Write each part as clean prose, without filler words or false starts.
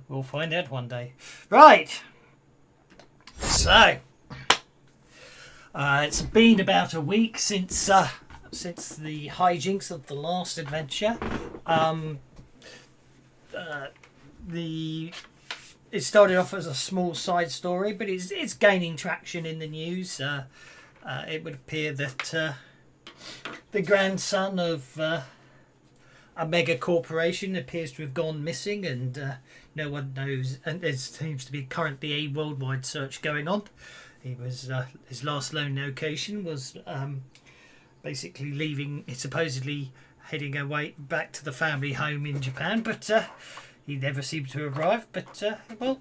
We'll find out one day. Right. So, it's been about a week since the hijinks of the last adventure. It started off as a small side story, but it's gaining traction in the news. It would appear that the grandson of a mega corporation appears to have gone missing, and no one knows. And there seems to be currently a worldwide search going on. He was his last known location was basically leaving. Supposedly heading away back to the family home in Japan, but he never seemed to arrive. But well,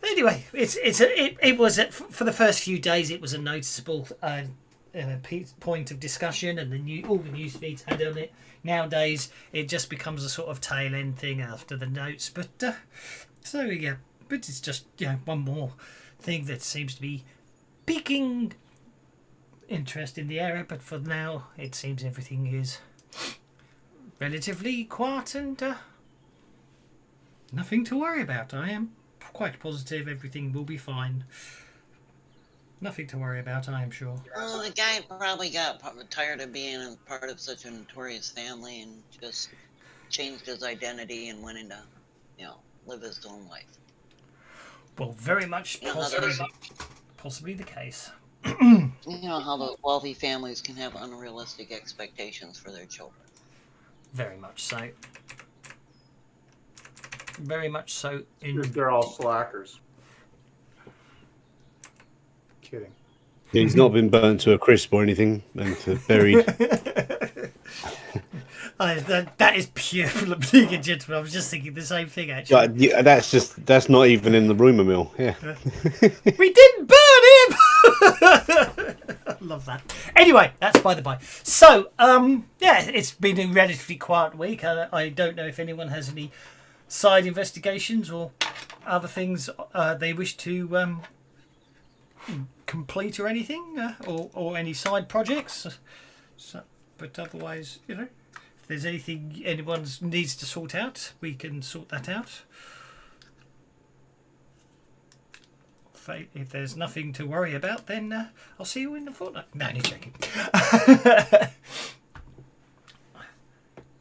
anyway, it was for the first few days. It was a noticeable point of discussion, and all the news feeds had on it. Nowadays, it just becomes a sort of tail end thing after the notes. But so yeah, but it's just one more thing that seems to be piquing interest in the area. But for now, it seems everything is relatively quiet and nothing to worry about. I am quite positive everything will be fine. Nothing to worry about, I am sure. Well, the guy probably got tired of being a part of such a notorious family and just changed his identity and went into, live his own life. Well, very much possibly the case. You know how those wealthy families can have unrealistic expectations for their children. Very much so. Very much so. They're all slackers. Kidding. He's not been burnt to a crisp or anything and buried. That is pure being a gentleman. I was just thinking the same thing, actually. Yeah, that's not even in the rumour mill. Yeah. We didn't burn him. I love that. Anyway, that's by the by. So, it's been a relatively quiet week. I don't know if anyone has any side investigations or other things they wish to complete or anything, or any side projects. So, but otherwise, if there's anything anyone needs to sort out, we can sort that out. If there's nothing to worry about, then I'll see you in the fortnight. No, only joking.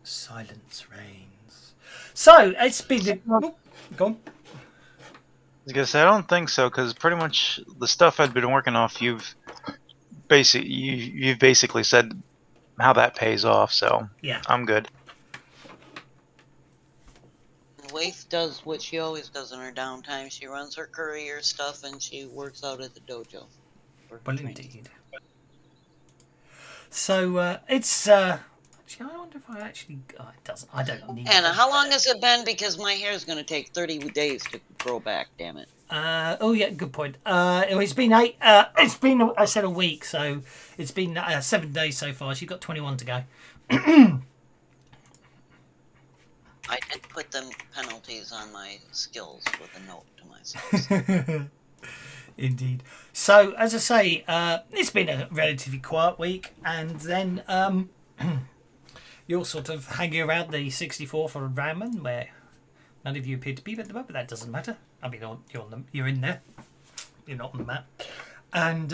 Silence reigns. So it's been. Go on. I was gonna say I don't think so, because pretty much the stuff I've been working off, you've basically said how that pays off. So yeah, I'm good. Waif does what she always does in her downtime. She runs her courier stuff and she works out at the dojo. Well, indeed. So it's. Actually, I wonder if I actually. Oh, it doesn't. I don't need. Anna, how long has it been? Because my hair is going to take 30 days to grow back. Damn it. Oh yeah, good point. It's been 8. It's been, I said, a week, so it's been 7 days so far. She's got 21 to go. I did put them penalties on my skills with a note to myself. Indeed. So, as I say, it's been a relatively quiet week, and then you're sort of hanging around the 64 for ramen, where none of you appear to be at the moment, but that doesn't matter. I mean, you're in there. You're not on the map. And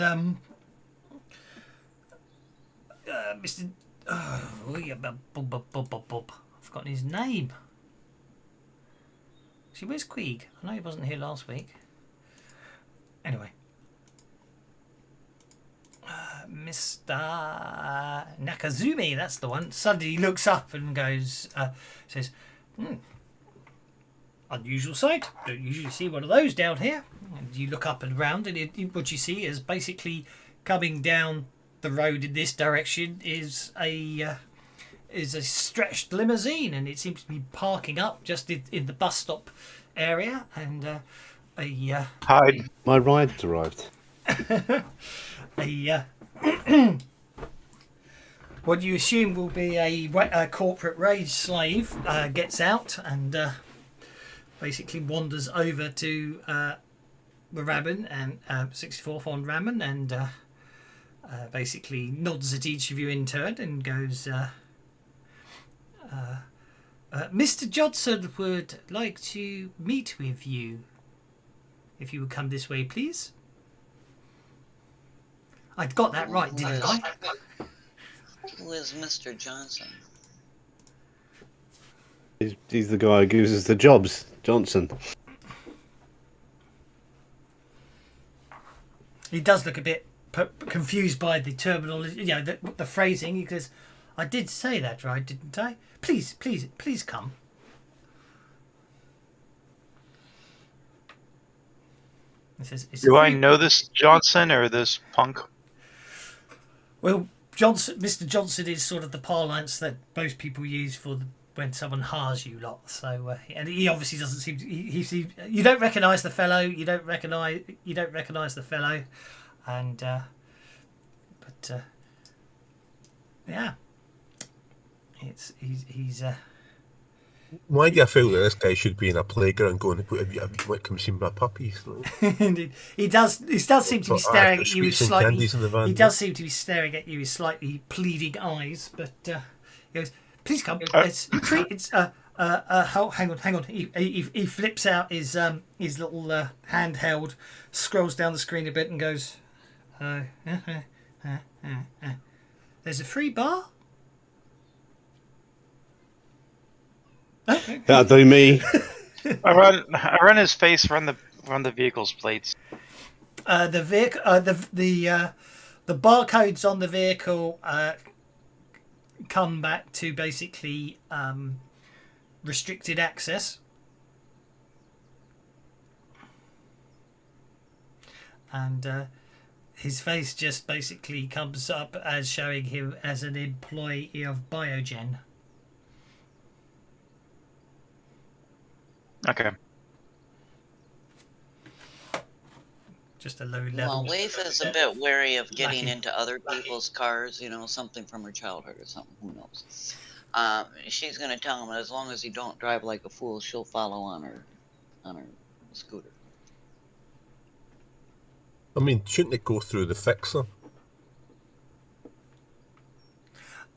Mr. I've forgotten his name. See, where's Queeg? I know he wasn't here last week. Anyway. Mr. Nakazumi, that's the one. Suddenly he looks up and goes, says, unusual sight. Don't usually see one of those down here. And you look up and around, and what you see is basically coming down the road in this direction is a stretched limousine, and it seems to be parking up just in the bus stop area. And Hide. My ride's arrived. What you assume will be a corporate rage slave gets out and basically wanders over to the ramen and 64th on ramen, and basically nods at each of you in turn and goes, Mr. Johnson would like to meet with you. If you would come this way, please. I got that right, didn't I? Who is Mr. Johnson? He's the guy who gives us the jobs, Johnson. He does look a bit confused by the terminology, the phrasing. He goes, I did say that right, didn't I? Please come. He says, Do I know this Johnson or this punk? Well, Mr. Johnson is sort of the parlance that most people use for when someone hires you lot. So, and he obviously doesn't seem to. You don't recognise the fellow. You don't recognise the fellow, and yeah, he's. Why do I feel that this guy should be in a playground going, have you come see my puppies? Indeed. He does seem to be staring at you with slightly. He does seem to be staring at you with slightly pleading eyes, but he goes, "Please come. It's hang on. He flips out his little handheld, scrolls down the screen a bit, and goes, "There's a free bar." That'll do me. I run his face, run the vehicle's plates. The vehicle, the barcodes on the vehicle come back to basically restricted access, and his face just basically comes up as showing him as an employee of Biogen. Okay. Just a low level. Well, Waif is a bit wary of getting into other people's cars, something from her childhood or something, who knows. She's going to tell him as long as you don't drive like a fool, she'll follow on her scooter. I mean, shouldn't it go through the fixer?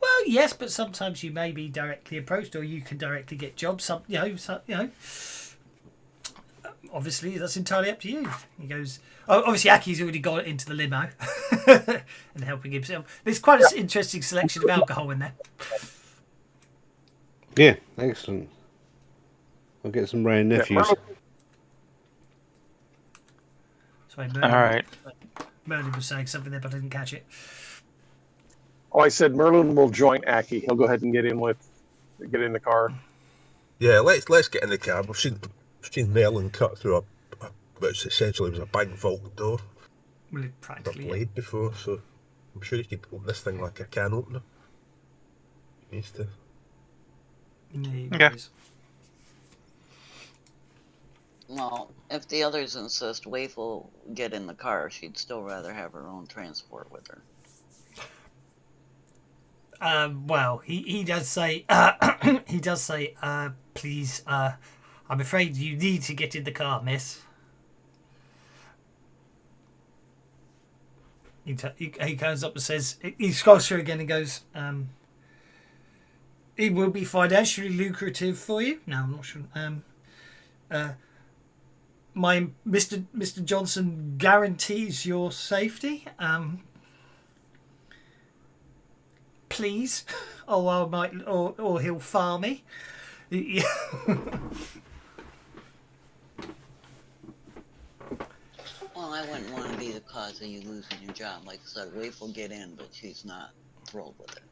Well, yes, but sometimes you may be directly approached, or you can directly get jobs. Obviously, that's entirely up to you. He goes. Oh, obviously, Aki's already got into the limo and helping himself. There's quite an interesting selection of alcohol in there. Yeah, excellent. I'll get some Ray and nephews. Sorry, All right. Merlin was saying something there, but I didn't catch it. Oh, I said Merlin will join Aki. He'll go ahead and get in the car. Yeah, let's get in the car. We've seen Merlin cut through which essentially was a bank vault door. Well, I've practically. played before, so I'm sure he could open this thing like a can opener. He needs to. Okay. Well, if the others insist, Waif will get in the car. She'd still rather have her own transport with her. Well, he does say, please, I'm afraid you need to get in the car, miss. He comes up and says, he scrolls through again and goes, it will be financially lucrative for you. No, I'm not sure. My Mr. Johnson guarantees your safety. Please, or he'll fire me. Well, I wouldn't want to be the cause of you losing your job. Like I said, Waif will get in, but she's not thrilled with it.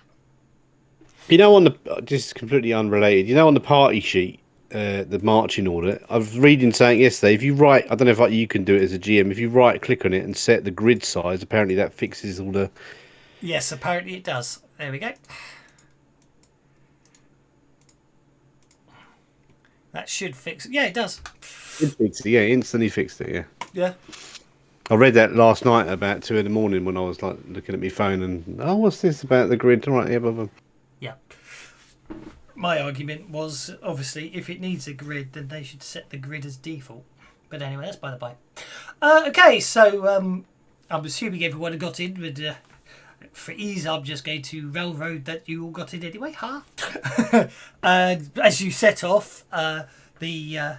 On the just completely unrelated. On the party sheet, the marching order. I was reading something yesterday. If you write, I don't know if you can do it as a GM. If you click on it and set the grid size, apparently that fixes all the. Yes, apparently it does. There we go. That should fix it. Yeah, it does. It fixed it. Yeah, instantly fixed it. Yeah. Yeah. I read that last night about 2 a.m. when I was looking at my phone and what's this about the grid? All right, yeah, blah, blah. Yeah. My argument was obviously if it needs a grid, then they should set the grid as default. But anyway, that's by the by. Okay, so I'm assuming everyone got in with for ease, I'm just going to railroad that you all got in anyway, huh? And as you set off, the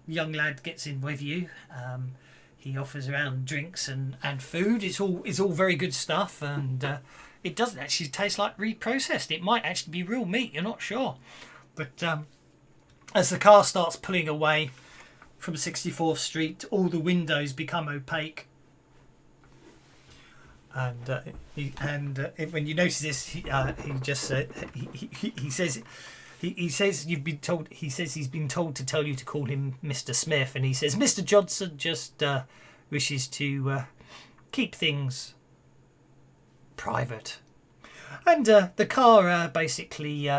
young lad gets in with you. He offers around drinks and food. It's all very good stuff, and it doesn't actually taste like reprocessed. It might actually be real meat. You're not sure, but as the car starts pulling away from 64th Street, all the windows become opaque. And when you notice this, he says you've been told. He says he's been told to tell you to call him Mr. Smith, and he says Mr. Johnson just wishes to keep things private. And the car basically.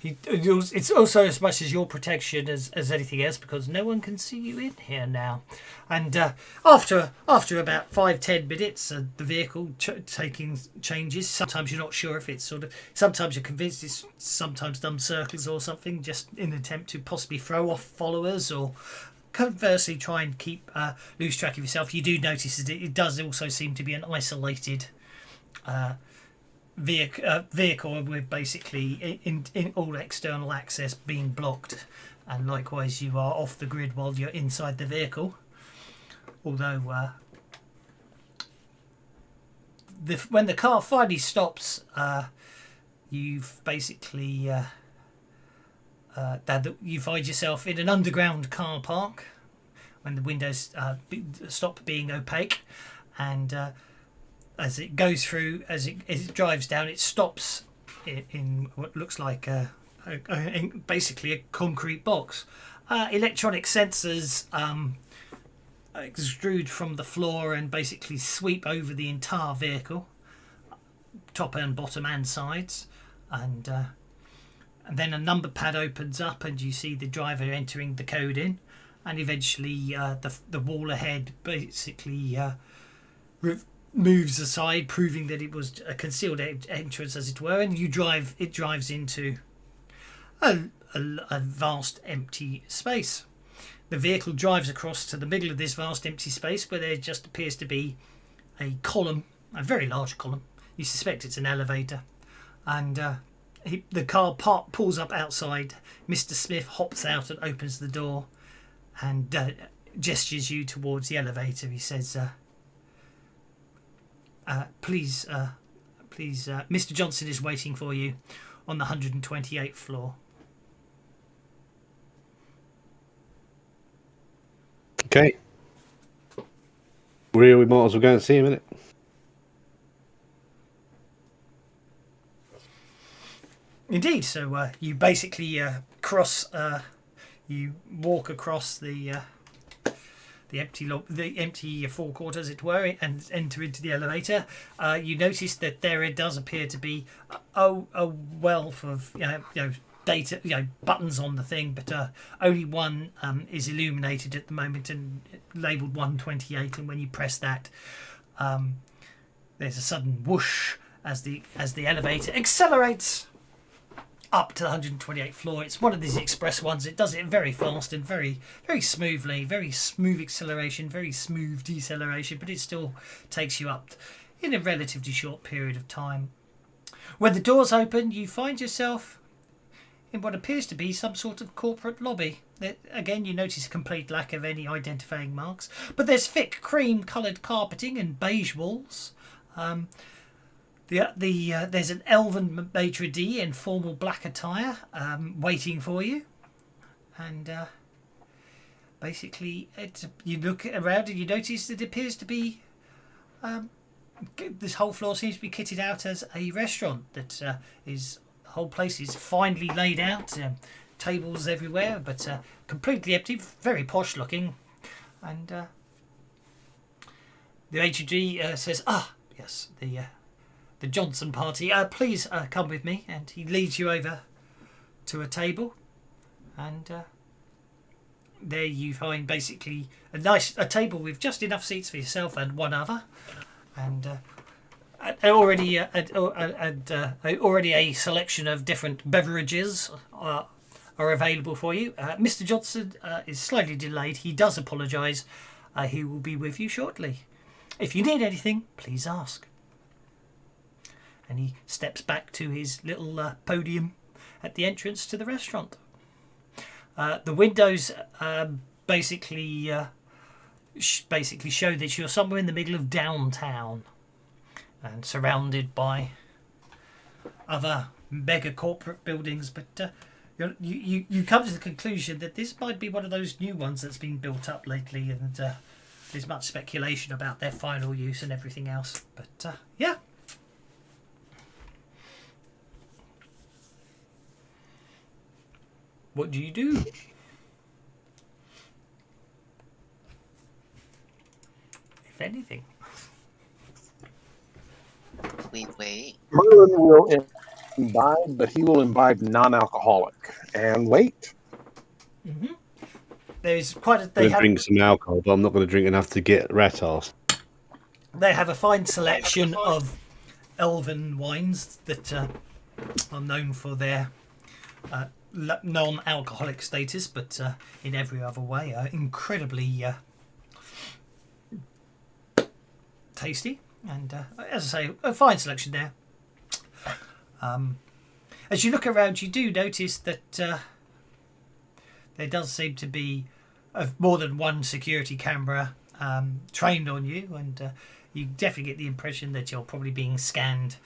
It's also as much as your protection as anything else, because no one can see you in here now. And after about 5-10 minutes, the vehicle taking changes. Sometimes you're not sure if it's sometimes you're convinced it's sometimes done circles or something, just in an attempt to possibly throw off followers, or conversely try and keep lose track of yourself. You do notice that it does also seem to be an isolated vehicle with basically in all external access being blocked, and likewise you are off the grid while you're inside the vehicle. Although when the car finally stops, you've basically you find yourself in an underground car park when the windows stop being opaque, and as it goes through, as it drives down, it stops in what looks like basically a concrete box. Electronic sensors extrude from the floor and basically sweep over the entire vehicle, top and bottom and sides, and then a number pad opens up and you see the driver entering the code in, and eventually the wall ahead basically moves aside, proving that it was a concealed entrance, as it were, and it drives into a vast empty space. The vehicle drives across to the middle of this vast empty space, where there just appears to be a column, a very large column. You suspect it's an elevator, and the car pulls up outside. Mr. Smith hops out and opens the door and gestures you towards the elevator. He says, please, Mr. Johnson is waiting for you on the 128th floor. Okay. We might as well go and see him, innit? Indeed. So you basically you walk across the empty forecourt, as it were, and enter into the elevator. You notice that there does appear to be a wealth of data, buttons on the thing, but only one is illuminated at the moment and labelled 128. And when you press that, there's a sudden whoosh as the elevator accelerates up to the 128th floor. It's one of these express ones. It does it very fast and very, very smoothly. Very smooth acceleration, very smooth deceleration, but it still takes you up in a relatively short period of time. When the doors open, you find yourself in what appears to be some sort of corporate lobby. Again, you notice a complete lack of any identifying marks, but there's thick cream-coloured carpeting and beige walls. There's an elven maitre d' in formal black attire waiting for you, and basically you look around and you notice that it appears to be this whole floor seems to be kitted out as a restaurant. That is, the whole place is finely laid out, tables everywhere, but completely empty, very posh looking. And the maitre d' says, yes, the Johnson party, please come with me. And he leads you over to a table, and there you find basically a table with just enough seats for yourself and one other, and already a selection of different beverages are available for you. Mr. Johnson is slightly delayed. He does apologise. He will be with you shortly. If you need anything, please ask. And he steps back to his little podium at the entrance to the restaurant. The windows basically show that you're somewhere in the middle of downtown and surrounded by other mega corporate buildings, but you come to the conclusion that this might be one of those new ones that's been built up lately, and there's much speculation about their final use and everything else. But yeah. What do you do? If anything. We wait. Merlin will imbibe, but he will imbibe non-alcoholic and wait. Mm-hmm. There's quite a. I'm going to drink some alcohol, but I'm not going to drink enough to get rat-ass. They have a fine selection of elven wines that are known for their non-alcoholic status, but in every other way are incredibly tasty. And as I say, a fine selection there. As you look around, you do notice that there does seem to be more than one security camera trained on you, and you definitely get the impression that you're probably being scanned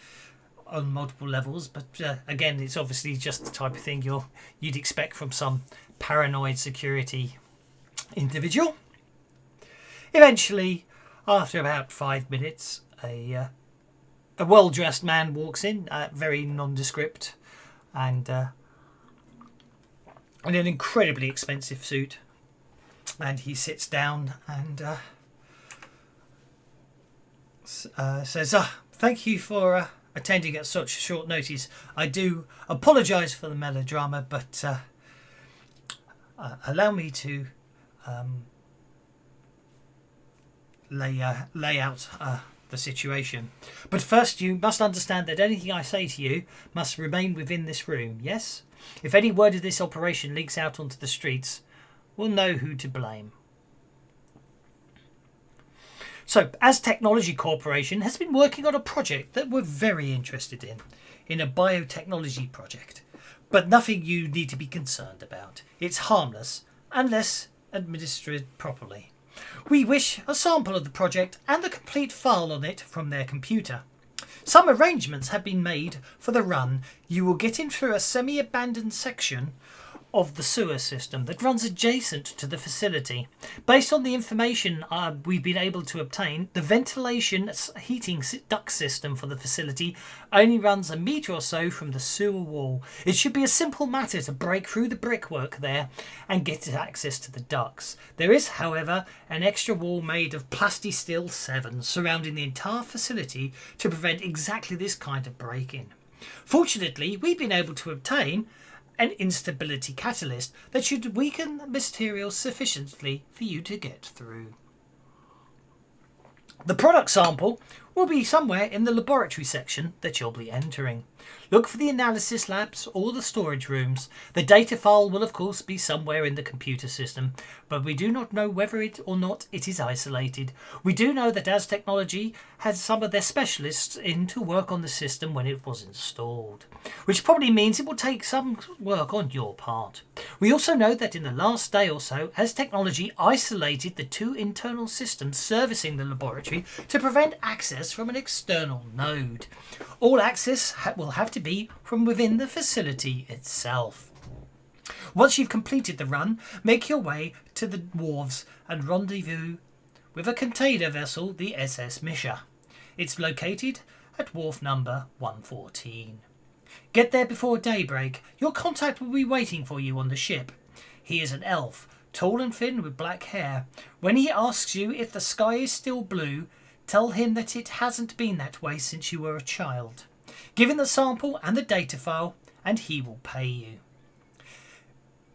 on multiple levels. But again, it's obviously just the type of thing you'd expect from some paranoid security individual. Eventually, after about 5 minutes, a well-dressed man walks in, very nondescript, and in an incredibly expensive suit. And he sits down and says, "Thank you for attending at such short notice. I do apologise for the melodrama, but allow me to lay out the situation. But first, you must understand that anything I say to you must remain within this room, yes? If any word of this operation leaks out onto the streets, we'll know who to blame." So, as Technology Corporation has been working on a project that we're very interested in a biotechnology project, but nothing you need to be concerned about. It's harmless unless administered properly. We wish a sample of the project and the complete file on it from their computer. Some arrangements have been made for the run. You will get in through a semi-abandoned section of the sewer system that runs adjacent to the facility. Based on the information we've been able to obtain, the ventilation heating duct system for the facility only runs a metre or so from the sewer wall. It should be a simple matter to break through the brickwork there and get access to the ducts. There is, however, an extra wall made of Plasti-Steel 7 surrounding the entire facility to prevent exactly this kind of break-in. Fortunately, we've been able to obtain an instability catalyst that should weaken the material sufficiently for you to get through. The product sample will be somewhere in the laboratory section that you'll be entering. Look for the analysis labs or the storage rooms. The data file will of course be somewhere in the computer system, but we do not know whether it or not it is isolated. We do know that As Technology had some of their specialists in to work on the system when it was installed, which probably means it will take some work on your part. We also know that in the last day or so, As Technology isolated the 2 internal systems servicing the laboratory to prevent access from an external node. All access will have to be from within the facility itself. Once you've completed the run, make your way to the wharves and rendezvous with a container vessel, the SS Misha. It's located at wharf number 114. Get there before daybreak. Your contact will be waiting for you on the ship. He is an elf, tall and thin with black hair. When he asks you if the sky is still blue, tell him that it hasn't been that way since you were a child. Give him the sample and the data file, and he will pay you.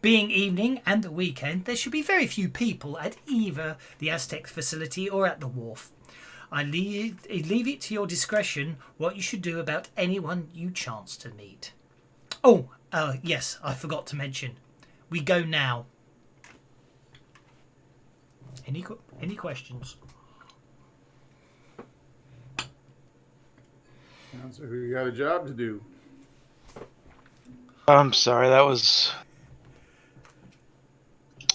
Being evening and the weekend, there should be very few people at either the Aztec facility or at the wharf. I leave it to your discretion what you should do about anyone you chance to meet. Oh, yes, I forgot to mention. We go now. Any questions? Sounds like we got a job to do. I'm sorry, that was.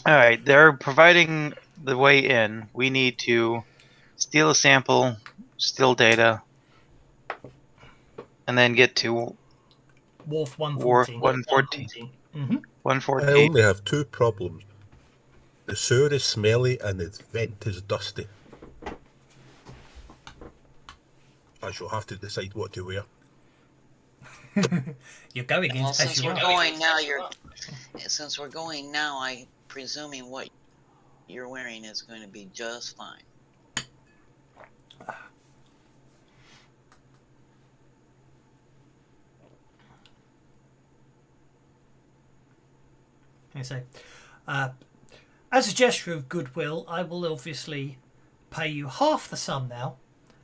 Alright, they're providing the way in. We need to steal a sample, steal data, and then get to Wharf Wharf 114. 114. Mm-hmm. I 114. only have two problems. The sewer is smelly and the vent is dusty. I shall have to decide what to wear. You're going in Well, as since you we're are. going now, since we're going now, I presuming what you're wearing is going to be just fine. I say, as a gesture of goodwill, I will obviously pay you half the sum now,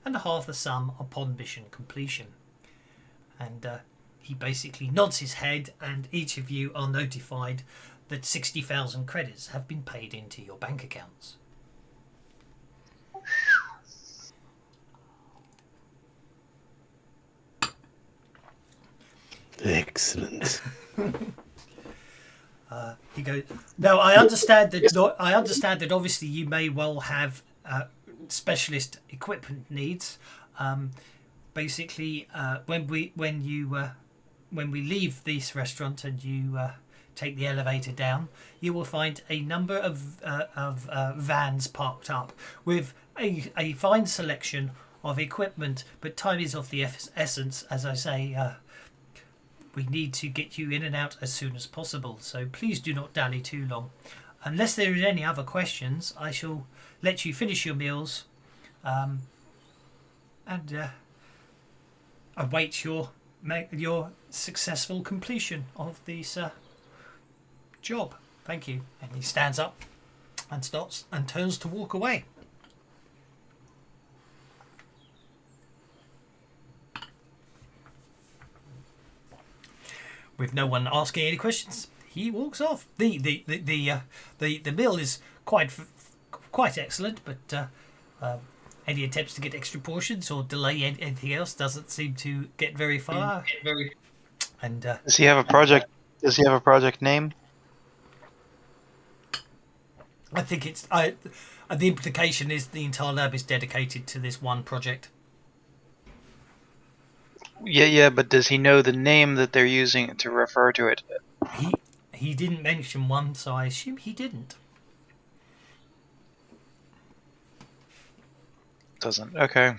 and half the sum upon mission completion. And he basically nods his head, and each of you are notified that 60,000 credits have been paid into your bank accounts. Excellent. He goes. Now I understand that. I understand that. Obviously, you may well have specialist equipment needs. Basically, when we leave this restaurant and you take the elevator down, you will find a number of vans parked up with a fine selection of equipment. But time is of the essence, as I say. We need to get you in and out as soon as possible, so please do not dally too long. Unless there are any other questions, I shall let you finish your meals and await your successful completion of this job. Thank you. And he stands up and starts and turns to walk away. With no one asking any questions, he walks off. The meal is quite excellent, but any attempts to get extra portions or delay anything else doesn't seem to get very far. And Does he have a project? Does he have a project name? I think it's the implication is the entire lab is dedicated to this one project. Yeah, but does he know the name that they're using to refer to it? He didn't mention one, so I assume he didn't. Doesn't. Okay.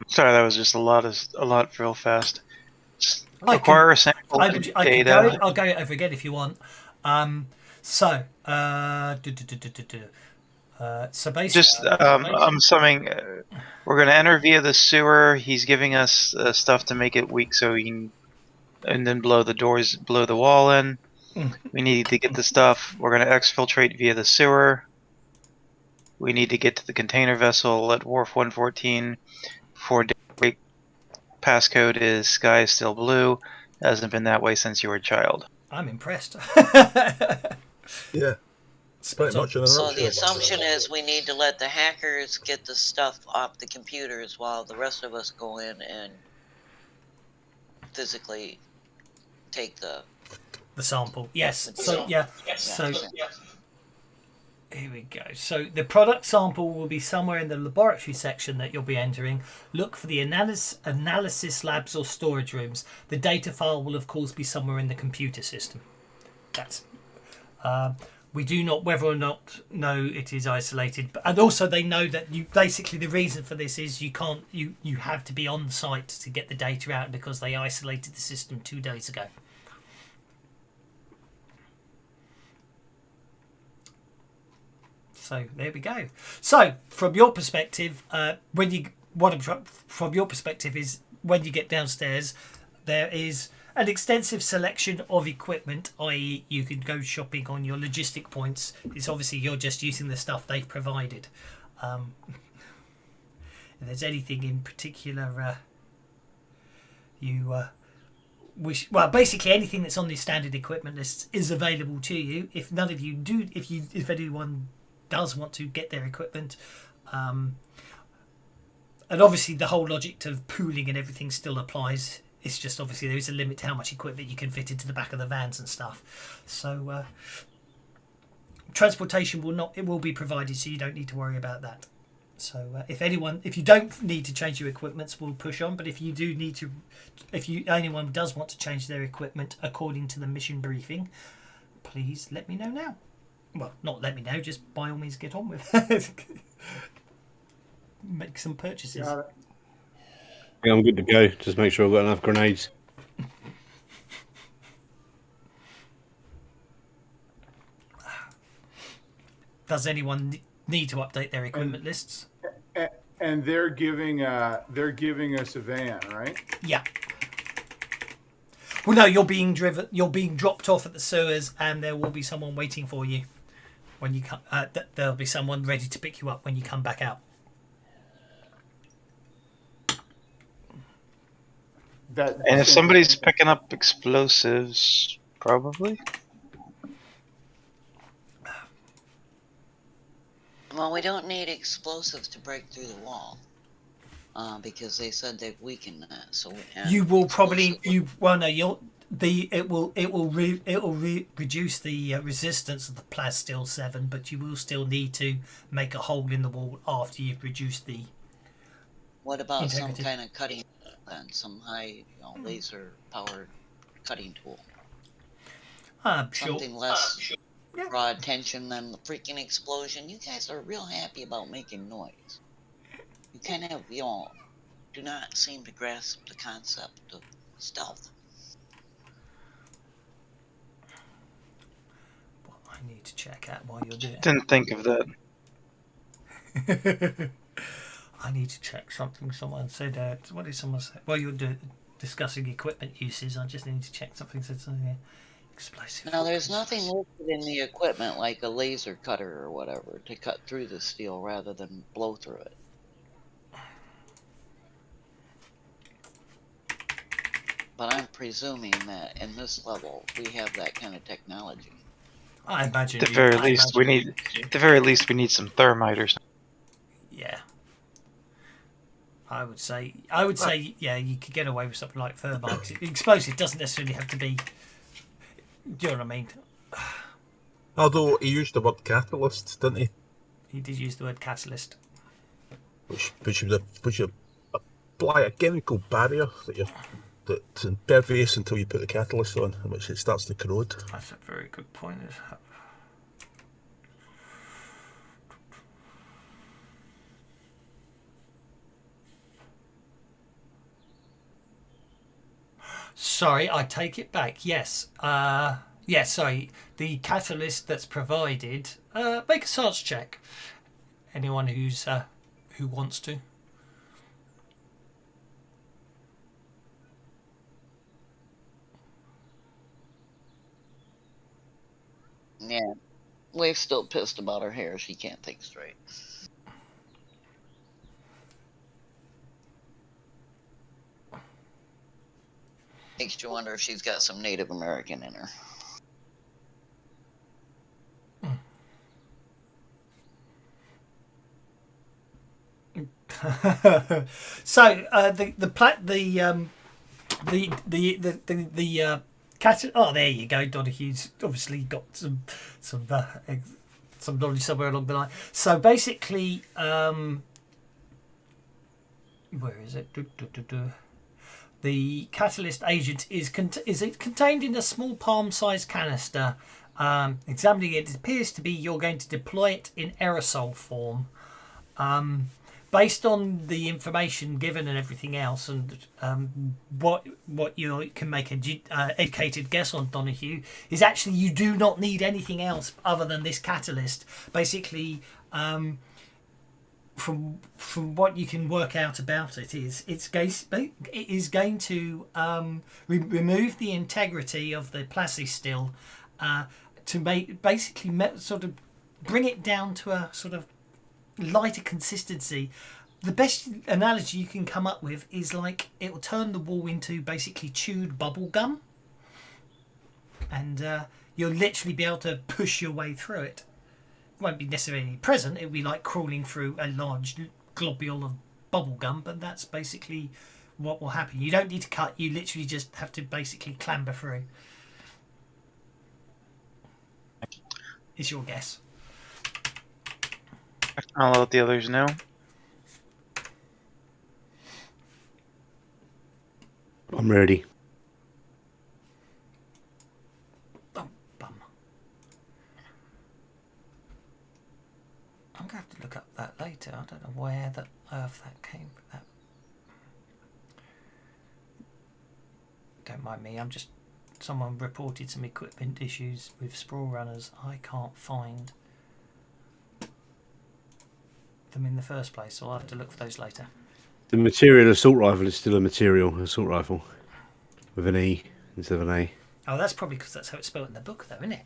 Sorry, that was just a lot real fast. Acquire a sample data. I'll go over again if you want. So basically, Just I'm summing. We're going to enter via the sewer. He's giving us stuff to make it weak, so he can, and then blow the wall in. We need to get the stuff. We're going to exfiltrate via the sewer. We need to get to the container vessel at Wharf 114 for daybreak. Passcode is sky is still blue. Hasn't been that way since you were a child. I'm impressed. Yeah. It's pretty much an So eruption. the assumption is we need to let the hackers get the stuff off the computers while the rest of us go in and physically take the sample. Yes. So Yeah. So here we go. So the product sample will be somewhere in the laboratory section that you'll be entering. Look for the analysis labs or storage rooms. The data file will of course be somewhere in the computer system. That's we do not whether or not know it is isolated, and also they know that you basically the reason for this is you have to be on site to get the data out because they isolated the system 2 days ago. So there we go. So from your perspective, from your perspective is when you get downstairs, there is an extensive selection of equipment, i.e. you can go shopping on your logistic points. It's obviously you're just using the stuff they've provided. If there's anything in particular you basically anything that's on the standard equipment list is available to you. If none of you do, if anyone does want to get their equipment, and obviously the whole logic to pooling and everything still applies. It's just obviously there is a limit to how much equipment you can fit into the back of the vans and stuff. So transportation will be provided, so you don't need to worry about that. So if you don't need to change your equipment, we'll push on. But if you do need to, anyone does want to change their equipment according to the mission briefing, please let me know now. Well, not let me know, just by all means get on with it. Make some purchases. Got it. Yeah, I'm good to go. Just make sure I've got enough grenades. Does anyone need to update their equipment lists? And they're giving us a van, right? Yeah. Well, no, you're being dropped off at the sewers, and there will be someone waiting for you when you come. There'll be someone ready to pick you up when you come back out. And if somebody's picking up explosives, probably. Well, we don't need explosives to break through the wall, because they said they've weakened that. So you will probably it will reduce the resistance of the Plasteel 7, but you will still need to make a hole in the wall after you've reduced the. What about integrity. some kind of cutting and some high, laser powered cutting tool? Sure. Something less draw attention than the freaking explosion. You guys are real happy about making noise. You kind of, do not seem to grasp the concept of stealth. Well, I need to check out while you're doing it. Didn't think of that. I need to check something. Someone said, what did someone say? Well, you're discussing equipment uses. I just need to check something. Said something here. Explosive. Now, there's nothing listed in the equipment like a laser cutter or whatever to cut through the steel rather than blow through it. But I'm presuming that in this level we have that kind of technology. I imagine. At the very least, we need some thermite or something. Yeah. I would say, yeah, you could get away with something like thermite. Explosive doesn't necessarily have to be. Do you know what I mean? Although he used the word catalyst, didn't he? He did use the word catalyst. Which would apply a chemical barrier that's impervious until you put the catalyst on, in which it starts to corrode. That's a very good point. Sorry, I take it back. Yes. Sorry. The catalyst that's provided. Make a science check. Anyone who wants to. Yeah. Leif's still pissed about her hair. She can't think straight. Makes you wonder if she's got some Native American in her. So oh, there you go. Donahue's obviously got some knowledge somewhere along the line. So basically, where is it? The catalyst agent is contained in a small palm-sized canister. Examining it, it appears to be you're going to deploy it in aerosol form. Based on the information given and everything else, and what you can make an educated guess on, Donahue, is actually you do not need anything else other than this catalyst. Basically, from what you can work out about it is it is going to remove the integrity of the plasteel to sort of bring it down to a sort of lighter consistency, the best analogy you can come up with is like it will turn the wall into basically chewed bubble gum, and you'll literally be able to push your way through it. It won't be necessarily present. It'll be like crawling through a large globule of bubble gum, but that's basically what will happen. You don't need to cut. You literally just have to basically clamber through. Is your guess? I'll let the others know. I'm ready. Oh, bum. I'm going to have to look up that later. I don't know where the earth that came from. That. Don't mind me. I'm just... Someone reported some equipment issues with Sprawlrunners. I can't find them in the first place, so I'll have to look for those later. The material assault rifle is still a material assault rifle with an E instead of an A. Oh, that's probably because that's how it's spelled in the book, though, isn't it?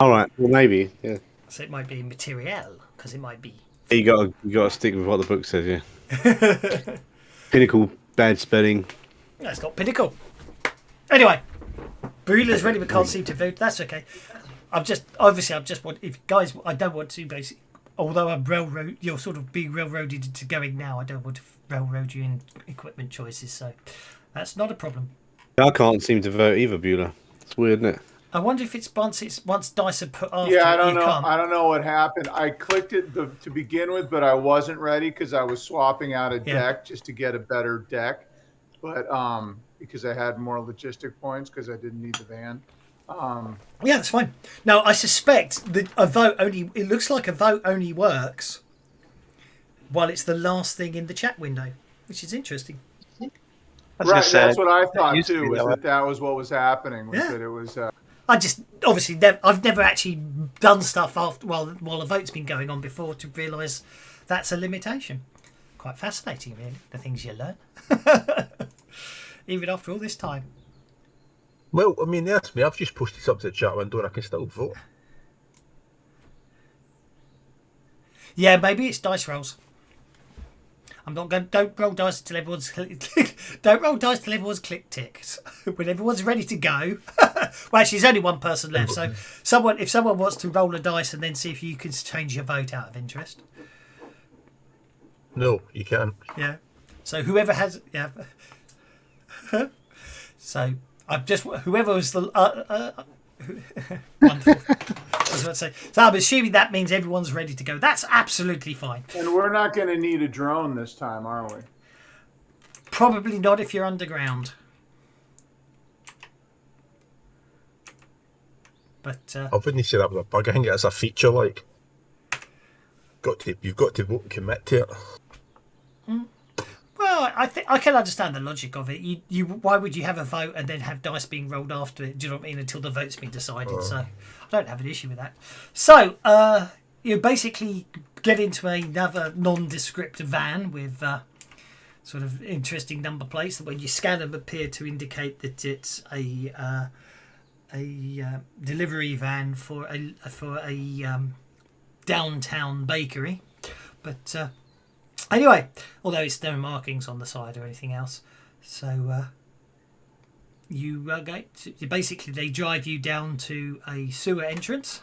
All right, well maybe, yeah. So it might be materiel, because it might be... You got to stick with what the book says, yeah. Pinnacle, bad spelling. No, it's got pinnacle. Anyway, Brula's ready but can't seem to vote. That's okay. I just want, if guys, I don't want to basically, although I'm you're sort of being railroaded into going now, I don't want to railroad you in equipment choices, so that's not a problem. I can't seem to vote either, Beulah. It's weird, isn't it? I wonder if it's once dice are put after Yeah, I it, don't you know. can't. I don't know what happened. I clicked it to begin with, but I wasn't ready because I was swapping out a deck just to get a better deck. But because I had more logistic points because I didn't need the van. Yeah, that's fine. Now, I suspect that a vote only... It looks like a vote only works while it's the last thing in the chat window, which is interesting. Right, that's what I thought too, was that that was what was happening. Was that it was... I just... Obviously, I've never actually done stuff after while a vote's been going on before to realise that's a limitation. Quite fascinating, really, the things you learn. Even after all this time. Well, I mean, that's me. I've just posted something to the chat window and I can still vote. Yeah, maybe it's dice rolls. I'm not going. Don't roll dice until everyone's don't roll dice till everyone's click ticks. When everyone's ready to go. Well, actually, there's only one person left. So, if someone wants to roll a dice and then see if you can change your vote out of interest. No, you can't. Yeah. So whoever has So I'm just whoever was the wonderful. I was about to say. So I'm assuming that means everyone's ready to go. That's absolutely fine. And we're not going to need a drone this time, are we? Probably not if you're underground. But I wouldn't say that was a bug. I think it's a feature. Like, you've got to vote and commit to it. well, I think I can understand the logic of it. You why would you have a vote and then have dice being rolled after it? Do you know what I mean? Until the vote's been decided. So I don't have an issue with that. So you basically get into another nondescript van with sort of interesting number plates that when you scan them appear to indicate that it's a delivery van for a downtown bakery. But anyway, although it's no markings on the side or anything else, so you basically they drive you down to a sewer entrance.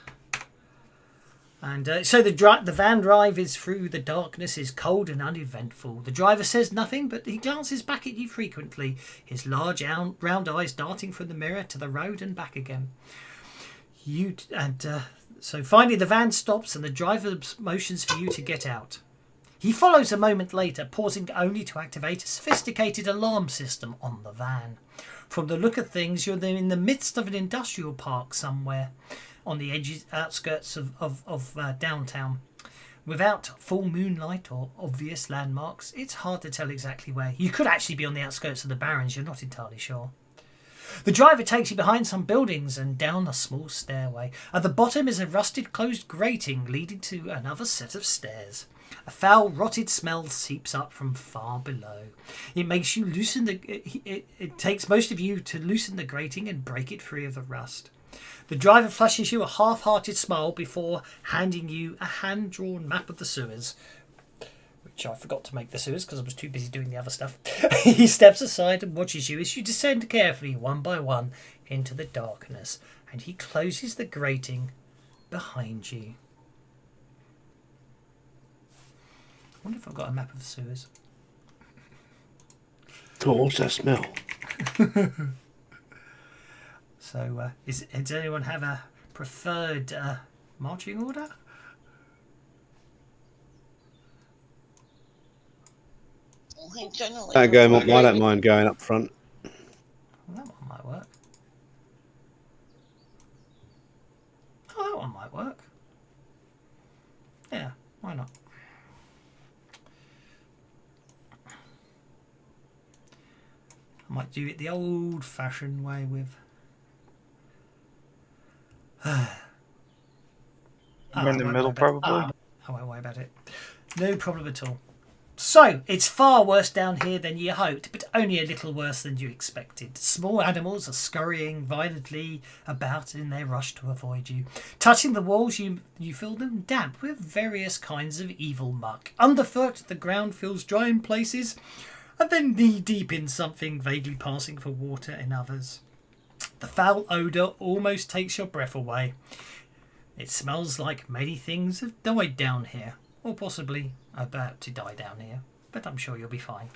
And so the van drive is through the darkness, is cold and uneventful. The driver says nothing, but he glances back at you frequently, his large round eyes darting from the mirror to the road and back again. So finally the van stops and the driver motions for you to get out. He follows a moment later, pausing only to activate a sophisticated alarm system on the van. From the look of things, you're in the midst of an industrial park somewhere on the outskirts of downtown. Without full moonlight or obvious landmarks, it's hard to tell exactly where. You could actually be on the outskirts of the Barrens, you're not entirely sure. The driver takes you behind some buildings and down a small stairway. At the bottom is a rusted closed grating leading to another set of stairs. A foul, rotted smell seeps up from far below. It makes you it takes most of you to loosen the grating and break it free of the rust. The driver flashes you a half-hearted smile before handing you a hand-drawn map of the sewers, which I forgot to make the sewers because I was too busy doing the other stuff. He steps aside and watches you as you descend carefully, one by one, into the darkness, and he closes the grating behind you. I wonder if I've got a map of the sewers. Oh, what's that smell? So, does anyone have a preferred marching order? We generally I prefer- don't mind going up front. Well, that one might work. Oh, that one might work. Yeah, why not? I might do it the old-fashioned way with... I'm in the middle, probably. I won't worry about it. No problem at all. So, it's far worse down here than you hoped, but only a little worse than you expected. Small animals are scurrying violently about in their rush to avoid you. Touching the walls, you feel them damp with various kinds of evil muck. Underfoot, the ground feels dry in places, and then knee-deep in something, vaguely passing for water in others. The foul odour almost takes your breath away. It smells like many things have died down here, or possibly about to die down here, but I'm sure you'll be fine.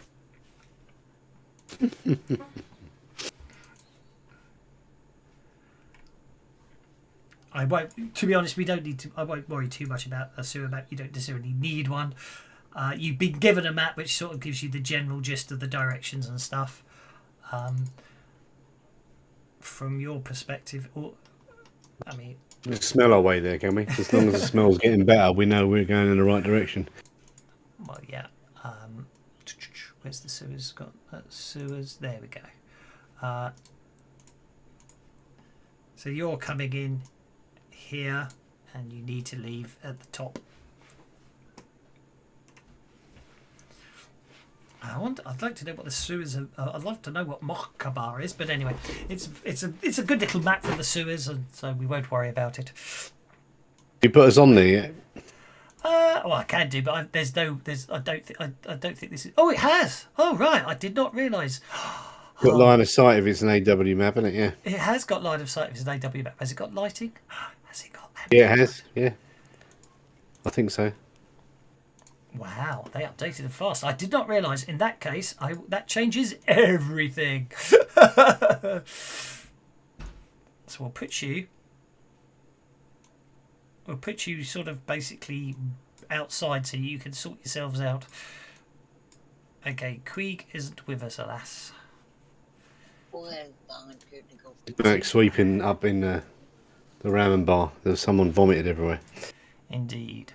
I won't, to be honest, I won't worry too much about a sewer map. You don't necessarily need one. You've been given a map which sort of gives you the general gist of the directions and stuff. From your perspective, I mean... Just smell our way there, can we? As long as the smell's getting better, we know we're going in the right direction. Well, yeah. Where's the sewers? Got sewers. There we go. So you're coming in here, and you need to leave at the top. I'd like to know what the sewers are. I'd love to know what Mokkabar is, but anyway, it's a good little map for the sewers, and so we won't worry about it. You put us on there yet? Well, I can do, but I don't think this is. Oh, it has. Oh, right. I did not realise. Got line of sight if it's an AW map, isn't it? Yeah. It has got line of sight if it's an AW map. Has it got lighting? Has it got? Yeah, it has. Yeah. I think so. Wow, they updated it fast. I did not realise. In that case, that changes everything. So we'll put you sort of basically outside so you can sort yourselves out. Okay, Queeg isn't with us, alas. Like sweeping up in the ramen bar. There's someone vomited everywhere. Indeed.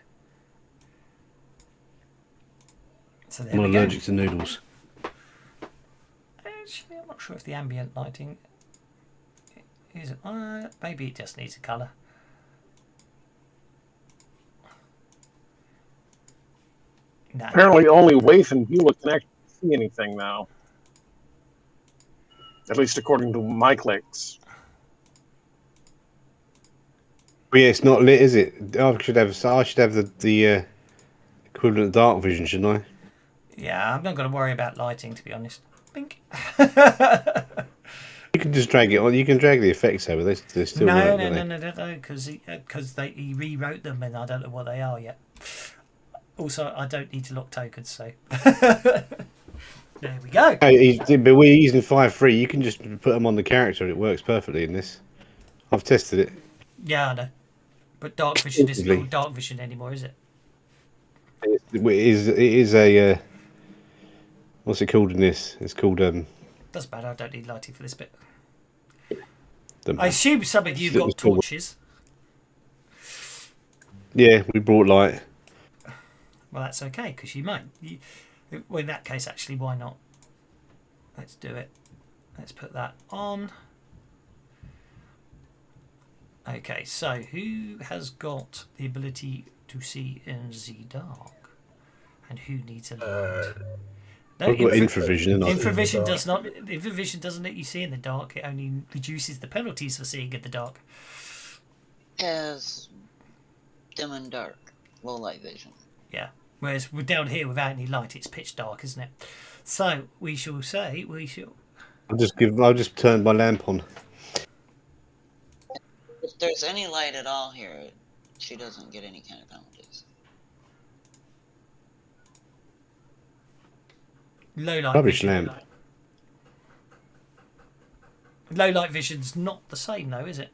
So there I'm we go. allergic to noodles. Actually, I'm not sure if the ambient lighting is. Maybe it just needs a colour. No. Apparently, only Waif and Beulah can actually see anything now. At least according to my clicks. But yeah, it's not lit, is it? I should have the equivalent of dark vision, shouldn't I? Yeah, I'm not going to worry about lighting, to be honest. Bink. You can just drag it on. You can drag the effects over. They're still No, work, because he rewrote them and I don't know what they are yet. Also, I don't need to lock tokens, so there we go. But we're using 5.3. You can just put them on the character. It works perfectly in this. I've tested it. Yeah, I know. But dark vision isn't called dark vision anymore, is it? It is a what's it called in this? It's called Doesn't matter. I don't need lighting for this bit. I assume some of you got torches. Yeah, we brought light. Well, that's okay because you might. Well, in that case, actually, why not? Let's do it. Let's put that on. Okay, so who has got the ability to see in the dark? And who needs a light? No, We've got infravision. Infravision does not. Infravision doesn't let you see in the dark. It only reduces the penalties for seeing in the dark. As dim and dark, low light vision. Yeah. Whereas we're down here without any light, it's pitch dark, isn't it? So we shall say I'll just turn my lamp on. If there's any light at all here, she doesn't get any kind of penalties. low light Rubbish vision. lamp. Low light vision's not the same though, is it?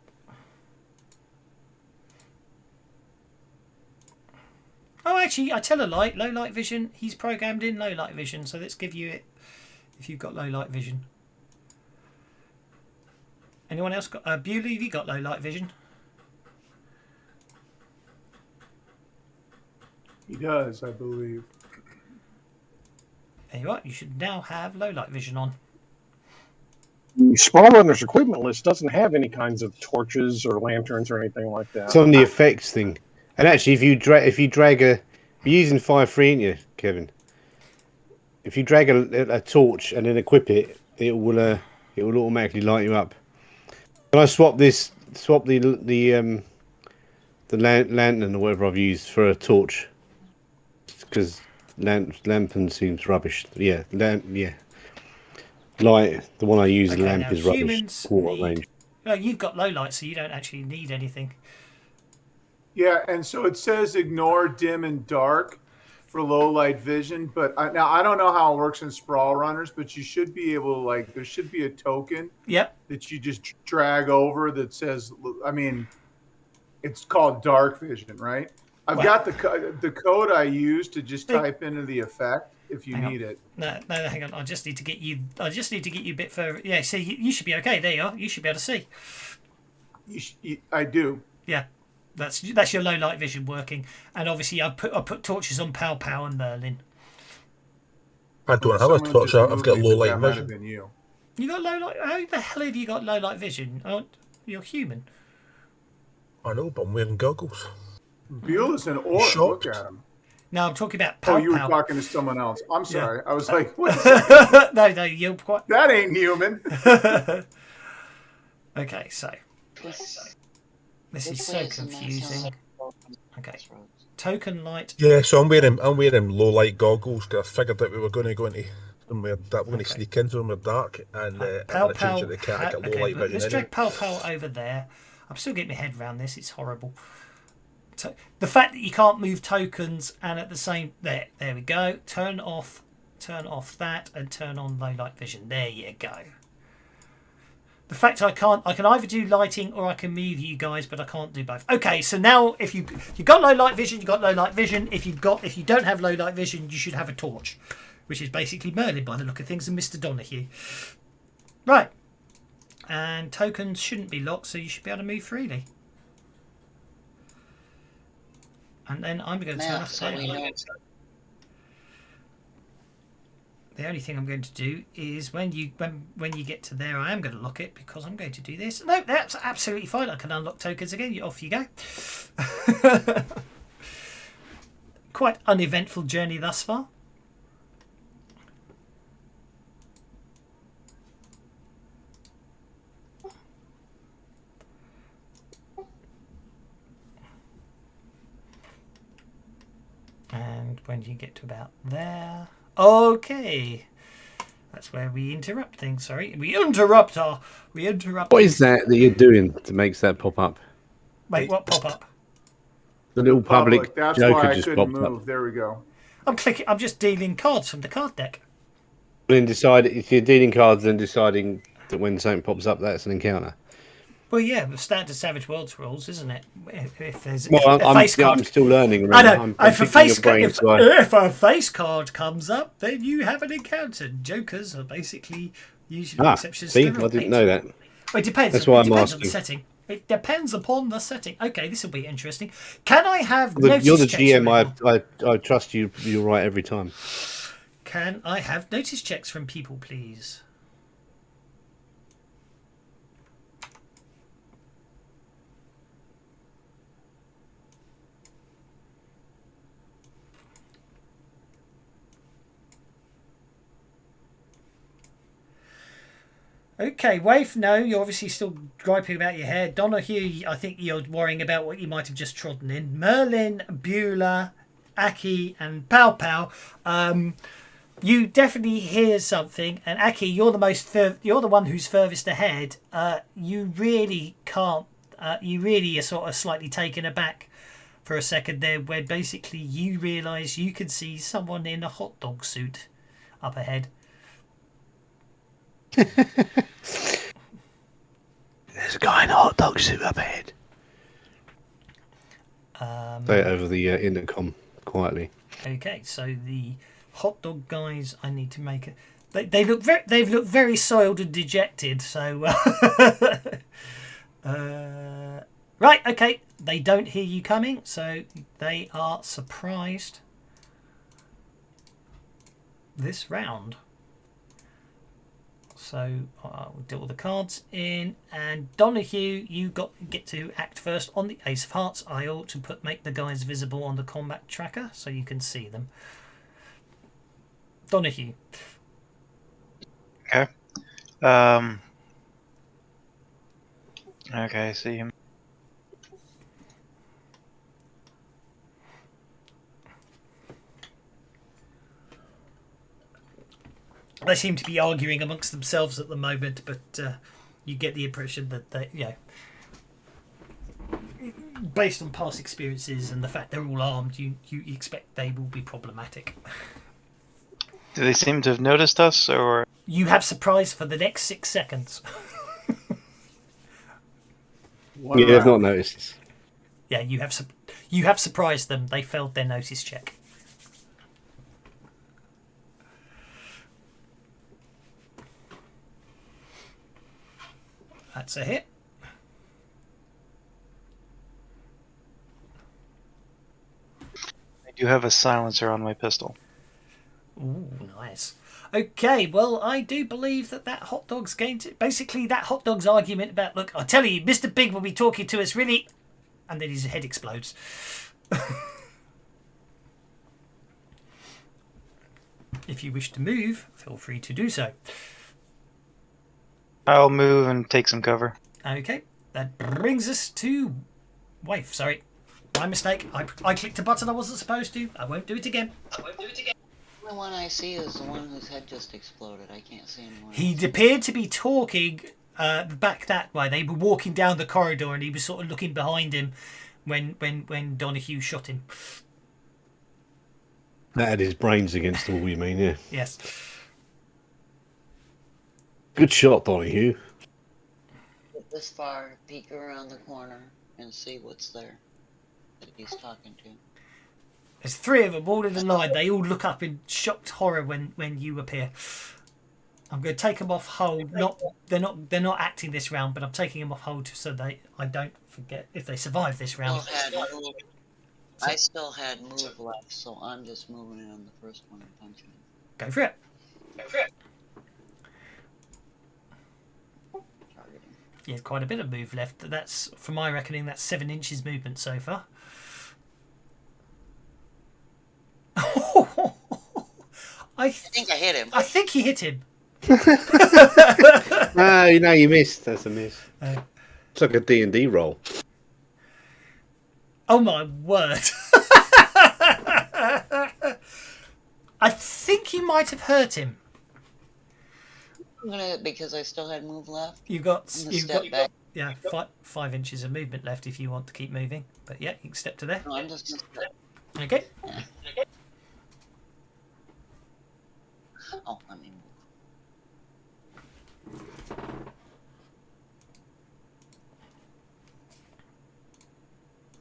Oh, actually, I tell a lie. Low light vision. He's programmed in low light vision, so let's give you it if you've got low light vision. Anyone else got? Bewley, have you got low light vision? He does, I believe. There you are. You should now have low light vision on. The Sprawlrunners equipment list doesn't have any kinds of torches or lanterns or anything like that. It's on the effects thing. And actually, if you drag you're using 5.3, ain't you, Kevin? If you drag a torch and then equip it, it will automatically light you up. Can I swap the lantern or whatever I've used for a torch? Because lantern seems rubbish. Yeah, light. The one I use, the lamp is rubbish. Quarter range. No, you've got low light, so you don't actually need anything. Yeah, and so it says ignore dim and dark for low light vision. But now I don't know how it works in Sprawlrunners, but you should be able to, like, there should be a token that you just drag over that says, I mean, it's called dark vision, right? I've got the code I use to just type into the effect if you need it. No, hang on. I just need to get you a bit further. Yeah, see, you should be okay. There you are. You should be able to see. I do. Yeah. That's your low light vision working, and obviously I put torches on Pow Pow and Merlin. I don't have a torch. I've got low light That might have vision. been you. You got low light. How the hell have you got low light vision? You're human. I know, but I'm wearing goggles. Buell's an orc. Look at him. No, I'm talking about Pow Oh, you were Pow. talking to someone else. I'm sorry. I was like, wait a second. No, you're quite. That ain't human. Okay, so this is so confusing. Okay, token light. Yeah, so I'm wearing low light goggles because I figured that we were going to go into somewhere that we're going to sneak into them. We're dark, and I'm Pow going to Pow. change it to cat. I got low Okay, light vision. let's Anyway. drag Pow Pow over there. I'm still getting my head around this. It's horrible. The fact that you can't move tokens and at the same there we go. Turn off that and turn on low light vision. There you go. The fact I can either do lighting or I can move you guys, but I can't do both. Okay, so now if you've got low light vision, you've got low light vision. If you don't have low light vision, you should have a torch, which is basically Merlin by the look of things and Mr. Donahue. Right. And tokens shouldn't be locked, so you should be able to move freely. And then I'm going to turn off the light. The only thing I'm going to do is when you get to there, I am going to lock it because I'm going to do this. No, that's absolutely fine. I can unlock tokens again. Off you go. Quite uneventful journey thus far. And when you get to about there, okay, that's where we interrupt things. Sorry, we interrupt. What is that you're doing that makes that pop up? Wait, what pop up? The little public That's joker why I just couldn't popped move. up. There we go. I'm just dealing cards from the card deck. Then decide if you're dealing cards and deciding that when something pops up, that's an encounter. Well, yeah, the standard Savage Worlds rules, isn't it? If there's Well, a face card, I'm still learning. I Remember? know. I'm If if a face card comes up, then you have an encounter. Jokers are basically usually exceptions. See, to the I rule. didn't know that. Well, it depends. That's why it I'm depends on asking. the setting. It depends upon the setting. Okay, this will be interesting. Can I have You're the notice checks GM. from everyone? I trust you. You're right every time. Can I have notice checks from people, please? Okay, Waif, no, you're obviously still griping about your hair. Donahue, I think you're worrying about what you might have just trodden in. Merlin, Beulah, Aki and Pow Pow, you definitely hear something. And Aki, you're the one who's furthest ahead. You really can't. You really are sort of slightly taken aback for a second there, where basically you realise you can see someone in a hot dog suit up ahead. There's a guy in a hot dog suit up ahead. Say it over the intercom quietly. Okay, so the hot dog guys, I need to make it. They've looked very soiled and dejected. So right, okay, they don't hear you coming, so they are surprised this round. So I'll deal with the cards in, and Donahue, you get to act first on the Ace of Hearts. I ought to make the guys visible on the combat tracker so you can see them. Donahue. Okay. Okay, I see him. They seem to be arguing amongst themselves at the moment, but you get the impression that they, based on past experiences and the fact they're all armed, you expect they will be problematic. Do they seem to have noticed us, or? You have surprise for the next 6 seconds. Yeah, they've not noticed. Yeah, you have surprised them. They failed their notice check. That's a hit. I do have a silencer on my pistol. Ooh, nice. Okay, well, I do believe that hot dog's going to... Basically, that hot dog's argument about, look, I tell you, Mr. Big will be talking to us, really... And then his head explodes. If you wish to move, feel free to do so. I'll move and take some cover. Okay, that brings us to... Wife, sorry. My mistake. I clicked a button I wasn't supposed to. I won't do it again. The only one I see is the one whose head just exploded. I can't see anyone He else. appeared to be talking back that way. They were walking down the corridor and he was sort of looking behind him when Donahue shot him. That had his brains against the wall, you mean, yeah. Yes. Good shot, Donahue. Get this far, peek around the corner, and see what's there that he's talking to. There's 3 of them all in a line. They all look up in shocked horror when you appear. I'm going to take them off hold. They're not acting this round, but I'm taking them off hold so I don't forget if they survive this round. I still had move left, so I'm just moving in on the first one and punching him. Go for it. Targeting. Yeah, quite a bit of move left. That's, from my reckoning, that's 7 inches movement so far. I think I hit him. I think he hit him. No, you missed. That's a miss. It's like a D&D roll. Oh my word. I think you might have hurt him. I'm gonna, because I still had move left. You've got Back. yeah, 5 inches of movement left if you want to keep moving. But yeah, you can step to there. No, I'm just gonna step. Okay. Oh, let me move.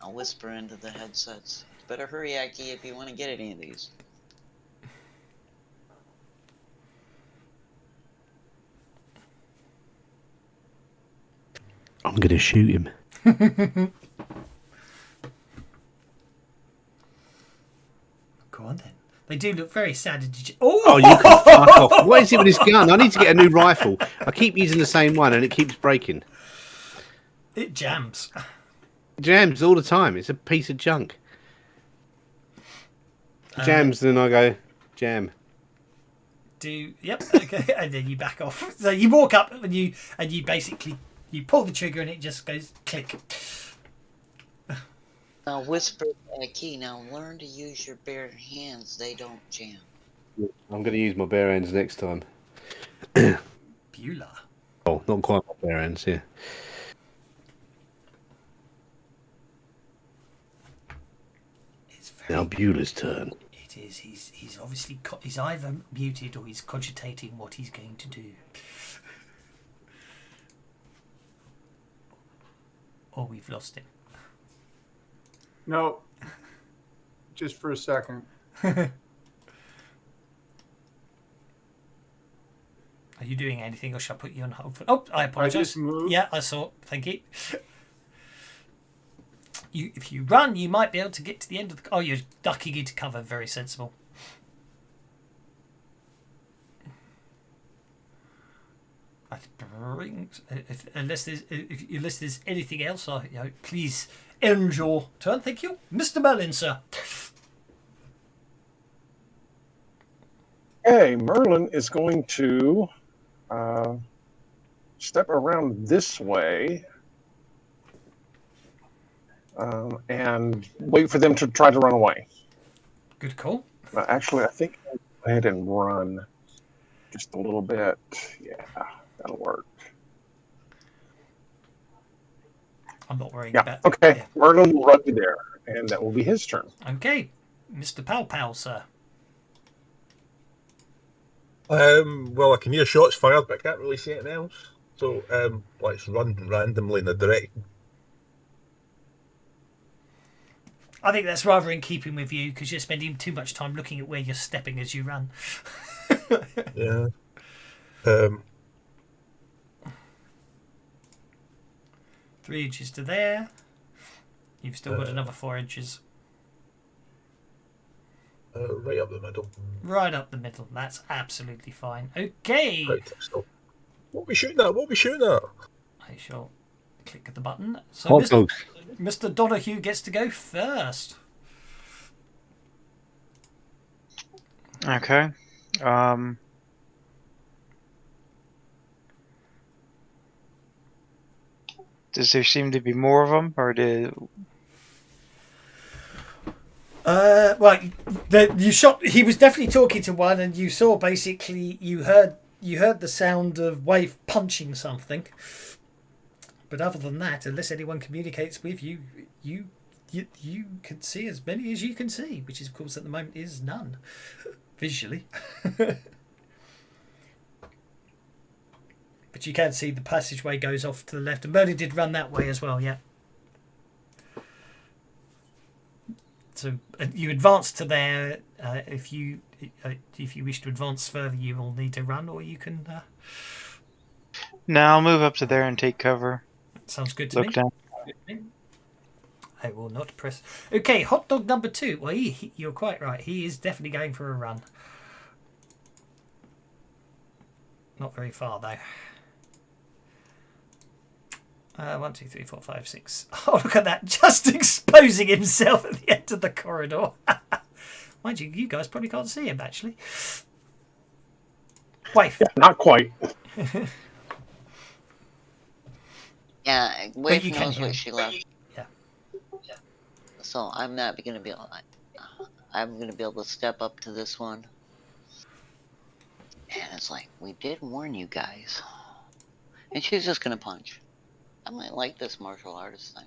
I'll whisper into the headsets. Better hurry, Aki, if you want to get any of these. I'm going to shoot him. Go on then. They do look very sad and Oh, you can fuck off. What is it with this gun? I need to get a new rifle. I keep using the same one and it keeps breaking. It jams. Jams all the time. It's a piece of junk. Jams, and then I go, jam. Yep, okay, and then you back off. So you walk up and you basically you pull the trigger and it just goes click. Now whisper back key. Now learn to use your bare hands. They don't jam. I'm going to use my bare hands next time. Beulah. Oh, not quite my bare hands, yeah. It's very. Now Beulah's turn. It is. He's obviously he's either muted or he's cogitating what he's going to do. Or we've lost him. No, just for a second. Are you doing anything, or shall I put you on hold? Oh, I I apologise. just moved. Yeah, I saw. Thank you. If you run, you might be able to get to the end of the. Oh, you're ducking into cover. Very sensible. Unless there's anything else, please end your turn. Thank you, Mr. Merlin, sir. Okay, Merlin is going to step around this way and wait for them to try to run away. Good call. Actually, I think I'll go ahead and run just a little bit. Yeah, that'll work. I'm not worrying Yeah, about. okay. Yeah. Merlin will run to there, and that will be his turn. Okay, Mr. Pow Pow, sir. Well, I can hear shots fired, but I can't really see anything else. So let's run randomly in a direction. I think that's rather in keeping with you because you're spending too much time looking at where you're stepping as you run. Yeah. 3 inches to there. You've still got another 4 inches. Right up the middle. Right up the middle. That's absolutely fine. Okay. Right. So, what are we shooting at? What are we shooting at? I shall click the button. So Hot dogs. Mr. Donahue gets to go first. Okay. Does there seem to be more of them, or did? Well, you shot. He was definitely talking to one, and you saw basically you heard the sound of Wave punching something. But other than that, unless anyone communicates with you, you can see as many as you can see, which is of course at the moment is none visually. But you can see the passageway goes off to the left, and Merlin did run that way as well. Yeah. So you advance to there. If you wish to advance further, you will need to run, or you can. No, I'll move up to there and take cover. Sounds good to me. Look down. I will not press. Okay, hot dog number 2. Well, you're quite right. He is definitely going for a run. Not very far though. 1, 2, 3, 4, 5, 6. Oh, look at that! Just exposing himself at the end of the corridor. Mind you, you guys probably can't see him actually. Wife. Yeah, not quite. Yeah, But Wave you can knows hear him. what she left. Yeah. So I'm not going to be able. I'm going to be able to step up to this one. And it's like, we did warn you guys. And she's just going to punch. I might like this martial artist thing.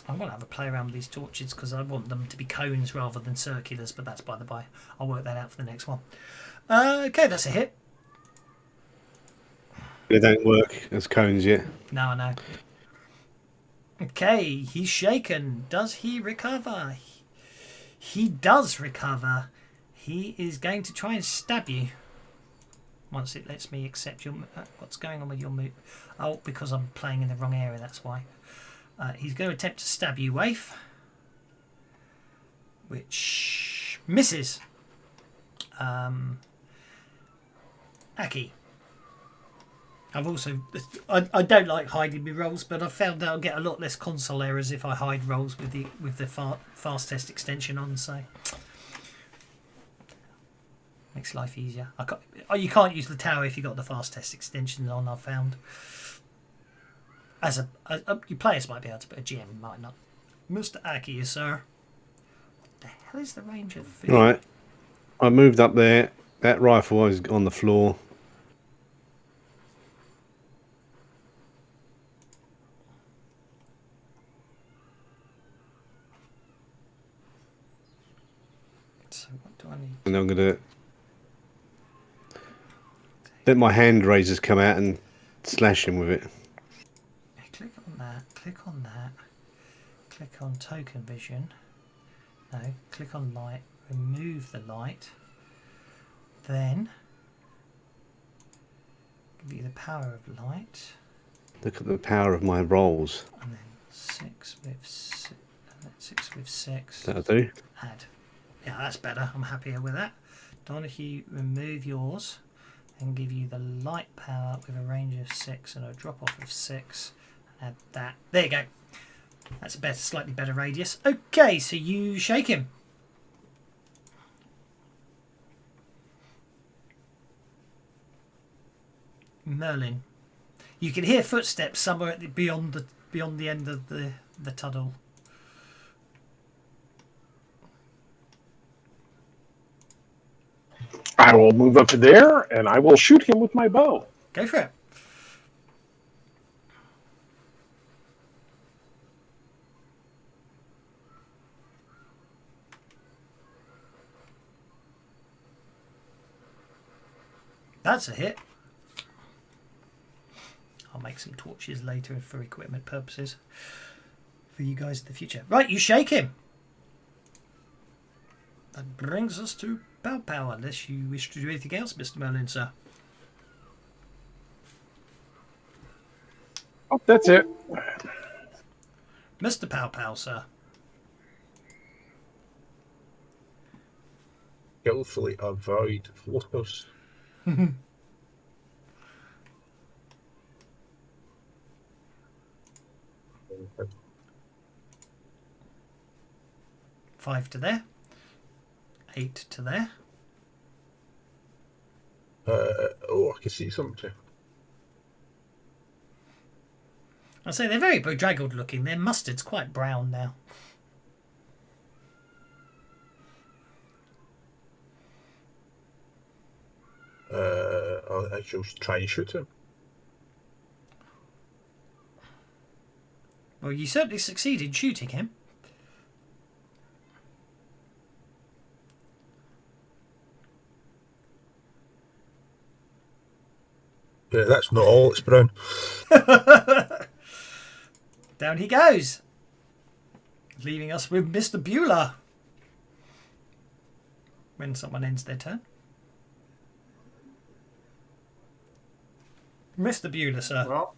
I'm going to have a play around with these torches because I want them to be cones rather than circulars, but that's by the by. I'll work that out for the next one. Okay, that's a hit. They don't work as cones yet. No, I know. Okay, he's shaken. Does he recover? He does recover. He is going to try and stab you. Once it lets me accept your... what's going on with your move? Oh, because I'm playing in the wrong area, that's why. He's going to attempt to stab you, Waif. Which misses. Aki. I've also... I don't like hiding my rolls, but I've found out I get a lot less console errors if I hide rolls with the fast test extension on, so... Makes life easier. You can't use the tower if you've got the fast test extension on, I've found. Your players might be able to, but a GM might not. Mr. Aki, sir. What the hell is the range of food? Right. I moved up there. That rifle was on the floor. So what do I need? And I'm going to let my hand razors come out and slash him with it. Click on that. Click on that. Click on token vision. No. Click on light. Remove the light. Then give you the power of light. Look at the power of my rolls. And then 6 with 6. 6 with 6. That'll do. Add. Yeah, that's better. I'm happier with that. Donahue, remove yours and give you the light power with a range of 6 and a drop off of 6. Add that. There you go. That's a better, slightly better radius. Okay, so you shake him. Merlin. You can hear footsteps somewhere beyond the end of the tunnel. I will move up to there, and I will shoot him with my bow. Go for it. That's a hit. I'll make some torches later for equipment purposes for you guys in the future. Right, you shake him. That brings us to Pow Pow, unless you wish to do anything else, Mr. Merlin, sir. Oh, that's it. Mr. Pow Pow, sir. Skillfully avoid floaters. 5 to there. 8 to there. I can see something. I say they're very bedraggled looking. Their mustard's quite brown now. I shall try and shoot him. Well, you certainly succeed in shooting him. Yeah, that's not all, it's brown. Down he goes, leaving us with Mr. Beulah. When someone ends their turn. Mr. Beulah, sir. Well,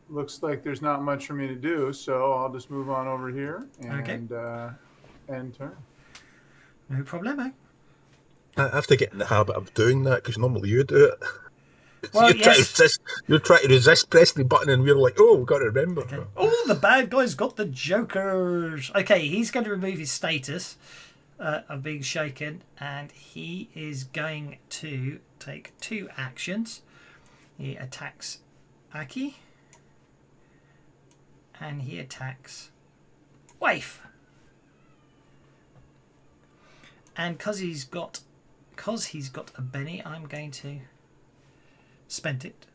looks like there's not much for me to do, so I'll just move on over here and end turn. No problemo. I have to get in the habit of doing that because normally you do it. Well, you're trying to resist pressing the button, and we're like, "Oh, we've got to remember." Okay. Oh, the bad guy's got the jokers. Okay, he's going to remove his status of being shaken, and he is going to take 2 actions. He attacks Aki, and he attacks Waif. And because he's got a Benny, I'm going to spend it.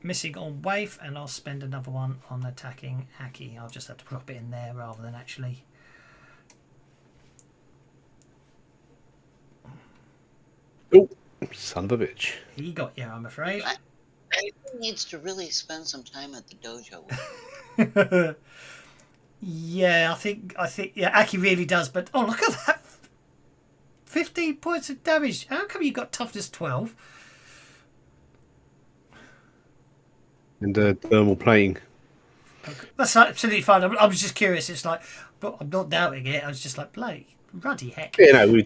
Missing on Waif, and I'll spend another one on attacking Aki. I'll just have to drop it in there rather than actually. Oh, son of a bitch. He got you, I'm afraid. He needs to really spend some time at the dojo. Yeah, I think yeah, Aki really does, but oh, look at that. 15 points of damage. How come you got toughness 12? And thermal plating. That's absolutely fine. I was just curious. It's like, but I'm not doubting it. I was just like, bloody heck. Yeah, no, we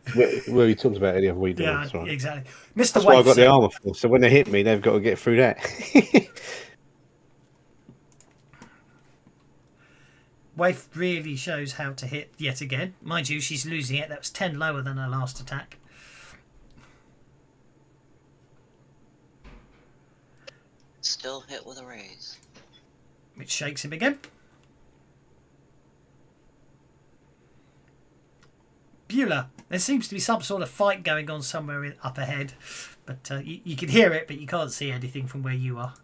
talked about it the other week. Yeah, right. exactly. Mr. That's what I've got the Waif, armour for. So when they hit me, they've got to get through that. Waif really shows how to hit yet again. Mind you, she's losing it. That was 10 lower than her last attack. Still hit with a raise. Which which shakes him again. Beulah, there seems to be some sort of fight going on somewhere up ahead, but you can hear it, but you can't see anything from where you are.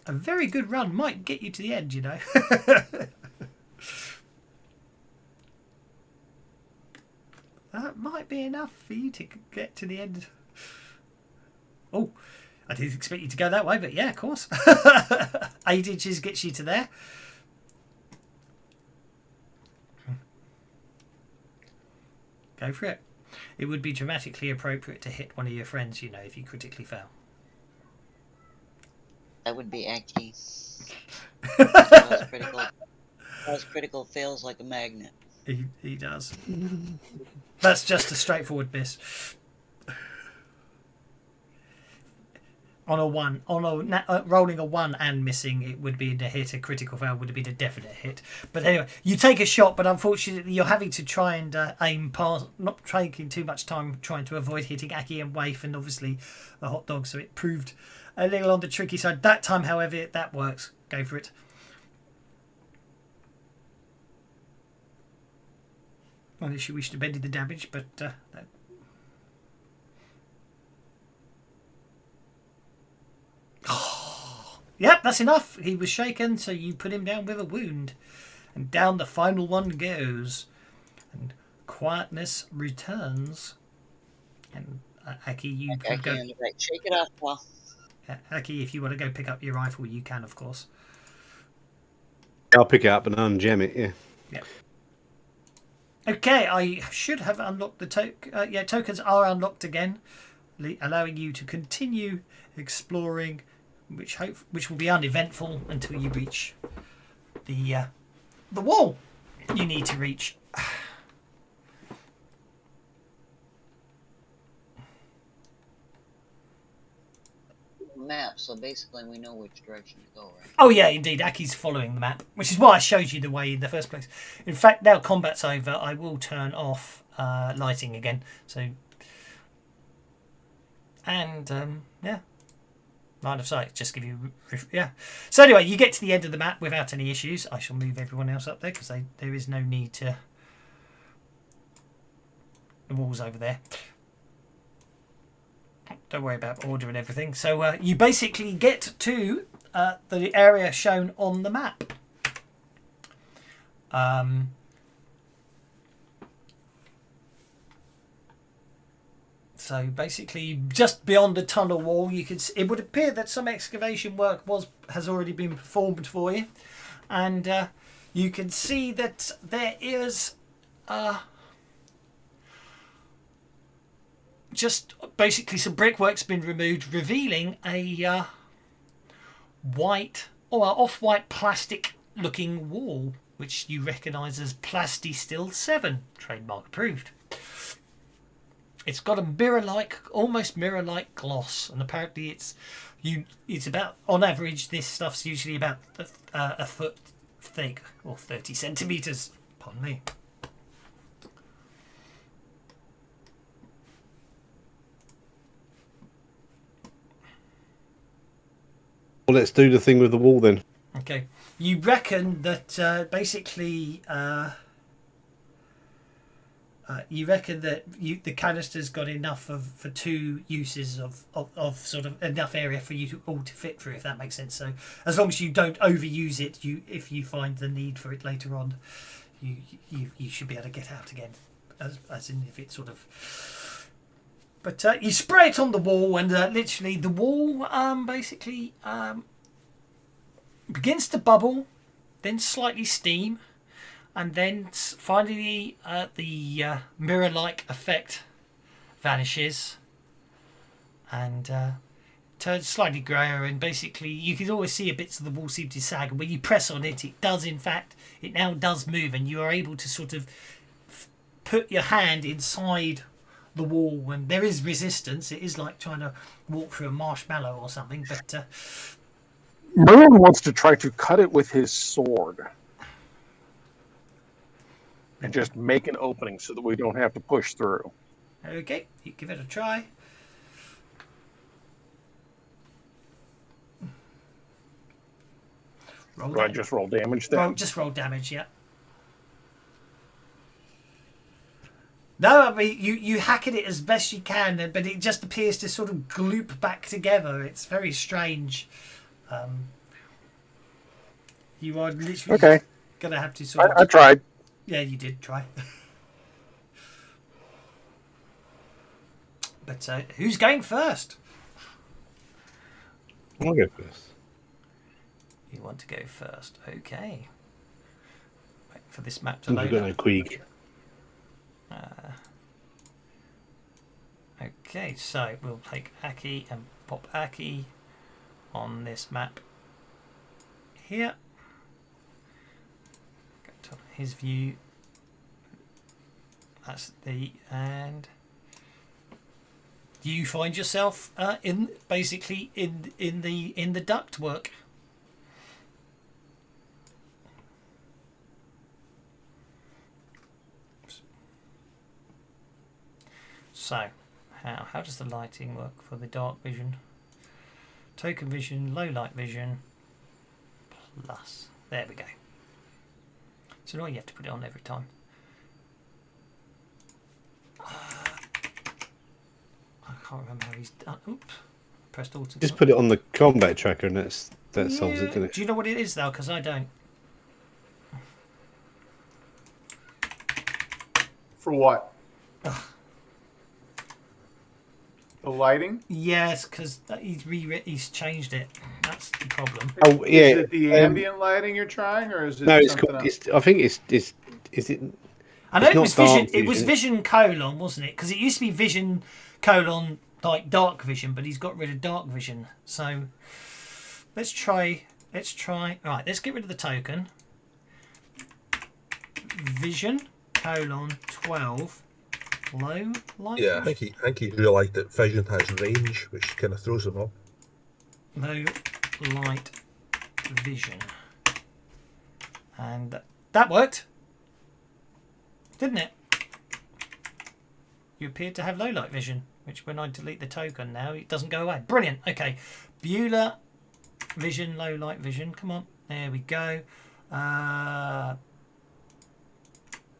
A very good run might get you to the end, you know. That might be enough for you to get to the end. Oh, I didn't expect you to go that way, but yeah, of course. 8 inches gets you to there. Go for it. It would be dramatically appropriate to hit one of your friends, you know, if you critically fail. That would be Aki. Those critical fails like a magnet. He does. That's just a straightforward miss. On a 1, rolling a 1 and missing, it would be a hit. A critical fail would have been a definite hit. But anyway, you take a shot, but unfortunately you're having to try and aim past, not taking too much time trying to avoid hitting Aki and Waif and obviously the hot dog, so it proved a little on the tricky side. That time, however, that works. Go for it. Unless you wish to bend the damage, but that... Yep, that's enough. He was shaken, so you put him down with a wound. And down the final one goes. And quietness returns. And Aki, you can go... Shake it off, Paul. Aki, if you want to go pick up your rifle, you can, of course. I'll pick it up and ungem it, yeah. Yep. Okay, I should have unlocked the tokens are unlocked again, allowing you to continue exploring, which will be uneventful until you reach the wall you need to reach. Map, so basically we know which direction to go, right? Oh yeah, indeed. Aki's following the map, which is why I showed you the way in the first place. In fact, now combat's over, I will turn off lighting again. So, and yeah, line of sight. Just give you yeah. So anyway, you get to the end of the map without any issues. I shall move everyone else up there because there is no need to. The wall's over there. Don't worry about order and everything. So you basically get to the area shown on the map. So basically, just beyond the tunnel wall, you can. It would appear that some excavation work has already been performed for you, and you can see that there is. Just basically some brickwork's been removed, revealing a white or off-white plastic looking wall, which you recognise as Plasti-Still 7, trademark approved. It's got a almost mirror-like gloss, and apparently it's about, on average, this stuff's usually about a foot thick, or 30 centimetres, pardon me. Well, let's do the thing with the wall then. Okay. You reckon that basically... you reckon that the canister's got enough for 2 uses of sort of enough area for you all to fit through, if that makes sense. So as long as you don't overuse it, if you find the need for it later on, you should be able to get out again. As in if it sort of... But you spray it on the wall, and literally the wall basically begins to bubble, then slightly steam, and then finally the mirror-like effect vanishes and turns slightly greyer, and basically you can always see bits of the wall seem to sag, and when you press on it, it now does move, and you are able to sort of put your hand inside the wall when there is resistance. It is like trying to walk through a marshmallow or something, but Merlin wants to try to cut it with his sword. and just make an opening so that we don't have to push through. Okay, you give it a try. Roll Do I damage. just roll damage then? Just roll damage, yeah. No, I mean, you hack at it as best you can, but it just appears to sort of gloop back together. It's very strange. You are literally Okay. going to have to sort of... I tried. Yeah, you did try. But who's going first? I'll go first. You want to go first. Okay. Wait for this map to I've load got up. no Queeg. Okay, so we'll take Aki and pop Aki on this map here. Go to his view. That's the and you find yourself in basically in the ductwork. So, how does the lighting work for the dark vision? Token vision, low light vision, plus. There we go. So now you have to put it on every time. I can't remember how he's done. Oops. Pressed Alt. Just put it on the combat tracker and that solves it, doesn't it? Do you know what it is though? Because I don't. For what? The lighting? Yes, because he's changed it. That's the problem. Oh yeah. Is it the ambient lighting you're trying, or is it No, it's something called. else? I think it's. Is it? I know It's it was not vision. dark It was vision. vision colon, wasn't it? Because it used to be vision colon like dark vision, but he's got rid of dark vision. So let's try. Right, let's get rid of the token. Vision colon 12 low light. Yeah, I think he realised that vision has range, which kind of throws him off. Low light vision, and that worked, didn't it? You appear to have low light vision, which when I delete the token now, it doesn't go away. Brilliant. Okay, Beulah vision, low light vision. Come on, there we go.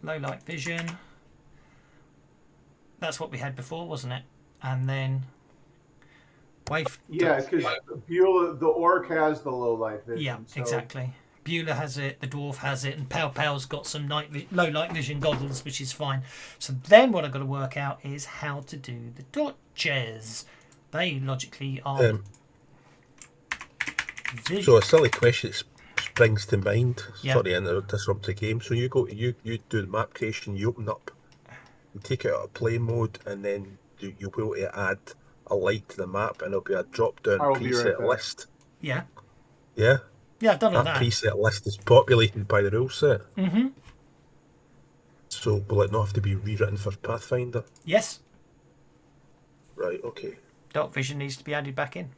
Low light vision. That's what we had before, wasn't it? And then wave. Yeah, because Beulah, the orc has the low light vision. Yeah, so exactly. Beulah has it, the dwarf has it, and Pow Pow's got some low light vision goggles, which is fine. So then what I've got to work out is how to do the torches. They logically are vision. So a silly question springs to mind. Yeah. Sorry to disrupt the game. So you do the map creation, you open up, you take it out of play mode, and then you'll be able to add a light to the map, and it'll be a drop down I'll be right preset back. list. Yeah. Yeah. Yeah, I've done all That that. preset list is populated by the rule set. Mm-hmm. So will it not have to be rewritten for Pathfinder? Yes. Right, okay. Dark vision needs to be added back in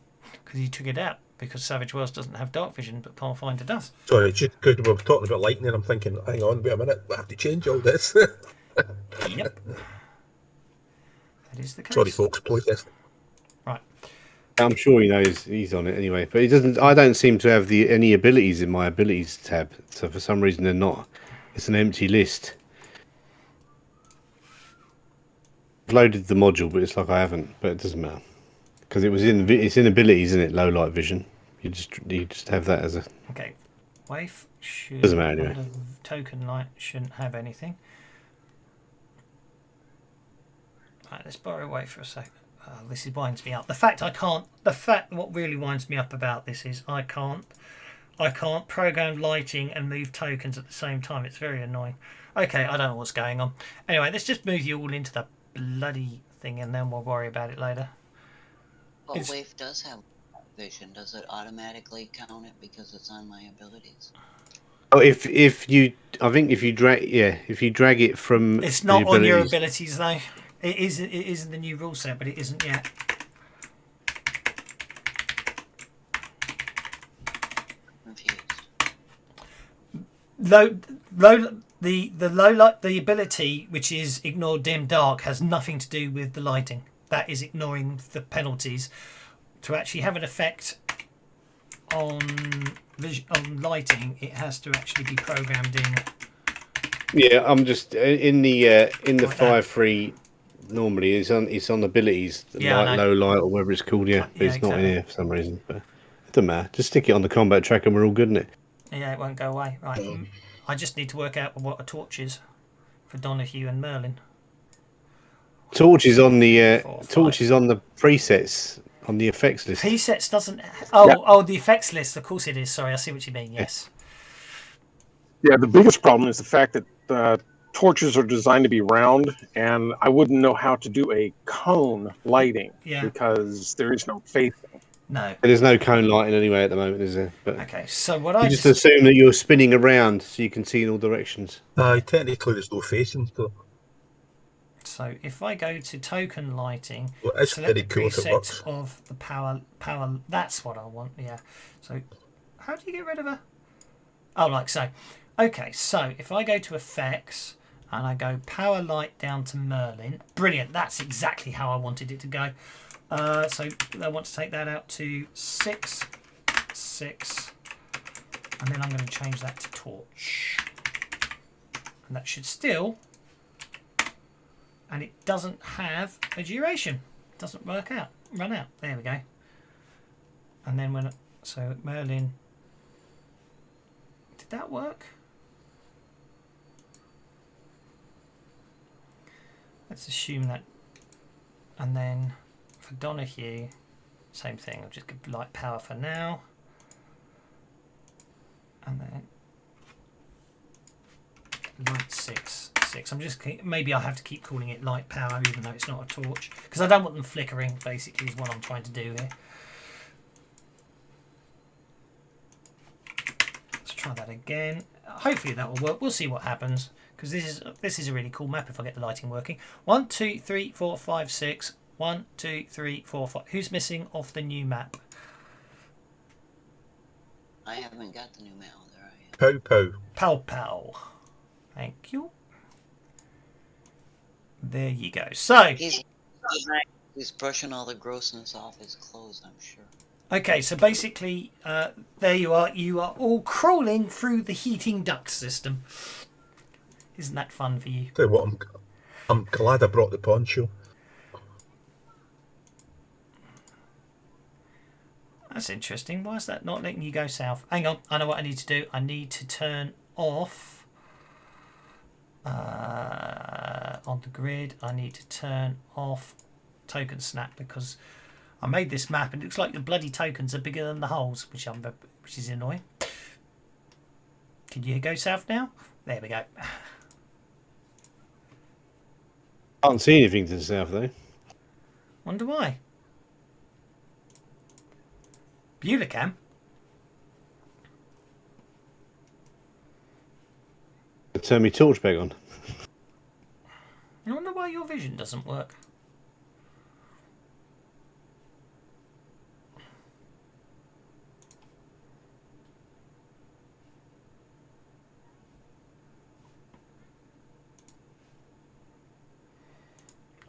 because you took it out because Savage Worlds doesn't have dark vision, but Pathfinder does. Sorry, just because we were talking about lightning, I'm thinking, hang on, wait a minute, we have to change all this. Yep. That is the case. Sorry, folks, playtest. Right. I'm sure he knows he's on it anyway, but he doesn't. I don't seem to have any abilities in my abilities tab, so for some reason they're not. It's an empty list. I've loaded the module, but it's like I haven't. But it doesn't matter because it's in abilities, isn't it? Low light vision. You just have that as a. Okay. Wave should. Doesn't matter anyway. under token light shouldn't have anything. Right, let's borrow away for a second. Oh, this winds me up. What really winds me up about this is I can't program lighting and move tokens at the same time. It's very annoying. Okay, I don't know what's going on. Anyway, let's just move you all into the bloody thing and then we'll worry about it later. But Wave does have vision. Does it automatically count it because it's on my abilities? Oh, if you drag it from. It's not the on your abilities- abilities though. It is in the new rule set, but it isn't yet. Confused. The ability which is ignore dim dark has nothing to do with the lighting. That is ignoring the penalties. To actually have an effect on lighting, it has to actually be programmed in. Yeah, I'm just in the Like 5.3. Normally, it's on abilities, Yeah, I light, know. low light, or whatever it's called. Yeah, but Yeah, it's not in exactly. here for some reason. But it doesn't matter. Just stick it on the combat track, and we're all good in it. Yeah, it won't go away. Right. I just need to work out what a torch is for Donahue and Merlin. Torch is on the 4, 5. torch is on the presets on the effects list. Presets doesn't. Yeah. The effects list. Of course it is. Sorry, I see what you mean. Yes. Yeah, the biggest problem is the fact that torches are designed to be round, and I wouldn't know how to do a cone lighting because there is no facing. No. There's no cone lighting anyway at the moment, is there? But Okay. So what I you just assume that you're spinning around so you can see in all directions. Technically, there's no facing, so So if I go to token lighting, well, it's select the very cool if it preset works. of the power. That's what I want. Yeah. So how do you get rid of a? Oh, like so. Okay. So if I go to effects and I go power light down to Merlin, brilliant. That's exactly how I wanted it to go. So I want to take that out to 6, 6, and then I'm going to change that to torch, and that should still. And it doesn't have a duration. It doesn't run out. There we go. And then so Merlin, did that work? Let's assume that. And then for Donahue, same thing. I'll just give light power for now. And then light 6. I'm just maybe I have to keep calling it light power even though it's not a torch because I don't want them flickering. Basically, is what I'm trying to do here. Let's try that again. Hopefully that will work. We'll see what happens because this is a really cool map if I get the lighting working. 1, 2, 3, 4, 5, 6. 1, 2, 3, 4, 5. Who's missing off the new map? I haven't got the new map. There I am. Pow. Pow. Thank you. There you go. So He's brushing all the grossness off his clothes, I'm sure. okay, so basically, there you are. You are all crawling through the heating duct system. Isn't that fun for you? Tell you what, I'm glad I brought the poncho. That's interesting. Why is that not letting you go south? Hang on. I know what I need to do. I need to turn off on the grid. I need to turn off token snap because I made this map and it looks like the bloody tokens are bigger than the holes, which is annoying. Can you go south now? There we go. Can't see anything to the south though. Wonder why. Beulah can. Turn my torch back on. I wonder why your vision doesn't work.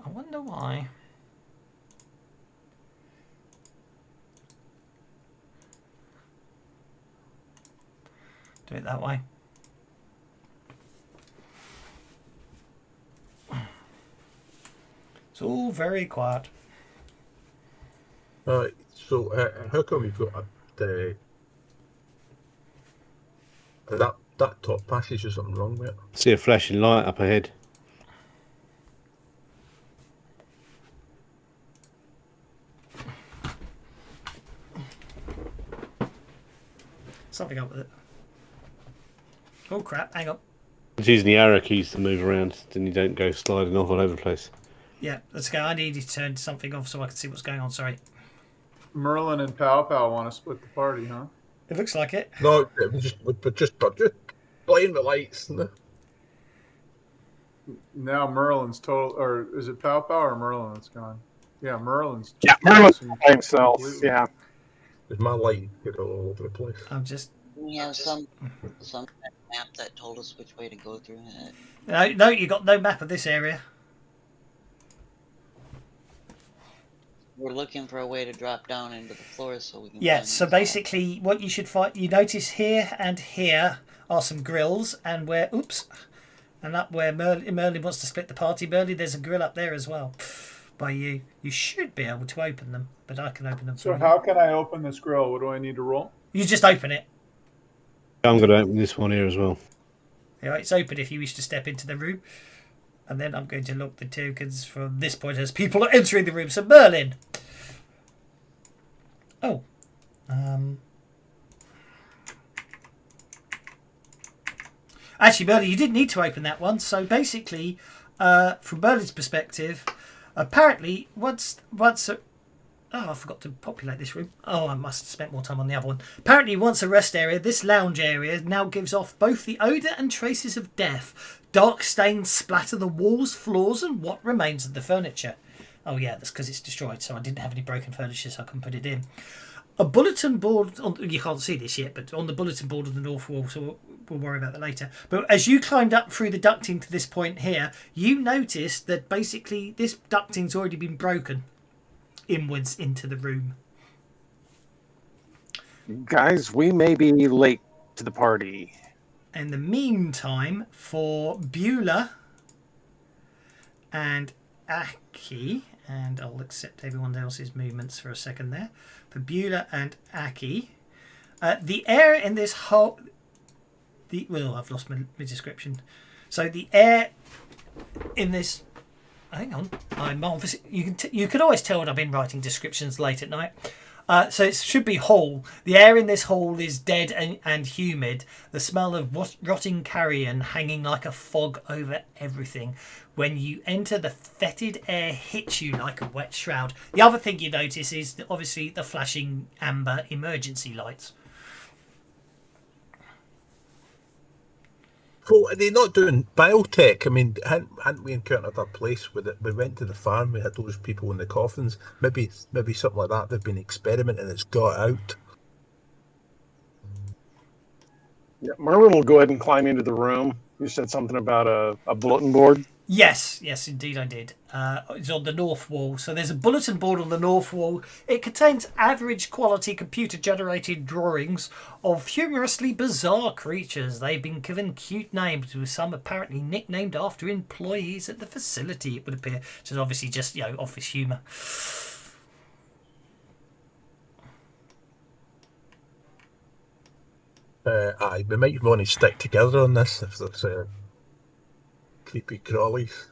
I wonder why. Do it that way. It's all very quiet. So how come you've got that top passage? Is something wrong with it? See a flashing light up ahead. Something up with it. Oh crap, hang on. It's using the arrow keys to move around, then you don't go sliding off all over the place. Yeah, let's go. I need to turn something off so I can see what's going on. Sorry. Merlin and Pow Pow want to split the party, huh? It looks like it. No, we're just playing the lights. Now Merlin's total, or is it Pow Pow or Merlin that's gone? Yeah, Merlin's. Yeah, Merlin's by himself. Yeah. There's my lighting all over the place. I'm just. Yeah, some map that told us which way to go through it? No, you got no map of this area. We're looking for a way to drop down into the floor so we can. Yeah, find so these basically what you should find, you notice here and here are some grills, and where, and up where Merlin wants to split the party, Merlin, there's a grill up there as well by you. You should be able to open them, but I can open them So for you. how can I open this grill? What do I need to roll? You just open it. I'm going to open this one here as well. Yeah, it's open if you wish to step into the room. And then I'm going to lock the tokens from this point as people are entering the room. So Merlin. Oh. Actually, Merlin, you didn't need to open that one. So basically, from Merlin's perspective, apparently once I forgot to populate this room. Oh, I must have spent more time on the other one. Apparently, once a rest area, this lounge area now gives off both the odour and traces of death. Dark stains splatter the walls, floors, and what remains of the furniture. Oh yeah, that's because it's destroyed, so I didn't have any broken furniture, so I couldn't put it in. A bulletin board, you can't see this yet, but on the bulletin board on the north wall, so we'll worry about that later. But as you climbed up through the ducting to this point here, you noticed that basically this ducting's already been broken inwards into the room. Guys, we may be late to the party. In the meantime, for Beulah and Aki, and I'll accept everyone else's movements for a second there. For Beulah and Aki, the air in this whole... Well, I've lost my description. So the air in this... Hang on, I'm obviously you can always tell when I've been writing descriptions late at night. So it should be hall. The air in this hall is dead and humid. The smell of rotting carrion hanging like a fog over everything. When you enter, the fetid air hits you like a wet shroud. The other thing you notice is obviously the flashing amber emergency lights. Well, are they not doing biotech? I mean, hadn't we encountered a place where we went to the farm, we had those people in the coffins? Maybe something like that. They've been experimenting, it's got out. Yeah, Merlin will go ahead and climb into the room. You said something about a bulletin board. Yes, indeed I did. It's on the north wall. So there's a bulletin board on the north wall. It contains average quality computer-generated drawings of humorously bizarre creatures. They've been given cute names, with some apparently nicknamed after employees at the facility, it would appear. Which is obviously just, office humour. Aye, we might want to stick together on this if there's creepy crawlies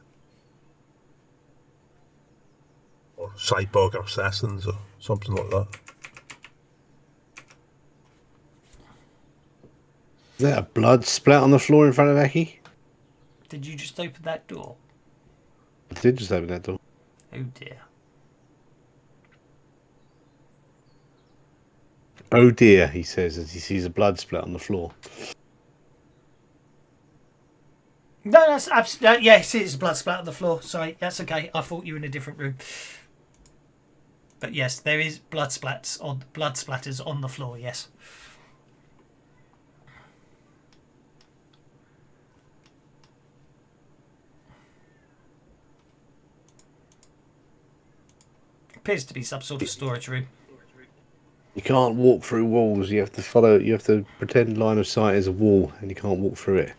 or cyborg assassins or something like that. Is there a blood splat on the floor in front of Aki? Did you just open that door? I did just open that door. Oh dear. Oh dear, he says as he sees a blood splat on the floor. No, that's absolutely... yes, it's blood splat on the floor. Sorry, that's okay. I thought you were in a different room. But yes, there is blood splatters on the floor, yes. Appears to be some sort of storage room. You can't walk through walls. You have to pretend line of sight is a wall, and you can't walk through it.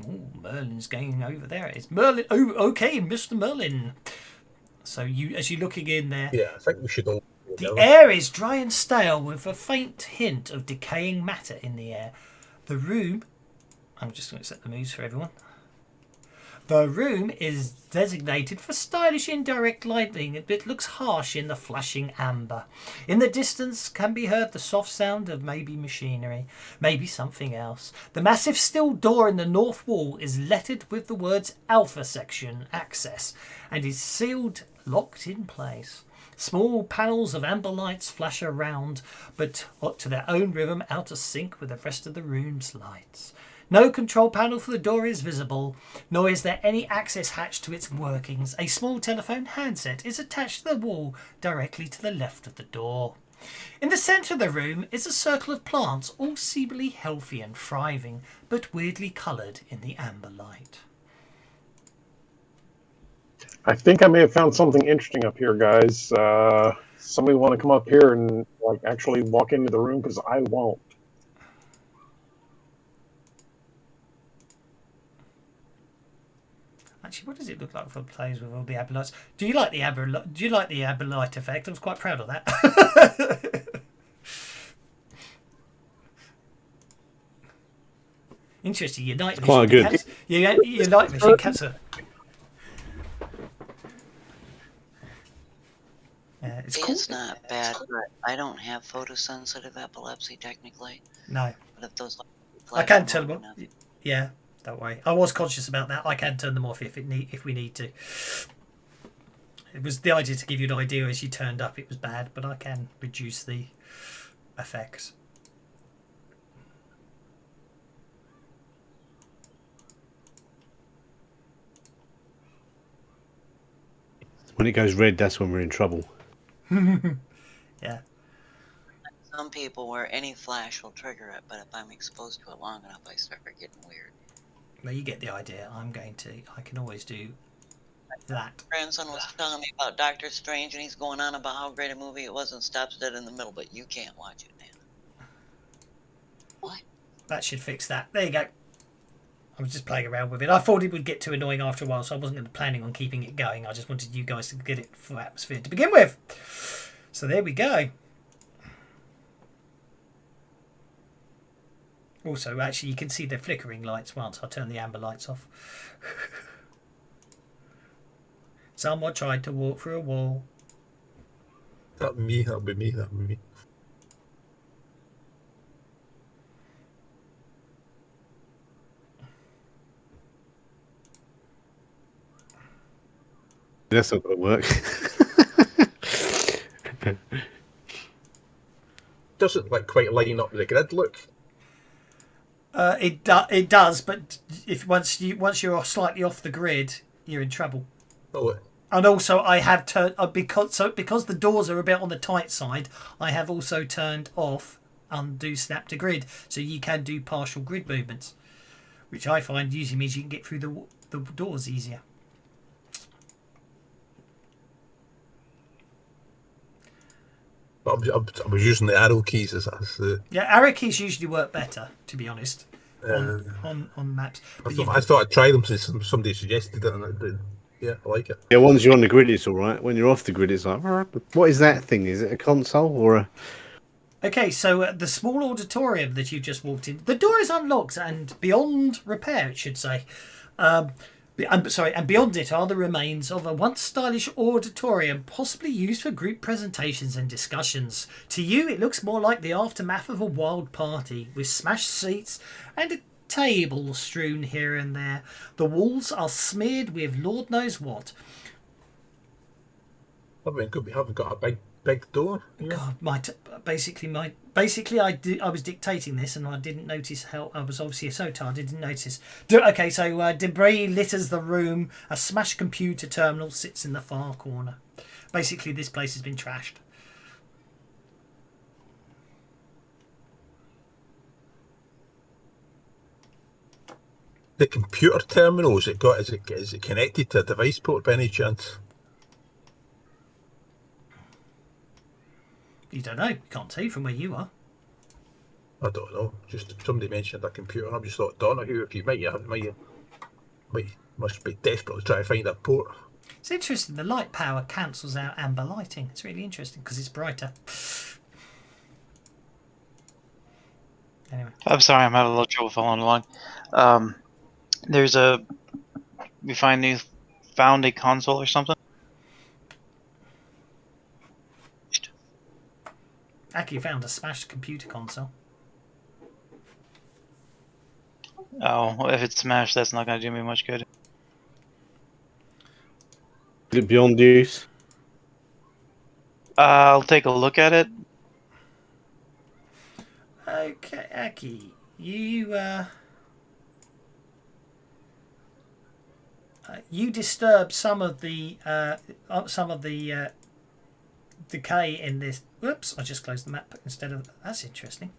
Oh, Merlin's going over there. It's Merlin. Oh, okay, Mr. Merlin. So as you're looking in there, Yeah, I think we should all. the air is dry and stale with a faint hint of decaying matter in the air. The room... I'm just going to set the moves for everyone. The room is designated for stylish indirect lighting, but looks harsh in the flashing amber. In the distance can be heard the soft sound of maybe machinery, maybe something else. The massive steel door in the north wall is lettered with the words Alpha Section Access and is sealed, locked in place. Small panels of amber lights flash around, but to their own rhythm, out of sync with the rest of the room's lights. No control panel for the door is visible, nor is there any access hatch to its workings. A small telephone handset is attached to the wall directly to the left of the door. In the centre of the room is a circle of plants, all seemingly healthy and thriving, but weirdly coloured in the amber light. I think I may have found something interesting up here, guys. Somebody want to come up here and like actually walk into the room, because I won't. Actually, what does it look like for players with all the amber lights? Do you like the amber light effect? I was quite proud of that. Interesting. Your night vision. Quite good. Your night vision cancer. It's not bad, but I don't have photosensitive epilepsy technically. No. But if those I can turn them off. Yeah, don't worry. I was conscious about that. I can turn them off if we need to. It was the idea to give you an idea as you turned up. It was bad, but I can reduce the effects. When it goes red, that's when we're in trouble. Yeah. Some people where any flash will trigger it, but if I'm exposed to it long enough, I start getting weird. Well, you get the idea. I can always do that. My grandson was telling me about Doctor Strange, and he's going on about how great a movie it was and stops dead in the middle, but you can't watch it, man. What? That should fix that. There you go. I was just playing around with it. I thought it would get too annoying after a while, so I wasn't planning on keeping it going. I just wanted you guys to get it for atmosphere to begin with. So there we go. Also, actually, you can see the flickering lights once I turn the amber lights off. Someone tried to walk through a wall. That'd be me. That'd be me. That'd be me. That's not going to work. Doesn't like quite line up the grid. Look. It does, but if once you're slightly off the grid, you're in trouble. Oh. And also, I have turned because the doors are a bit on the tight side. I have also turned off undo snap to grid, so you can do partial grid movements, which I find usually means you can get through the doors easier. I was using the arrow keys as the... Yeah, arrow keys usually work better, to be honest, on maps. I thought I'd try them since somebody suggested it, and I did. Yeah, I like it. Yeah, once you're on the grid, it's all right. When you're off the grid, it's like, what is that thing? Is it a console or a... Okay, so the small auditorium that you've just walked in, the door is unlocked and beyond repair, it should say. And beyond it are the remains of a once stylish auditorium, possibly used for group presentations and discussions. To you, it looks more like the aftermath of a wild party, with smashed seats and a table strewn here and there. The walls are smeared with Lord knows what. I mean, we haven't got a big door. Yeah. God, I was dictating this and I didn't notice how I was obviously so tired. I didn't notice. Okay, so debris litters the room. A smashed computer terminal sits in the far corner. Basically, this place has been trashed. The computer terminal, is it connected to a device port by any chance? You don't know. You can't tell from where you are. I don't know. Just somebody mentioned a computer, and I just thought, don't know who must be desperately trying to find a port. It's interesting. The light power cancels out amber lighting. It's really interesting because it's brighter. Anyway, I'm sorry, I'm having a little trouble following along. We found a console or something. Aki found a smashed computer console. Oh, if it's smashed, that's not going to do me much good. Is it beyond use? I'll take a look at it. Okay, Aki, you disturb some of the decay in this Whoops, I just closed the map instead of... That's interesting.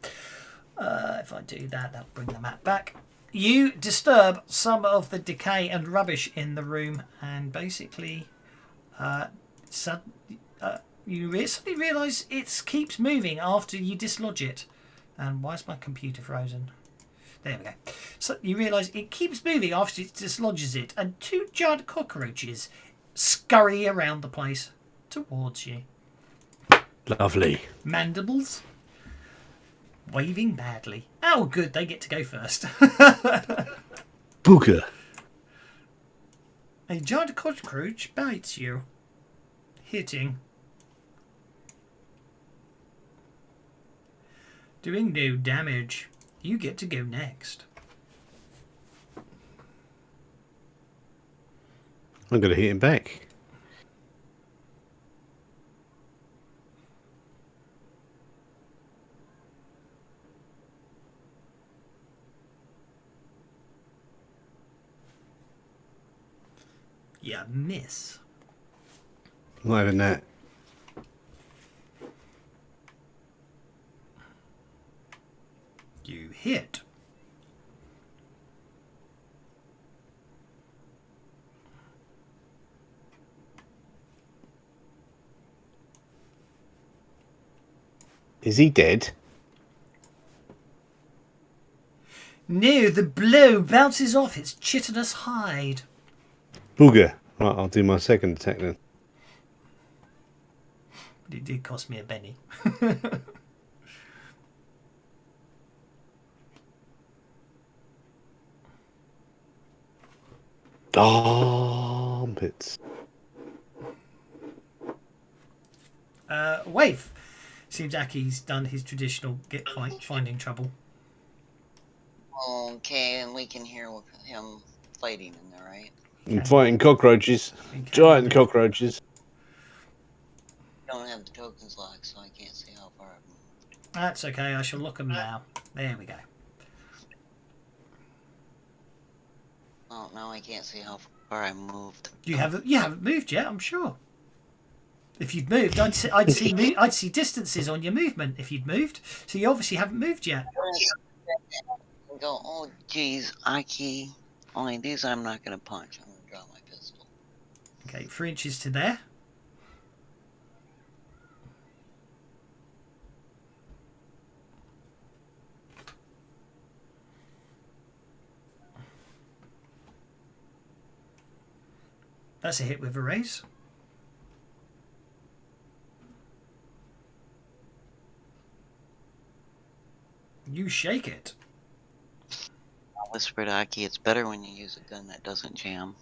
If I do that, that'll bring the map back. You disturb some of the decay and rubbish in the room, and basically you suddenly realise it keeps moving after you dislodge it. And why is my computer frozen? There we go. So you realise it keeps moving after it dislodges it, and 2 giant cockroaches scurry around the place towards you. Lovely. Mandibles waving badly. Oh, good, they get to go first. Booger. A giant cockroach bites you, hitting. Doing no damage. You get to go next. I'm going to hit him back. You miss. Not even that. You hit. Is he dead? No, the blow bounces off its chitinous hide. Booger. Right, I'll do my second attack then. But it did cost me a penny. Armpits. Wave. Seems Aki's done his traditional finding trouble. Okay, and we can hear him fighting in there, right? I'm fighting cockroaches. Giant cockroaches. I don't have the tokens locked, so I can't see how far I've moved. That's okay, I shall look them now. There we go. Oh, now I can't see how far I moved. You haven't moved yet, I'm sure. If you'd moved, I'd see distances on your movement if you'd moved. So you obviously haven't moved yet. Go, oh geez, Aki. Only these I'm not gonna punch. I'm gonna draw my pistol. Okay, 3 inches to there. That's a hit with a raise. You shake it. I whispered to Aki, it's better when you use a gun that doesn't jam.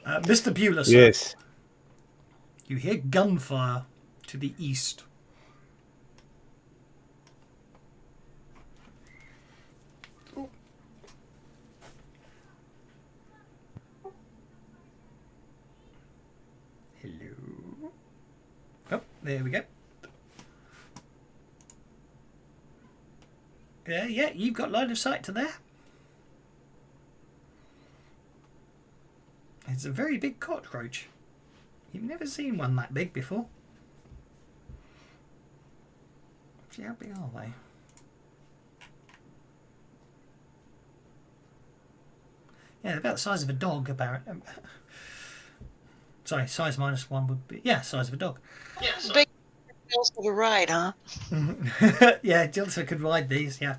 Mr. Bueller, sir. Yes. You hear gunfire to the east. Oh. Hello. Oh, there we go. Yeah, you've got line of sight to there. It's a very big cockroach. You've never seen one that big before. See, how big are they? Yeah, they're about the size of a dog, about. Sorry, size -1 would be... Yeah, size of a dog. Yeah, so big for the ride, huh? Yeah, Jilsa could ride these, yeah.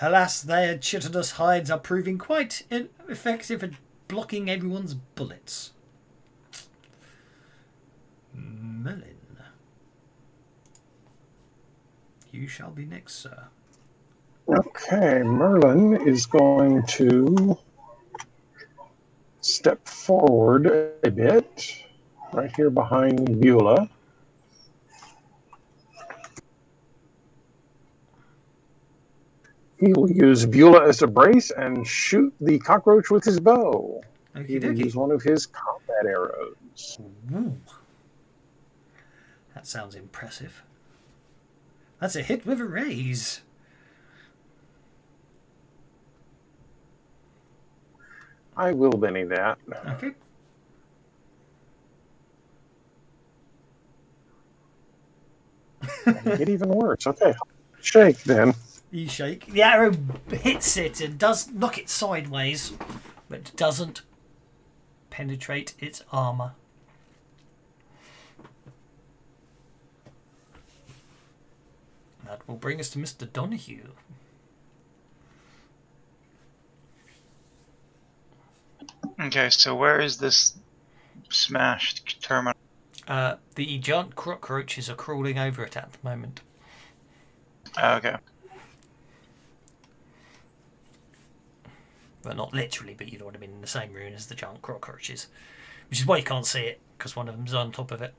Alas, their chitinous hides are proving quite effective at blocking everyone's bullets. Merlin. You shall be next, sir. Okay, Merlin is going to step forward a bit, right here behind Beulah. He will use Beulah as a brace and shoot the cockroach with his bow. He will use one of his combat arrows. Ooh. That sounds impressive. That's a hit with a raise. I will Benny that. Okay. Get even worse. Okay. Shake then. You shake. The arrow hits it and does knock it sideways, but doesn't penetrate its armour. That will bring us to Mr. Donahue. Okay, so where is this smashed terminal? The giant cockroaches are crawling over it at the moment. Okay. Well, not literally, but you know what I mean, in the same room as the giant cockroaches. Which is why you can't see it, because one of them's on top of it.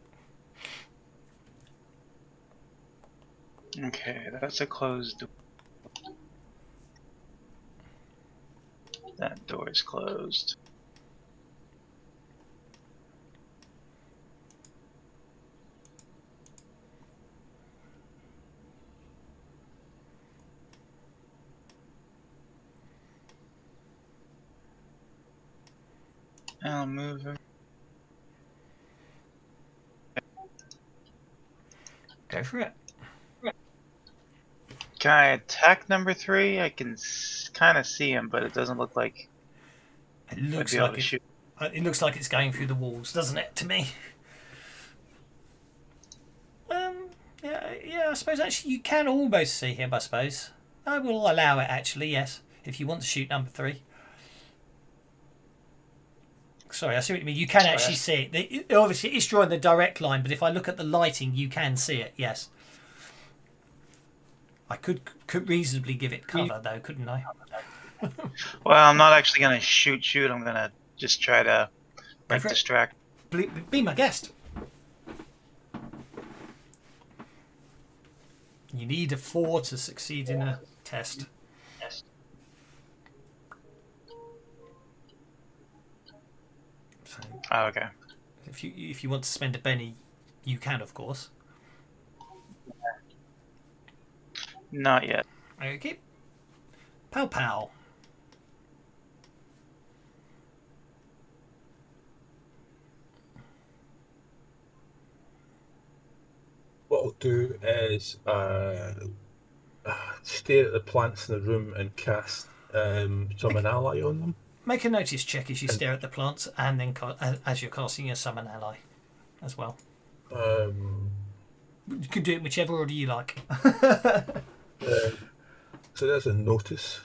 Okay, that's a closed door. That door is closed. I'll move her. Go for it. Can I attack number 3? I can kind of see him, but it doesn't look like It looks I'd be able like to shoot. it looks like it's going through the walls, doesn't it? To me. Yeah. I suppose actually you can almost see him. I suppose I will allow it. Actually, yes, if you want to shoot number 3. Sorry, I see what you mean. You can actually see it. Obviously, it's drawing the direct line, but if I look at the lighting, you can see it. Yes. I could reasonably give it cover, though, couldn't I? Well, I'm not actually going to shoot. I'm going to just try to distract. Be my guest. You need a 4 to succeed in a test. So, Okay. if you want to spend a penny, you can, of course. Not yet. Okay. Pow pow. What I'll do is stare at the plants in the room and cast summon ally on them. Make a notice check as you stare at the plants, and then as you're casting your summon ally, as well. You can do it in whichever order you like. So there's a notice.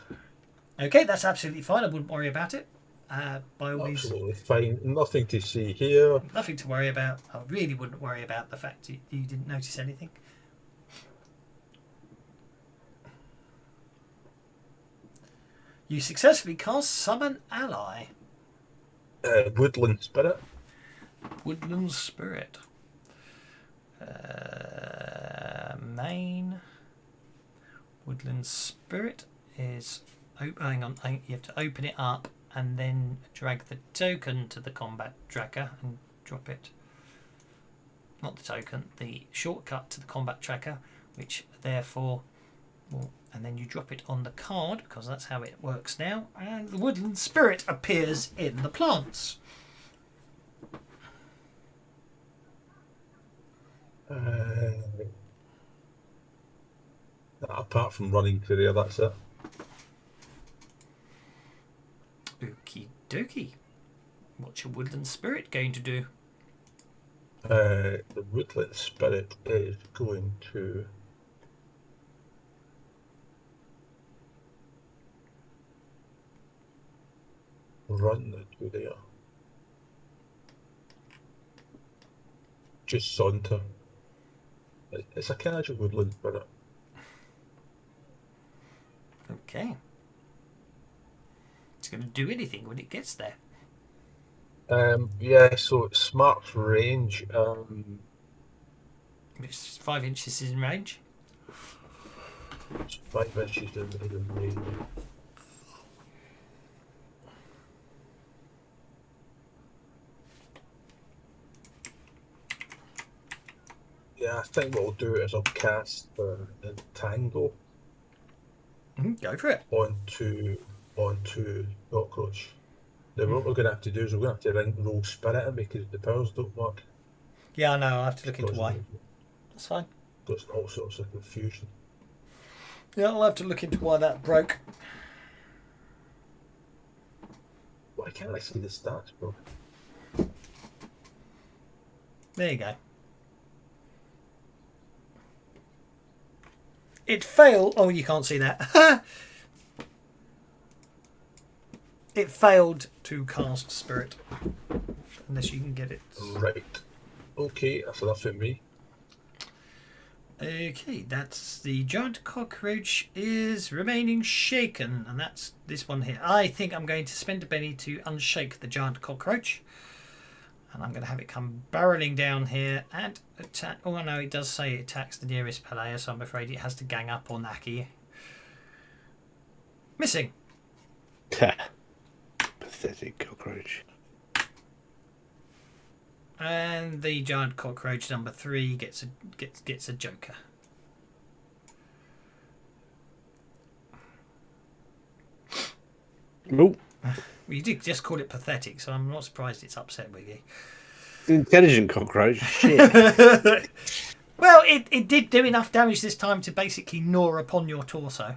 Okay, that's absolutely fine. I wouldn't worry about it. By all means, Absolutely fine. Nothing to see here. nothing to worry about. I really wouldn't worry about the fact you didn't notice anything. You successfully cast Summon Ally. Woodland spirit. Woodland Spirit. Main. Woodland Spirit is... hang on, you have to open it up and then drag the token to the combat tracker and drop it. Not the token, the shortcut to the combat tracker, which therefore... and then you drop it on the card, because that's how it works now, and the Woodland Spirit appears in the plants. Apart from running through there, that's it. Okie dokie. What's your Woodland Spirit going to do? The Woodland Spirit is going to... run through there. Just saunter. It's a casual woodland spirit. Okay. It's going to do anything when it gets there. Yeah, so it's smart range. Which is 5 inches in range. It's 5 inches in range. Yeah, I think what I'll do is I'll cast Entangle Go for it. onto Cockroach. Now what we're going to have to do is we're going to have to roll Spirit in because the powers don't work. Yeah, I know. I have to look into why. That's fine. Causing all sorts of confusion. Yeah, I'll have to look into why that broke. Why can't I see the stats, bro? There you go. It failed. Oh, you can't see that. It failed to cast Spirit. Unless you can get it. Right. Okay, that's enough for me. Okay, that's the giant cockroach is remaining shaken, and that's this one here. I think I'm going to spend a penny to unshake the giant cockroach, and I'm going to have it come barreling down here and attack. Oh no, it does say it attacks the nearest player, so I'm afraid it has to gang up on Aki. Missing. Pathetic cockroach. And the giant cockroach number 3 gets a joker. Well, you did just call it pathetic, so I'm not surprised it's upset with you. Intelligent cockroach. Shit. Well, it did do enough damage this time to basically gnaw upon your torso.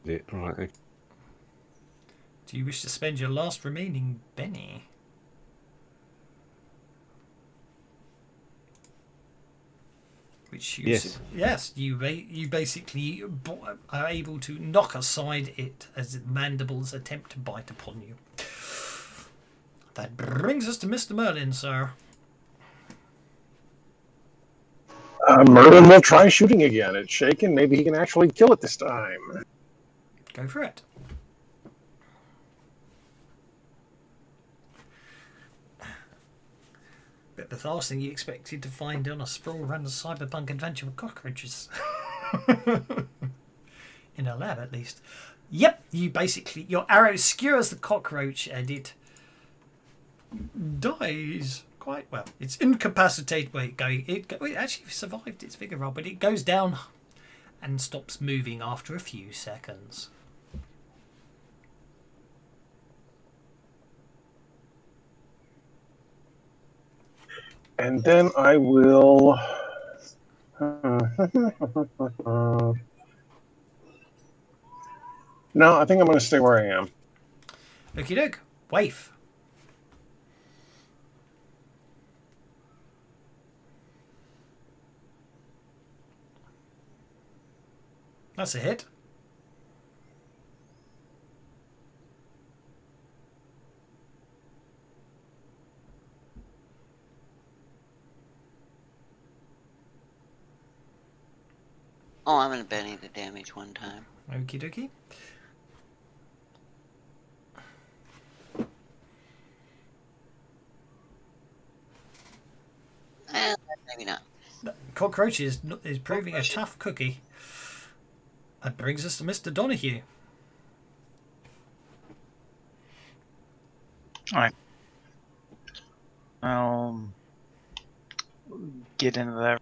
Yeah, right. Do you wish to spend your last remaining Benny? Which you you basically are able to knock aside it as mandibles attempt to bite upon you. That brings us to Mr. Merlin, sir. Merlin will try shooting again. It's shaken. Maybe he can actually kill it this time. Go for it. But the last thing you expected to find on a Sprawlrunners cyberpunk adventure with cockroaches. In a lab, at least. Yep, your arrow skewers the cockroach and it dies quite well. It's incapacitated. It actually survived its vigor roll, but it goes down and stops moving after a few seconds. And then I will... No, I think I'm going to stay where I am. Okie doke. Waif. That's a hit. Oh, I'm going to Benny the damage one time. Okie dokie. Maybe not. Cockroach is proving a tough cookie. That brings us to Mr. Donahue. Alright. I'll get into that.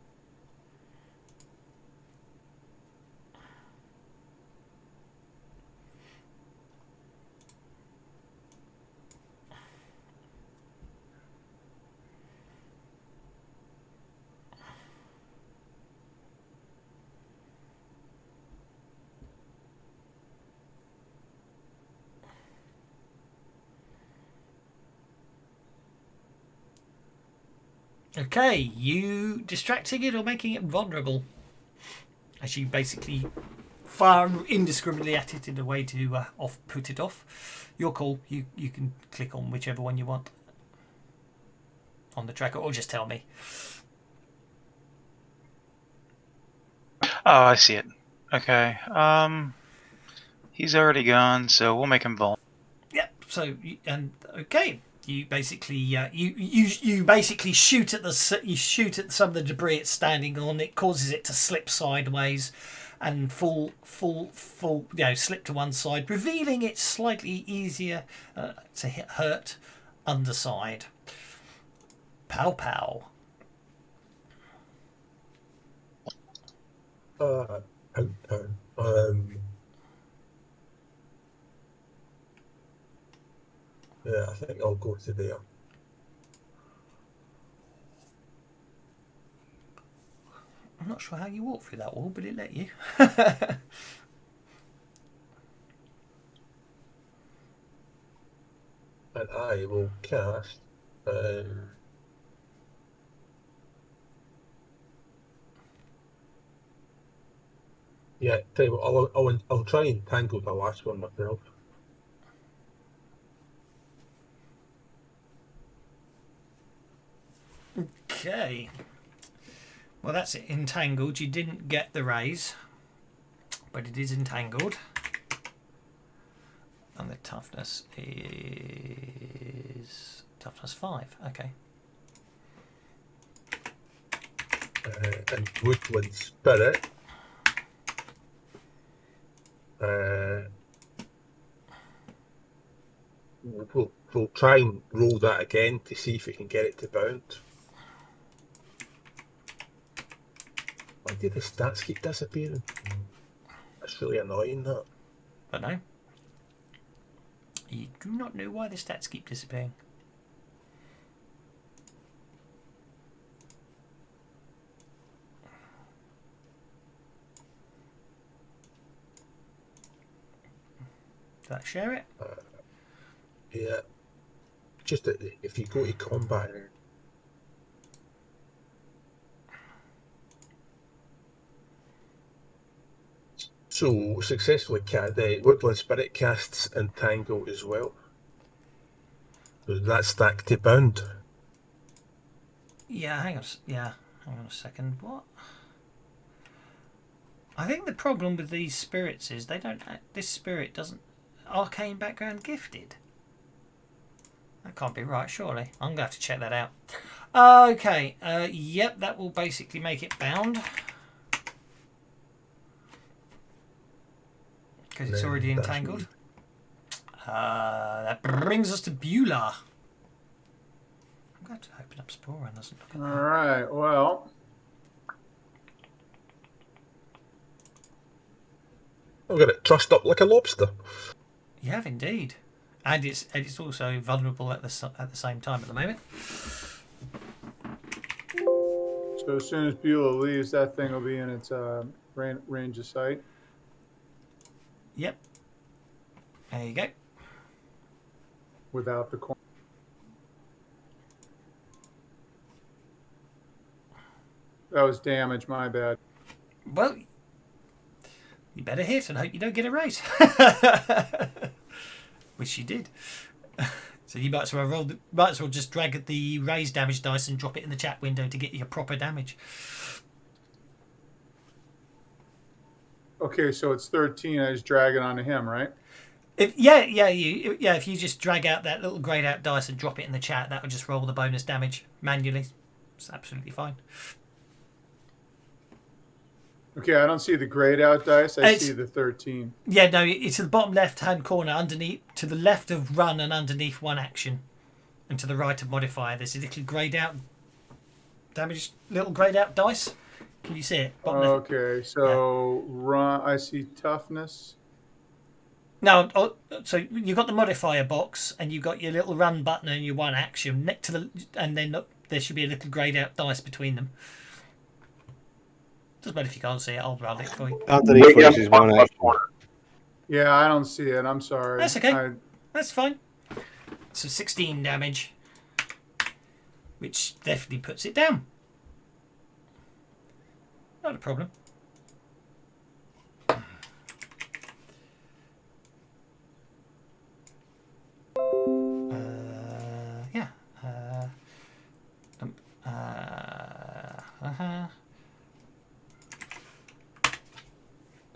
Okay, you distracting it or making it vulnerable? As you basically fire indiscriminately at it in a way to put it off. Your call. You can click on whichever one you want on the tracker, or just tell me. Oh, I see it. Okay. He's already gone, so we'll make him vulnerable. Yep. So okay. You basically you basically shoot at some of the debris it's standing on. It causes it to slip sideways and fall slip to one side, revealing its slightly easier to hurt underside. Pow pow. Yeah, I think I'll go to there. I'm not sure how you walk through that wall, but it let you. And I will cast. Yeah, tell you what, I'll try and tangle the last one myself. Okay. Well, that's it. Entangled. You didn't get the raise, but it is entangled. And the toughness is toughness 5. Okay. And Woodland Spirit. We'll try and roll that again to see if we can get it to bound. Why do the stats keep disappearing? That's really annoying, that. I know. You do not know why the stats keep disappearing. Did that share it? Yeah. Just that if you go to combat. So successfully the Woodland Spirit casts Entangle as well. So that's stacked to bound. Yeah, hang on a second. What? I think the problem with these spirits is they don't. This spirit doesn't. Arcane background gifted. That can't be right, surely. I'm going to have to check that out. Okay. Yep, that will basically make it bound. Because it's already entangled. That brings us to Beulah. I'm going to open up Sprawlrunners and look at that. All right. Well, I've got it trussed up like a lobster. You have indeed, and it's also vulnerable at the same time at the moment. so as soon as Beulah leaves, that thing will be in its range of sight. Yep. There you go. Without the coin. That was damage. My bad. Well, you better hit and hope you don't get a raise. Which you did. So you might as well just drag the raise damage dice and drop it in the chat window to get your proper damage. Okay, so it's 13. I just drag it onto him, right? If you just drag out that little grayed out dice and drop it in the chat, that will just roll the bonus damage manually. It's absolutely fine. Okay, I don't see the grayed out dice. I see the 13. Yeah, no, it's at the bottom left-hand corner, underneath, to the left of run and underneath one action, and to the right of modifier. There's a little grayed out damage, little grayed out dice. Can you see it? Bottom left. Okay, so run. I see toughness. No, so you've got the modifier box, and you've got your little run button and your one action next to the, and then there should be a little grayed out dice between them. Doesn't matter if you can't see it. I'll run it for you. Underneath which is one action. Yeah, I don't see it. I'm sorry. That's okay. That's fine. So 16 damage, which definitely puts it down. Not a problem.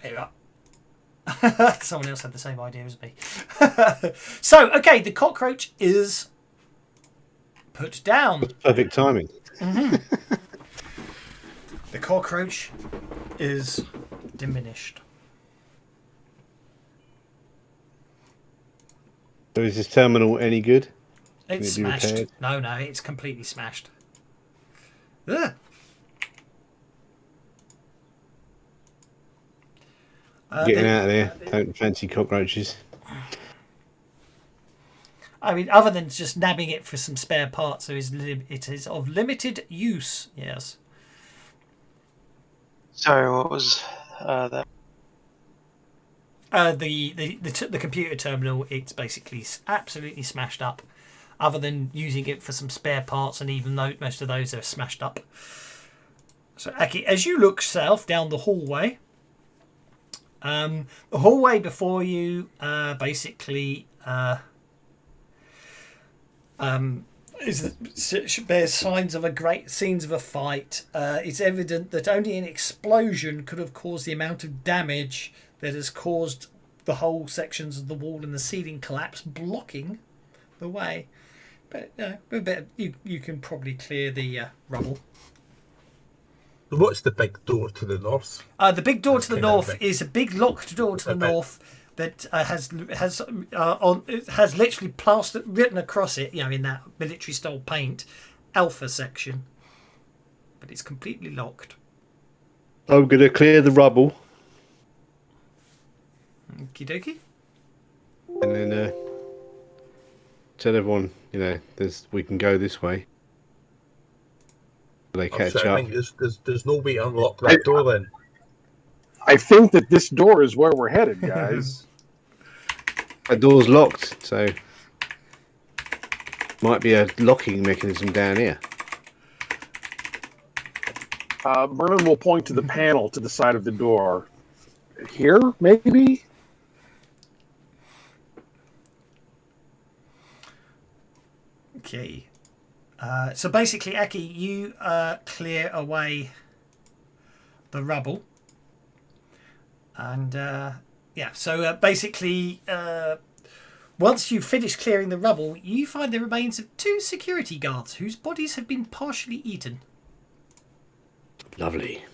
There you are. Someone else had the same idea as me. So, okay, the cockroach is put down. That's perfect timing. Mm-hmm. The cockroach is diminished. So is this terminal any good? It's smashed. No, it's completely smashed. Ugh. Getting out of there. Don't fancy cockroaches. I mean, other than just nabbing it for some spare parts, so it is of limited use. Yes. Sorry, what was that? The computer terminal, it's basically absolutely smashed up. Other than using it for some spare parts, and even though most of those are smashed up. So, Aki, as you look south down the hallway, the hallway before you basically bears signs of scenes of a fight. It's evident that only an explosion could have caused the amount of damage that has caused the whole sections of the wall and the ceiling collapse, blocking the way. But you can probably clear the rubble. What's the big door to the north? The big door to the north is a big locked door to the north that has literally written across it, in that military style paint, Alpha section. But it's completely locked. I'm going to clear the rubble. Okie dokie. And then tell everyone, we can go this way. They catch up. I think there's no way to unlock that door then. I think that this door is where we're headed, guys. The door's locked, so might be a locking mechanism down here. Vernon will point to the panel to the side of the door. Here, maybe? Okay. So basically, Aki, you clear away the rubble. And, so basically, once you finish clearing the rubble, you find the remains of 2 security guards whose bodies have been partially eaten. Lovely.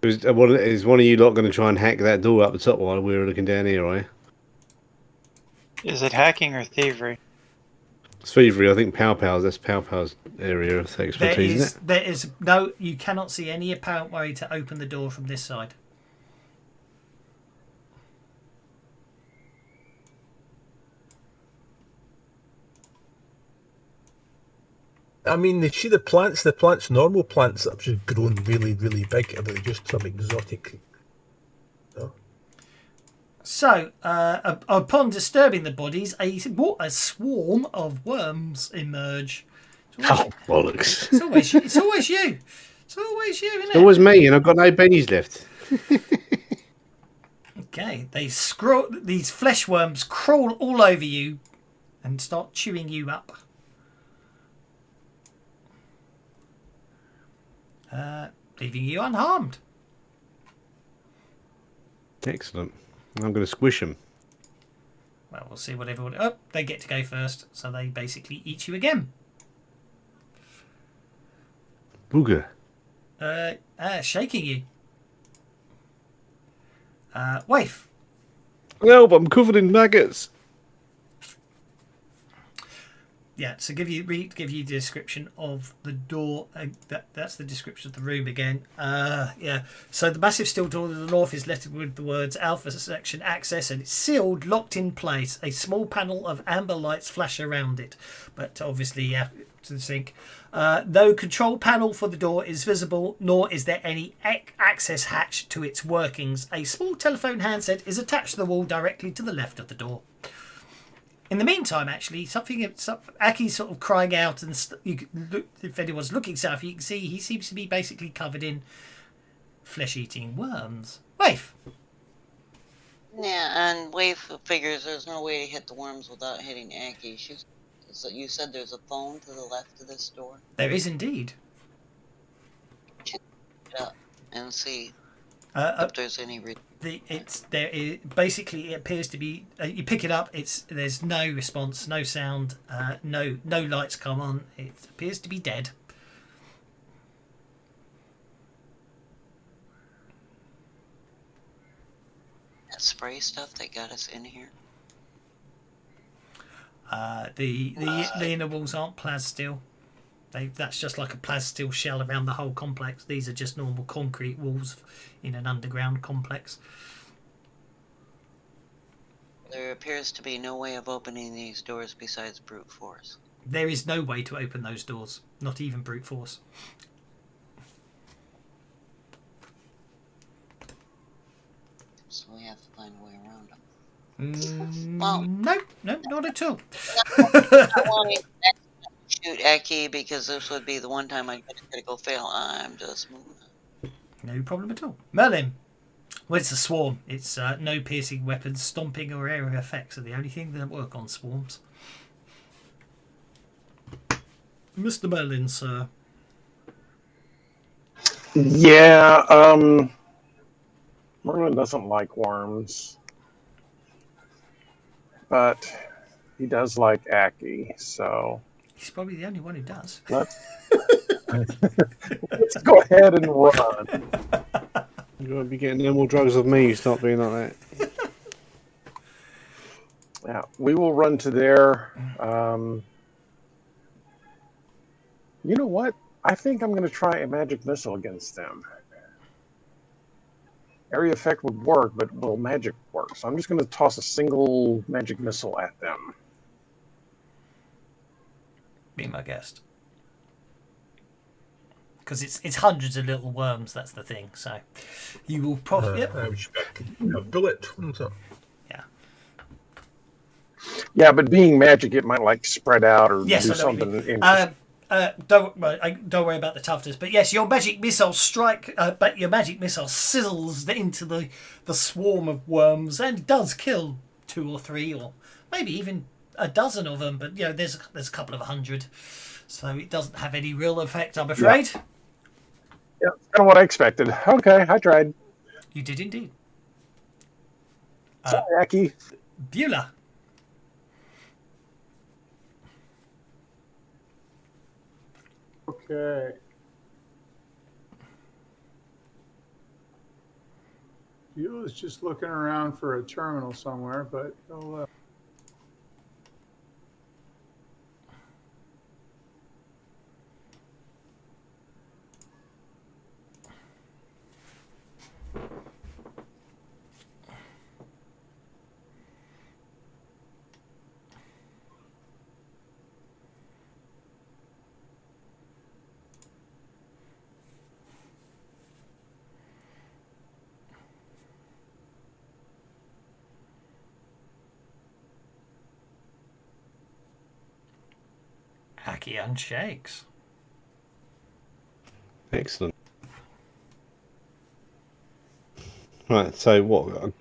Is one of you lot going to try and hack that door up the top while we're looking down here, are you? Is it hacking or thievery? It's thievery. I think that's Pow Pow's area of expertise, isn't it? There is no, you cannot see any apparent way to open the door from this side. I mean, see the plants, normal plants that have just grown really, really big, or are they just some exotic? No? So, upon disturbing the bodies, a swarm of worms emerge. Bollocks. It's always you. It's always you, isn't it? It's always me, and I've got no pennies left. Okay, these flesh worms crawl all over you and start chewing you up. Leaving you unharmed. Excellent. I'm going to squish them. Well, we'll see what everyone... Oh, they get to go first, so they basically eat you again. Booger. Shaking you. Waif. Help, I'm covered in maggots. Yeah, so give you the description of the door. That's the description of the room again. Yeah. So the massive steel door to the north is lettered with the words Alpha Section Access, and it's sealed, locked in place. A small panel of amber lights flash around it, but obviously you have to think. No control panel for the door is visible, nor is there any access hatch to its workings. A small telephone handset is attached to the wall directly to the left of the door. In the meantime, actually, Aki's sort of crying out, and if anyone's looking south, you can see he seems to be basically covered in flesh-eating worms. Waif. Yeah, and Waif figures there's no way to hit the worms without hitting Aki. So you said there's a phone to the left of this door? There is indeed. Check it up and see if there's any reason. Basically it appears to be you pick it up, there's no response, no sound, no lights come on. It appears to be dead. That spray stuff that got us in here. The inner walls aren't plasteel. That's just like a plasteel shell around the whole complex. These are just normal concrete walls in an underground complex. There appears to be no way of opening these doors besides brute force. There is no way to open those doors, not even brute force. So we have to find a way around them. Well, no, not at all. I want to shoot Eki because this would be the one time I get a critical fail. I'm just moving. No problem at all. Merlin. Well, it's a swarm. It's no piercing weapons, stomping or area effects are the only thing that work on swarms. Mr. Merlin, sir. Yeah, Merlin doesn't like worms. But he does like Aki, so... He's probably the only one who does. Let's go ahead and run. You won't be getting no more drugs of me. You start being like that. Yeah, we will run to there. You know what? I think I'm going to try a magic missile against them. Area effect would work, but will magic work? So I'm just going to toss a single magic missile at them. Be my guest. Because it's hundreds of little worms, that's the thing. So you will probably... Yep. A bullet. Yeah. Yeah, but being magic, it might like spread out or do something interesting. Don't worry about the toughness, but yes, your magic missile but your magic missile sizzles into the swarm of worms and does kill 2 or 3 or maybe even a dozen of them. But there's a couple of hundred, so it doesn't have any real effect, I'm afraid. Yeah, kind of what I expected. Okay, I tried. You did indeed. Sorry, Aki. Beulah. Okay. Beulah's just looking around for a terminal somewhere, but he'll... Aki unshakes. Excellent. Right, so what?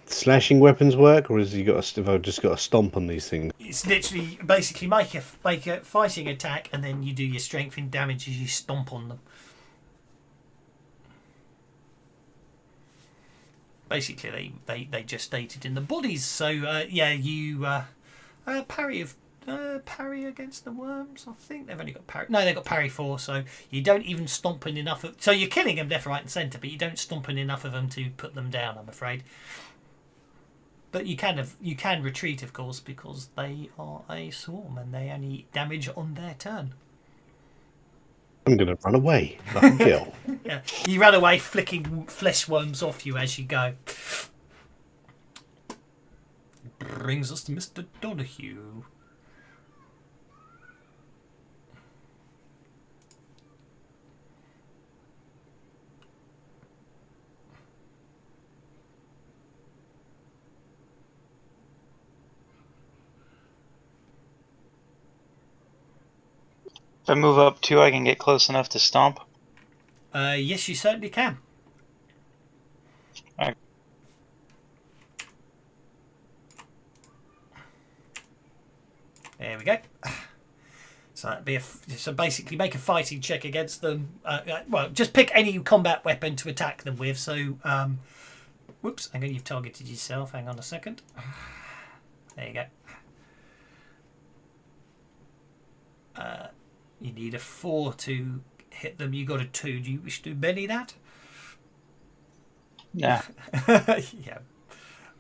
Slashing weapons work, or have I just got to stomp on these things? It's literally basically make a fighting attack, and then you do your strength in damage as you stomp on them. Basically, they just stated in the bodies. So you parry against the worms. I think they've only got parry. No, they've got parry 4. So you don't even stomp in enough. So you're killing them left, right, and centre, but you don't stomp in enough of them to put them down, I'm afraid. But you can retreat, of course, because they are a swarm and they only damage on their turn. I'm going to run away like a girl. Yeah, you run away, flicking flesh worms off you as you go. Brings us to Mr. Donahue. If I move up 2, I can get close enough to stomp. Yes, you certainly can. Okay. There we go. So basically make a fighting check against them. Well, just pick any combat weapon to attack them with. So, whoops, hang on, you've targeted yourself. Hang on a second. There you go. You need a 4 to hit them. You got a 2. Do you wish to belly that? Yeah. Yeah.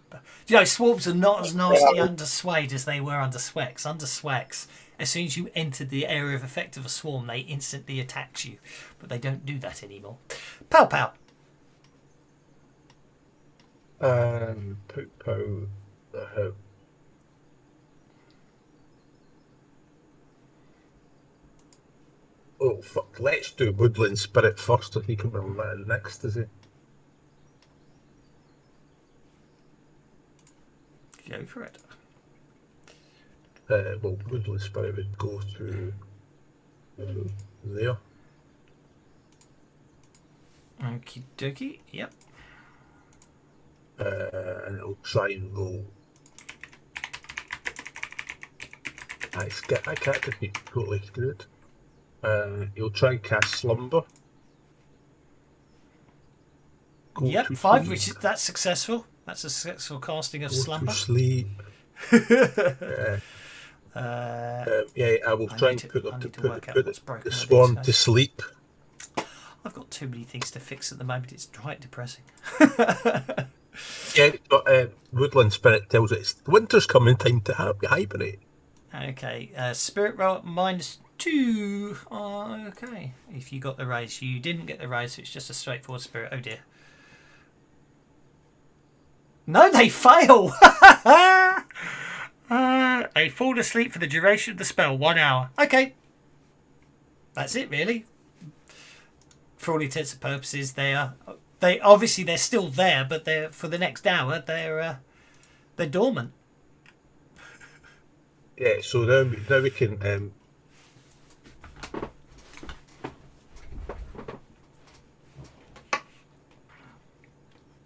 But, swarms are not as nasty under Swade as they were under Swex. Under Swex, As soon as you enter the area of effect of a swarm, they instantly attack you. But they don't do that anymore. Pow pow. Pow pow. Oh fuck! Let's do Woodland Spirit first. If he can remember that next, is it? Go for it. Well, Woodland Spirit would go to there. Okie dokie. Yep. And it'll try and roll. I can't be totally screwed. He'll try and cast Slumber. Yep, 5, which is that's successful. That's a successful casting of Go Slumber. to sleep. Yeah, I will try and put the swarm to sleep. I've got too many things to fix at the moment. It's quite depressing. Yeah, but Woodland Spirit tells it it's winter's coming, time to hibernate. Okay, spirit roll -2. Okay, if you got the raise, you didn't get the raise, so it's just a straightforward spirit. Oh dear. No, they fail. They fall asleep for the duration of the spell, 1 hour. Okay, that's it really. For all intents and purposes, they're still there, but they're for the next hour they're dormant. Yeah, so now we can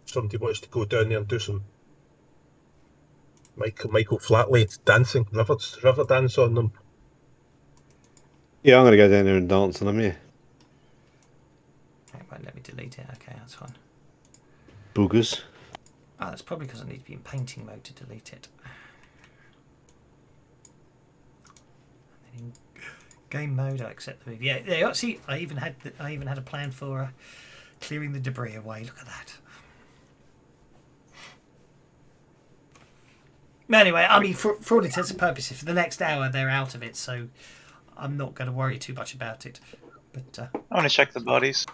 somebody wants to go down there and do some Michael Flatley dancing, river dance on them. Yeah, I'm going to go down there and dance on them, yeah. It won't let me delete it. Okay, that's fine. Boogers. Oh, that's probably because I need to be in painting mode to delete it. In game mode, I accept the move. Yeah. See, I even had a plan for clearing the debris away. Look at that. Anyway, I mean, for all intents and purposes, for the next hour they're out of it, so I'm not going to worry too much about it. But I want to check the bodies.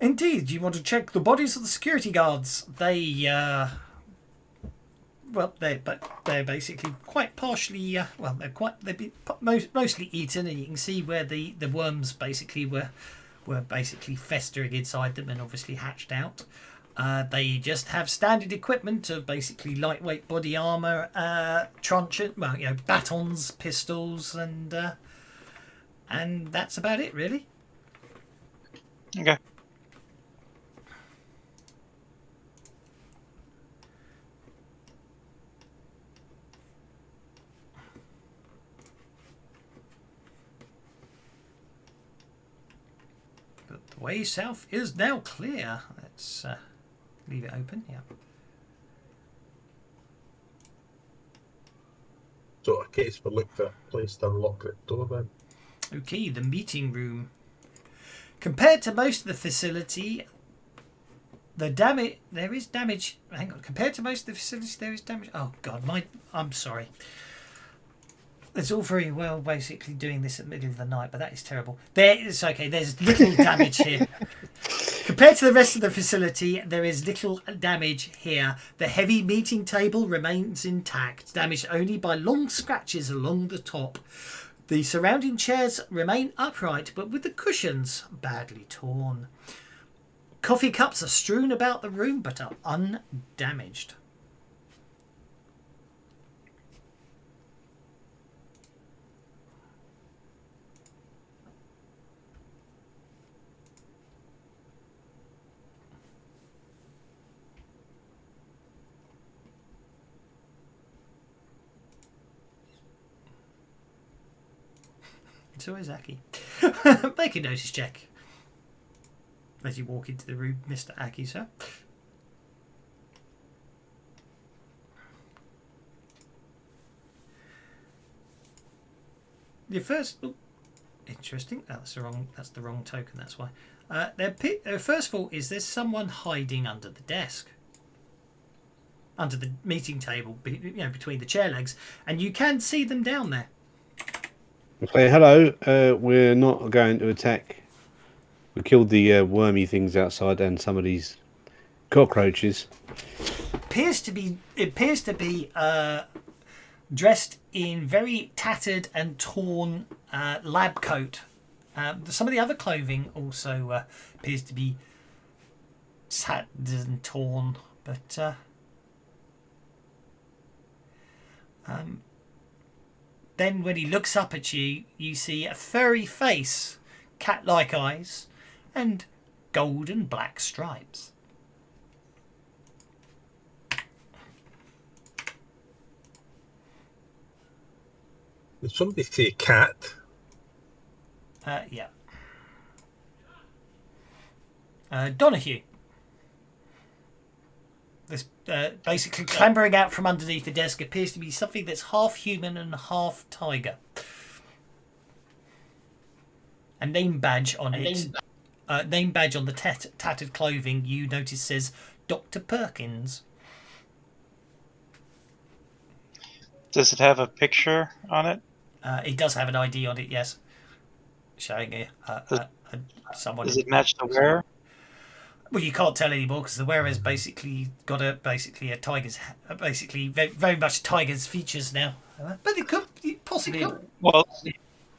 Indeed, you want to check the bodies of the security guards. They're basically quite partially. They've been mostly eaten, and you can see where the worms basically were basically festering inside them, and obviously hatched out. They just have standard equipment of basically lightweight body armor, truncheon, batons, pistols, and that's about it, really. Okay. But the way south is now clear. Let's leave it open. Yeah. So, a case for look for a place to unlock the door then. Okay, the meeting room. Compared to most of the facility, there is damage. Hang on. Compared to most of the facilities, there is damage. Oh God, I'm sorry. It's all very well basically doing this at the middle of the night, but that is terrible. It's okay. There's little damage here. Compared to the rest of the facility, there is little damage here. The heavy meeting table remains intact, damaged only by long scratches along the top. The surrounding chairs remain upright, but with the cushions badly torn. Coffee cups are strewn about the room, but are undamaged. So is Aki. Make a notice check as you walk into the room, Mr. Aki, sir. Your first, interesting. That's the wrong token. That's why. Their first thought is there's someone hiding under the desk. under the meeting table, between the chair legs, and you can see them down there. Okay, hello. We're not going to attack. We killed the wormy things outside and some of these cockroaches. It appears to be dressed in very tattered and torn lab coat. Some of the other clothing also appears to be tattered and torn, but then when he looks up at you, you see a furry face, cat-like eyes, and gold and black stripes. Did somebody say cat? Yeah. Donahue. This basically clambering out from underneath the desk appears to be something that's half human and half tiger. A name badge on it. Name badge on the tattered clothing you notice says Dr. Perkins. Does it have a picture on it? It does have an ID on it, yes. Showing someone. Does it match the wearer? Well, you can't tell anymore because the wearer's basically got a tiger's, basically very much tiger's features now. But it could possibly. Well,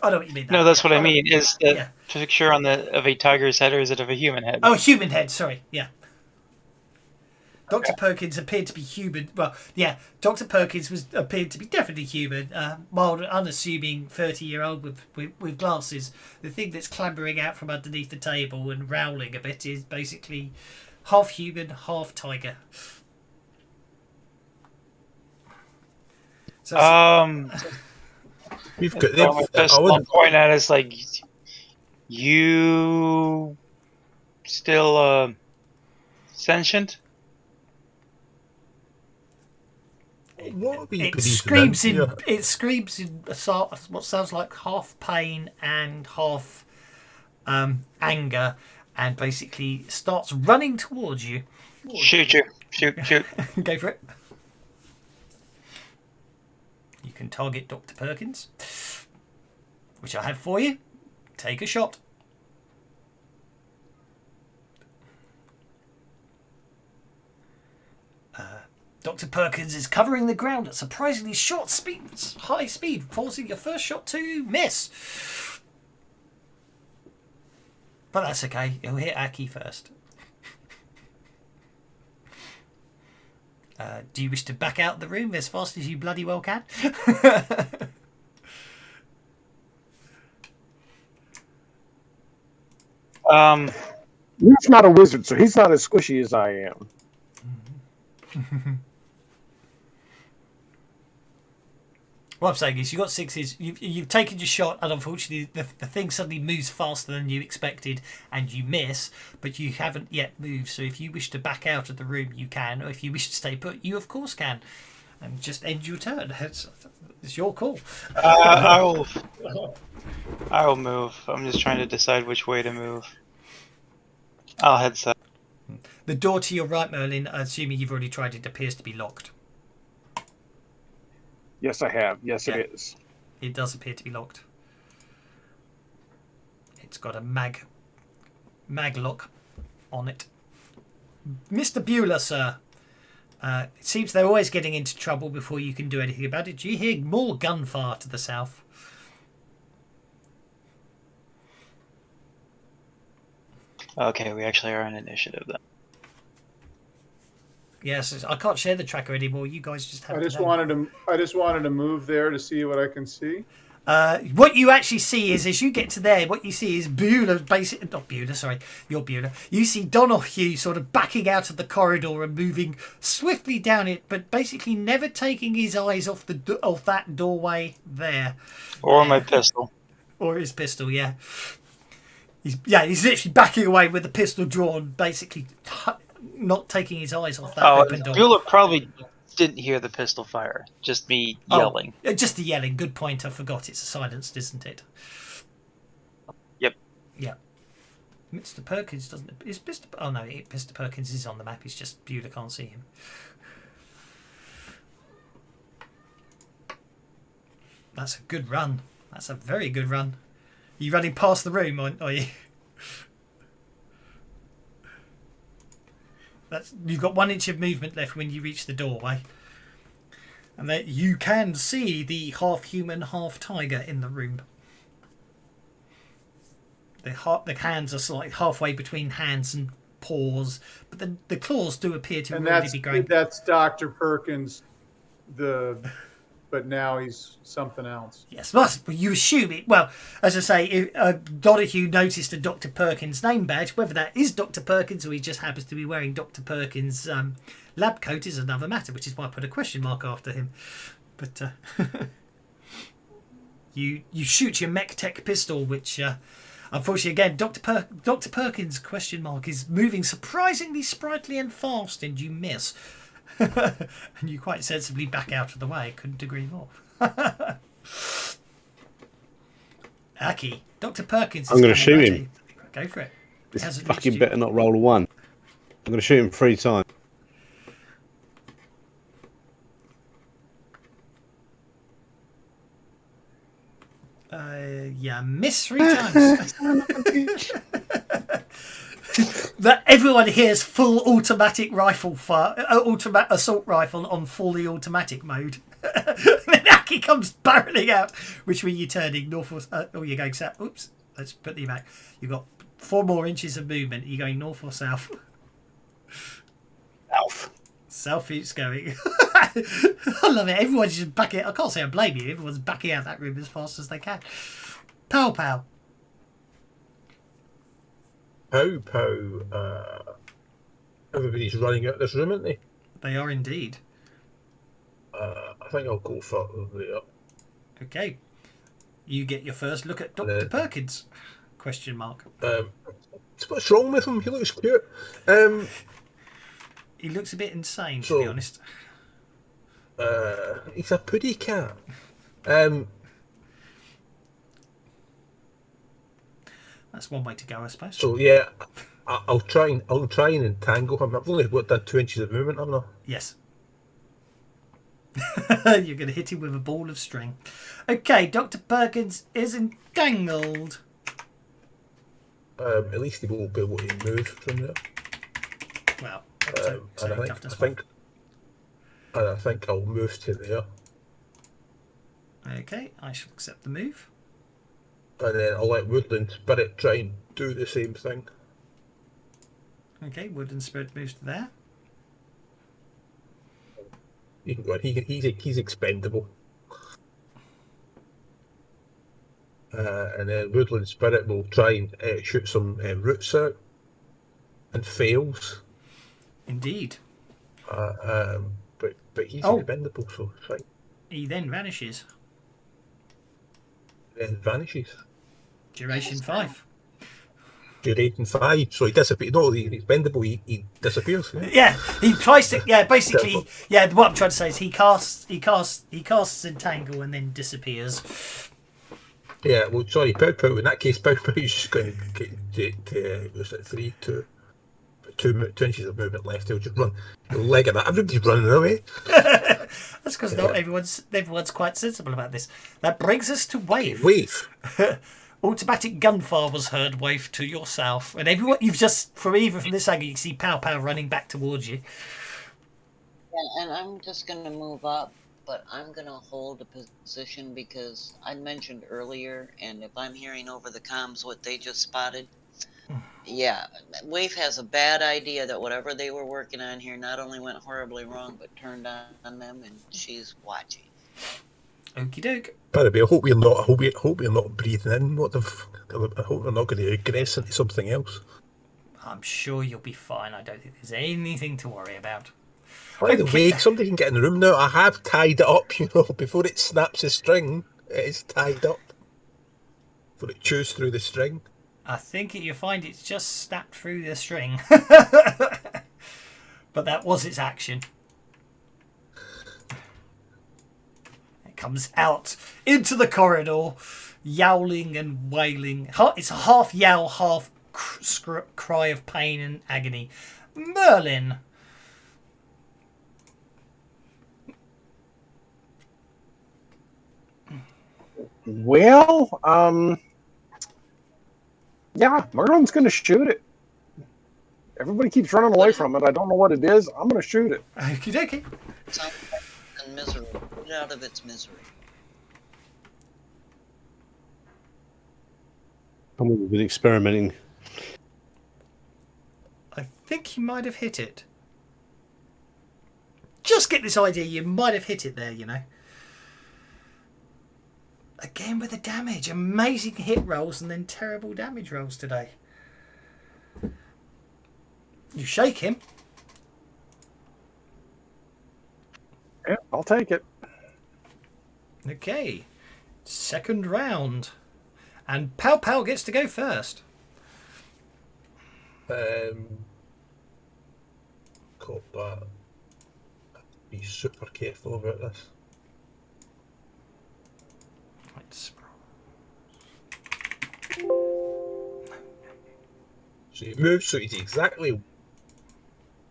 I know what you mean. no, that's what I mean. Is the picture of a tiger's head, or is it of a human head? Oh, human head. Sorry, yeah. Dr. Perkins appeared to be human. Well, yeah, Dr. Perkins appeared to be definitely human. Mild, unassuming 30-year-old with glasses. The thing that's clambering out from underneath the table and rowling a bit is basically half human, half tiger. So, We've got them. I would point at us like, you still sentient? It screams in what sounds like half pain and half anger, and basically starts running towards you. Shoot. Go for it. You can target Dr. Perkins, which I have for you. Take a shot. Dr. Perkins is covering the ground at surprisingly high speed, forcing your first shot to miss. But that's okay. He'll hit Aki first. Do you wish to back out the room as fast as you bloody well can? He's not a wizard, so he's not as squishy as I am. What I'm saying is, you got sixes. You've taken your shot, and unfortunately, the thing suddenly moves faster than you expected, and you miss. But you haven't yet moved. So if you wish to back out of the room, you can. Or if you wish to stay put, you of course can, and just end your turn. It's your call. I will move. I'm just trying to decide which way to move. I'll head south. The door to your right, Merlin, assuming you've already tried it, appears to be locked. Yes, I have. Yes, Yeah. it is. It does appear to be locked. It's got a mag lock on it. Mr. Bueller, sir. It seems they're always getting into trouble before you can do anything about it. Do you hear more gunfire to the south? Okay, we actually are in initiative then. Yes, I can't share the tracker anymore. You guys just have. I just wanted to move there to see what I can see. What you actually see is, as you get to there, what you see is Bueller, basically not Bueller. Sorry, you're Bueller. You see Donahue sort of backing out of the corridor and moving swiftly down it, but basically never taking his eyes off that doorway there. Or my pistol. Or his pistol, yeah. He's literally backing away with the pistol drawn, basically not taking his eyes off that open door. Bueller probably didn't hear the pistol fire, just me yelling. Just the yelling. Good point. I forgot it's silenced, isn't it? Yep. Yeah. Mr. Perkins doesn't. Is Mr. Oh no, Mr. Perkins is on the map. It's just Bueller can't see him. That's a good run. That's a very good run. Are you running past the room, are you? You've got 1 inch of movement left when you reach the doorway. And that you can see the half human, half tiger in the room. The hands are slightly halfway between hands and paws, but the claws do appear to really be growing. That's Dr. Perkins, but now he's something else. Yes, well, you assume it. Well, as I say, Donahue noticed a Dr. Perkins name badge. Whether that is Dr. Perkins or he just happens to be wearing Dr. Perkins' lab coat is another matter, which is why I put a question mark after him. But you shoot your mech tech pistol, which unfortunately again Dr. Perkins question mark is moving surprisingly sprightly and fast, and you miss. And you quite sensibly back out of the way. Couldn't agree more. Aki, Dr. Perkins. I'm going to shoot him. Go for it. This fucking better not roll a 1. I'm going to shoot him 3 times. Yeah, miss 3 times. That everyone hears full automatic rifle fire, assault rifle on fully automatic mode. Then Aki comes barreling out. Which way are you turning? North or you're going south? Oops, let's put you back. You've got 4 more inches of movement. Are you going north or south? South. South it's going. I love it. Everyone's just backing out. I can't say I blame you. Everyone's backing out that room as fast as they can. Pow pow. Pow. Everybody's running out of this room, aren't they? They are indeed. I think I'll go for there. Okay. You get your first look at Dr. Perkins? Question mark. What's wrong with him? He looks cute. He looks a bit insane, to be honest. He's a puddy cat. That's one way to go, I suppose. So yeah, I'll try and entangle him. I've only got that 2 inches of movement, haven't I? Yes. You're going to hit him with a ball of string. Okay, Dr. Perkins is entangled. At least he won't be able to move from there. Well, I think I'll move to there. Okay, I shall accept the move. And then I'll let Woodland Spirit try and do the same thing. Okay, Woodland Spirit moves to there. He can go on. He's expendable. And then Woodland Spirit will try and shoot some roots out, and fails. Indeed. But he's expendable, so it's fine. He then vanishes. Then vanishes. Duration 5. Duration 5, so he disappears. No, he's expendable. He disappears. Yeah, he tries to. Yeah, basically. Yeah, what I'm trying to say is he casts entangle and then disappears. Yeah, well, sorry, Pow Pow. In that case, Pow Pow is just going to get was it 3, 2 inches of movement left. He'll just run. He'll leg it. Everybody's running away. That's because not everyone's quite sensible about this. That brings us to Wave. Wave. Automatic gunfire was heard, Wave, to your south. And everyone, you've just, from this angle, you can see Pow Pow running back towards you. Yeah, and I'm just going to move up, but I'm going to hold a position because I mentioned earlier, and if I'm hearing over the comms what they just spotted, yeah, Wave has a bad idea that whatever they were working on here not only went horribly wrong, but turned on them, and she's watching. Okie doke. By the way, I hope we're not breathing in what I hope we're not going to regress into something else. I'm sure you'll be fine. I don't think there's anything to worry about. By the way, somebody can get in the room now. I have tied it up, before it snaps the string. It is tied up. Before it chews through the string. I think you'll find it's just snapped through the string. But that was its action. It comes out into the corridor, yowling and wailing. It's a half yowl, half cry of pain and agony. Merlin. Well, yeah, Merlin's going to shoot it. Everybody keeps running away from it. I don't know what it is. I'm going to shoot it. Okie dokie. Sounds like misery. Put it out of its misery. Someone's been experimenting. I think you might have hit it. Just get this idea, you might have hit it there, you know. Again with the damage. Amazing hit rolls and then terrible damage rolls today. You shake him. Yeah, I'll take it. Okay. Second round. And Pow Pow gets to go first. Cop that. Be super careful about this. Right, So he moves, so he's exactly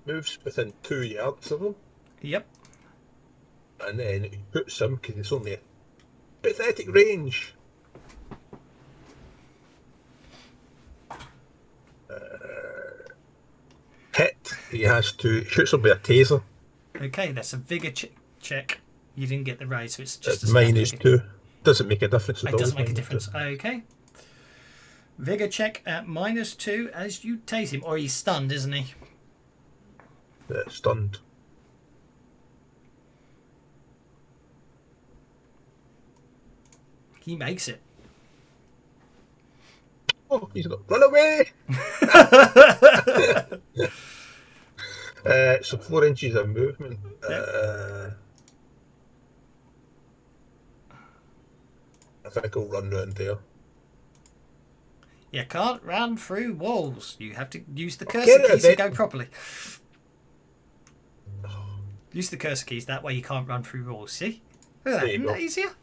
moves within 2 yards of him, Yep. and then he puts him because it's only a pathetic range. Hit. He has to shoots him with a taser. Okay, that's a vigor check. You didn't get the raise, so it's just It's a standard -2. vigor. Doesn't make a difference at all. It doesn't make a difference. Okay. Vigor check at -2 as you tase him. Or he's stunned, isn't he? Stunned. He makes it. Oh, he's got run away. So 4 inches of movement. I think I'll run round there. You can't run through walls. You have to use the Okay, cursor keys to then. go properly. Use the cursor keys. That way you can't run through walls. See? Look at that. There you Isn't go. that easier?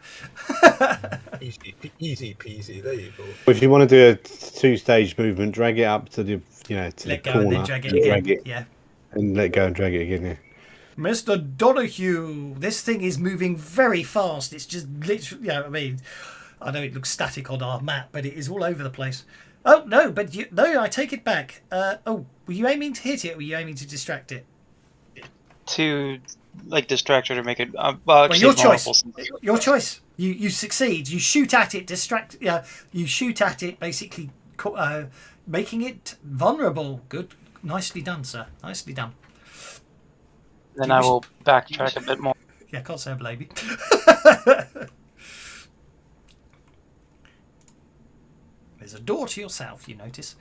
Easy peasy. There you go. If you want to do a 2-stage movement, drag it up to the to Let the go and corner, then drag it and again. drag it, Yeah. and let go and drag it again. Yeah. Mr. Donahue, this thing is moving very fast. It's just literally, you know what I mean? I know it looks static on our map, but it is all over the place. Oh, no, but no, I take it back. Were you aiming to hit it or were you aiming to distract it? To distract her to make it. Well, your choice. Your choice. You succeed. You shoot at it, you shoot at it, basically making it vulnerable. Good. Nicely done, sir. Nicely done. Then I will backtrack a bit more. Yeah, I can't say I blame you. There's a door to your south, you notice.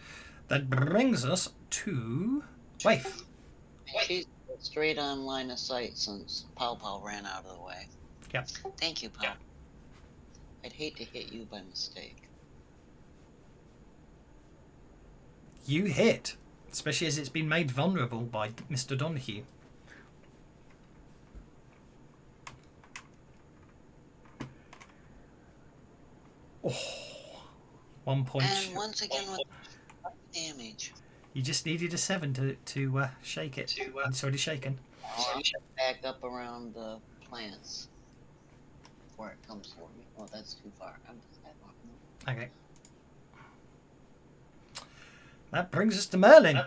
That brings us to Waif. She's straight on line of sight since Pow Pow ran out of the way. Yep. Thank you, Pow. I'd hate to hit you by mistake. You hit, especially as it's been made vulnerable by Mr. Donahue. Oh, 1 point. And once again with damage. You just needed a 7 to shake it. It's already shaken. I'll back up around the plants before it comes for me. Oh, that's too far. I'm just that far. Okay. That brings us to Merlin.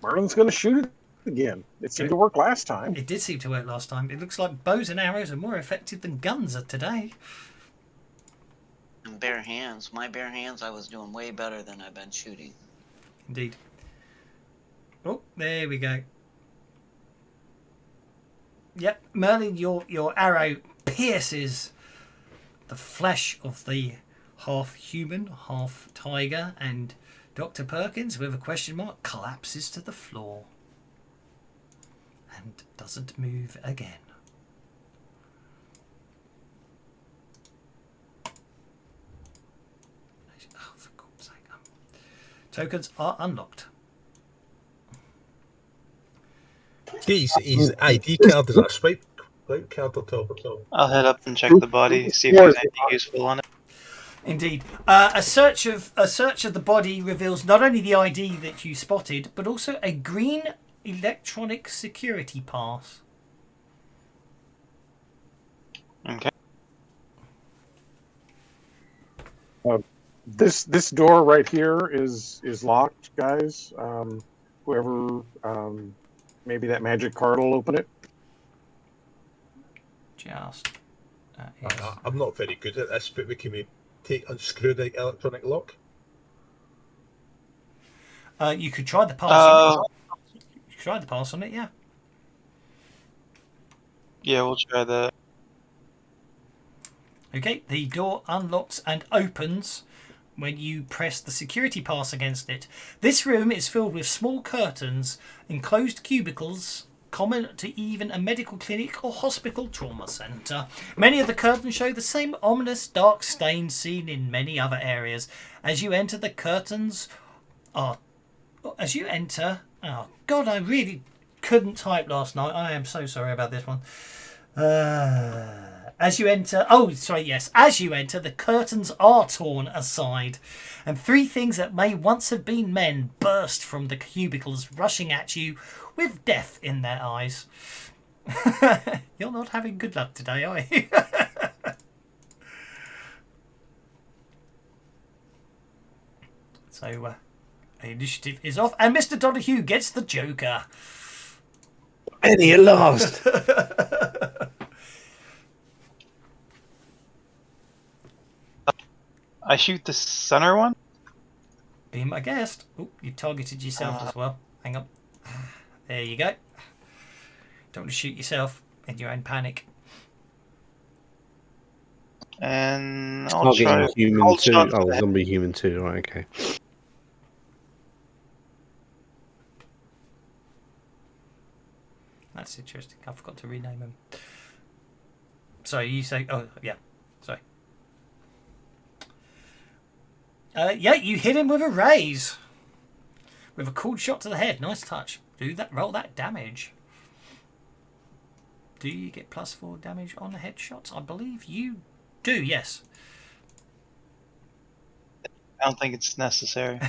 Merlin's going to shoot it again. It seemed to work last time. It did seem to work last time. It looks like bows and arrows are more effective than guns are today. And bare hands. My bare hands, I was doing way better than I've been shooting. Indeed. Oh, there we go. Yep, Merlin, your arrow pierces the flesh of the half human, half tiger, and Dr. Perkins, with a question mark, collapses to the floor and doesn't move again. Oh, for God's sake. Tokens are unlocked. His ID card is that a swipe card or top? I'll head up and check the body, see if there's anything useful on it. Indeed, a search of the body reveals not only the ID that you spotted, but also a green electronic security pass. Okay. This door right here is locked, guys. Whoever, maybe that magic card will open it. Just. Yes. I'm not very good at this, but we can unscrew the electronic lock. You could try the pass. You could try the pass on it, yeah. Yeah, we'll try that. Okay, the door unlocks and opens when you press the security pass against it. This room is filled with small curtains, enclosed cubicles, common to even a medical clinic or hospital trauma centre. Many of the curtains show the same ominous dark stains seen in many other areas. As you enter, the curtains are... As you enter... Oh, God, I really couldn't type last night. I am so sorry about this one. As you enter... Oh, sorry, yes. As you enter, the curtains are torn aside, and three things that may once have been men burst from the cubicles, rushing at you with death in their eyes. You're not having good luck today, are you? So, initiative is off, and Mr. Donahue gets the Joker. Eddie, at last. I shoot the center one? Be my guest. Oh, you targeted yourself as well. Hang on. There you go. Don't want to shoot yourself in your own panic. And I'll Targeting try human hold too. shot Oh, for that. zombie human too. Right, okay. That's interesting. I forgot to rename him. Sorry, you say... Oh, yeah. Sorry. Yeah, you hit him with a raise. With a cool shot to the head. Nice touch. Roll that damage. Do you get +4 damage on the headshots? I believe you do, yes. I don't think it's necessary.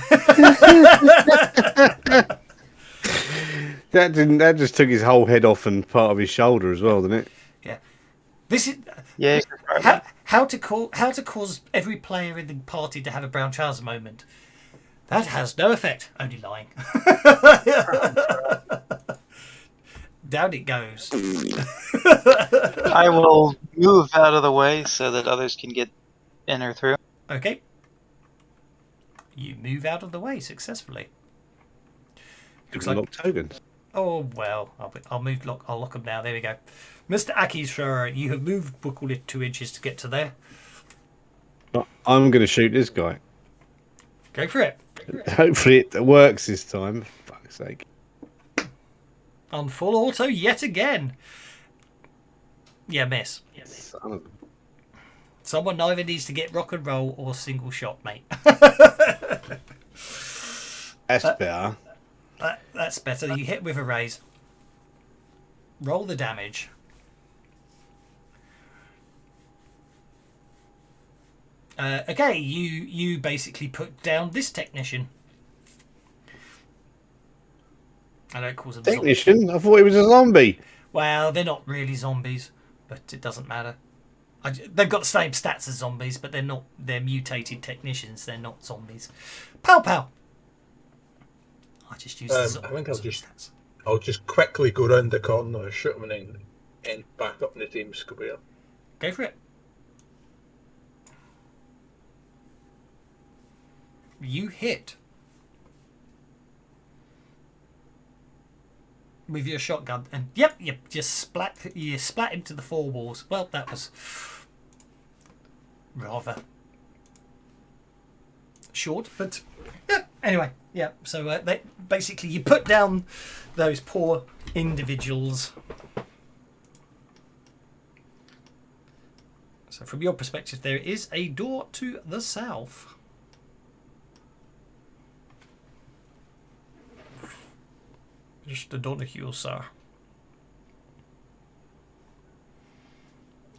That just took his whole head off and part of his shoulder as well, didn't it? Yeah. This is... Yeah. How to cause every player in the party to have a brown trouser moment. That has no effect. Only lying. Down it goes. I will move out of the way so that others can get in or through. Okay. You move out of the way successfully. Looks like... Lock tokens. Oh well, I'll lock them now. There we go. Mr. Akishura, you have moved Booklet 2 inches to get to there. I'm going to shoot this guy. Go for it. Hopefully it works this time. For fuck's sake. On full auto yet again. Yeah, miss. Son of Someone either needs to get rock and roll or single shot, mate. That's better. That's better. You hit with a raise. Roll the damage. Okay, you basically put down this technician. I don't call them Technician? I thought he was a zombie. Well, they're not really zombies, but it doesn't matter. They've got the same stats as zombies, but they're not. They're mutated technicians. They're not zombies. Pow pow. I just use the I think stats. I'll just quickly go round the corner, shoot him, and then back up in the team square. Go for it. You hit with your shotgun, and yep, you just splat him to the four walls. Well, that was rather short, but yeah. Anyway, yeah. So basically, you put down those poor individuals. So, from your perspective, there is a door to the south. Mr. Donahue, sir.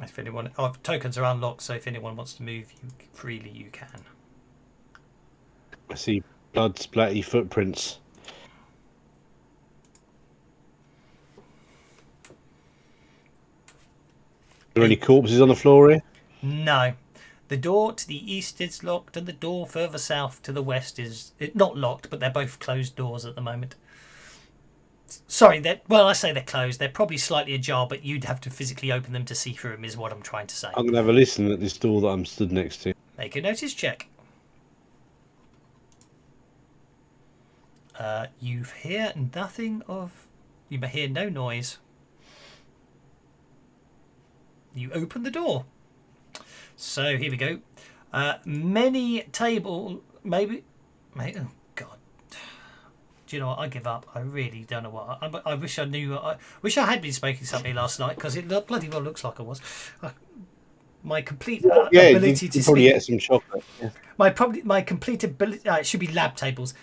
If anyone, tokens are unlocked, so if anyone wants to move freely, you can. I see blood splatty footprints. there any corpses on the floor here? No. The door to the east is locked, and the door further south to the west is not locked, but they're both closed doors at the moment. Sorry, I say they're closed. They're probably slightly ajar, but you'd have to physically open them to see through them, is what I'm trying to say. I'm going to have a listen at this door that I'm stood next to. Make a notice check. You hear nothing of... You hear no noise. You open the door. So, here we go. Many table... Maybe... Oh, God. Do you know what? I give up. I really don't know what... I wish I knew... I wish I had been smoking something last night, because it bloody well looks like I was. My complete ability to you probably speak... ate some chocolate. Yeah. My complete ability... it should be lab tables.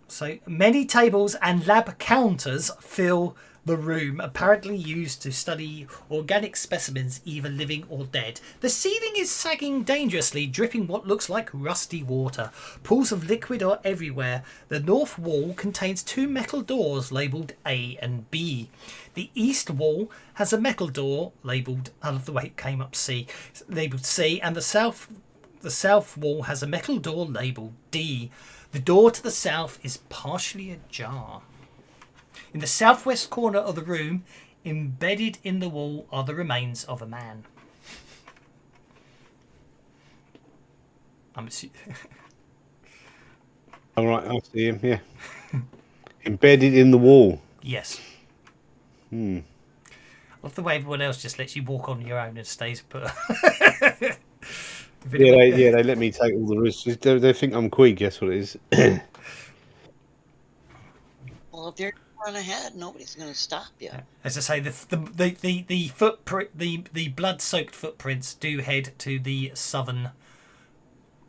So many tables and lab counters fill the room, apparently used to study organic specimens, either living or dead. The ceiling is sagging dangerously, dripping what looks like rusty water. Pools of liquid are everywhere. The north wall contains 2 metal doors labelled A and B. The east wall has a metal door labelled, I love the way it came up C, labelled C, and the south wall has a metal door labelled D. The door to the south is partially ajar. In the southwest corner of the room, embedded in the wall, are the remains of a man. All right, I see him. Yeah, embedded in the wall. Yes. I love the way everyone else just lets you walk on your own and stays put. They let me take all the risks. They think I'm quick. Guess what it is? Well, if you're run ahead, nobody's going to stop you. As I say, the footprint, the blood-soaked footprints do head to the southern,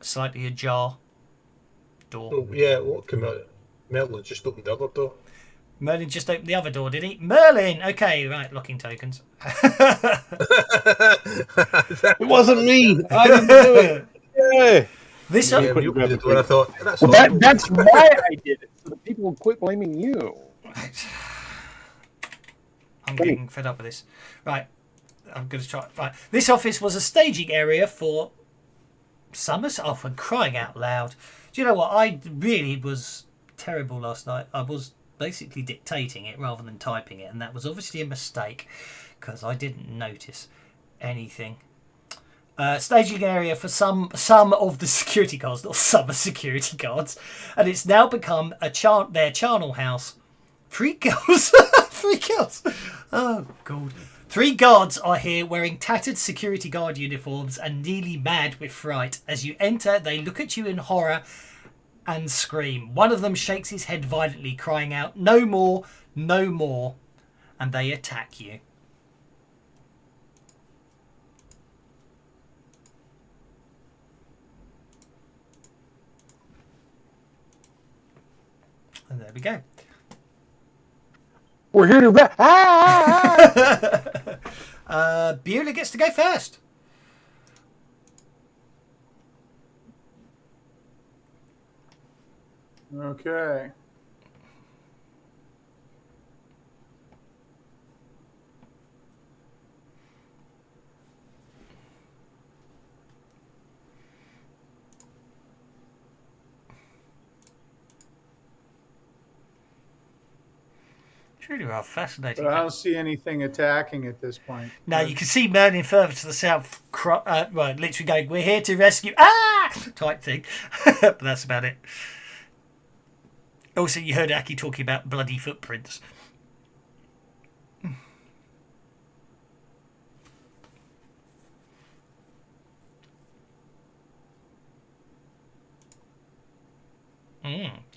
slightly ajar door. Oh, yeah, what came out? Merlin just opened the other door. Merlin just opened the other door, did he? Merlin! Okay, right, locking tokens. It wasn't me. I didn't do it. Yeah. This I thought, that's why I did it, so that people will quit blaming you. I'm getting fed up with this. Right, I'm going to try. Right, this office was a staging area for Summers. Oh, for crying out loud! Do you know what? I really was terrible last night. I was basically dictating it rather than typing it, and that was obviously a mistake because I didn't notice anything. Staging area for some of the security guards, not summer security guards, and it's now become their charnel house. 3 girls, 3 girls. Oh God! 3 guards are here wearing tattered security guard uniforms and nearly mad with fright. As you enter, they look at you in horror and scream. One of them shakes his head violently, crying out, "No more, no more," and they attack you. And there we go. We're here to... Beulah gets to go first. Okay. Truly are fascinating. But I don't see anything attacking at this point. No, you can see Merlin further to the south, literally going, "We're here to rescue," type thing. But that's about it. Also, you heard Aki talking about bloody footprints.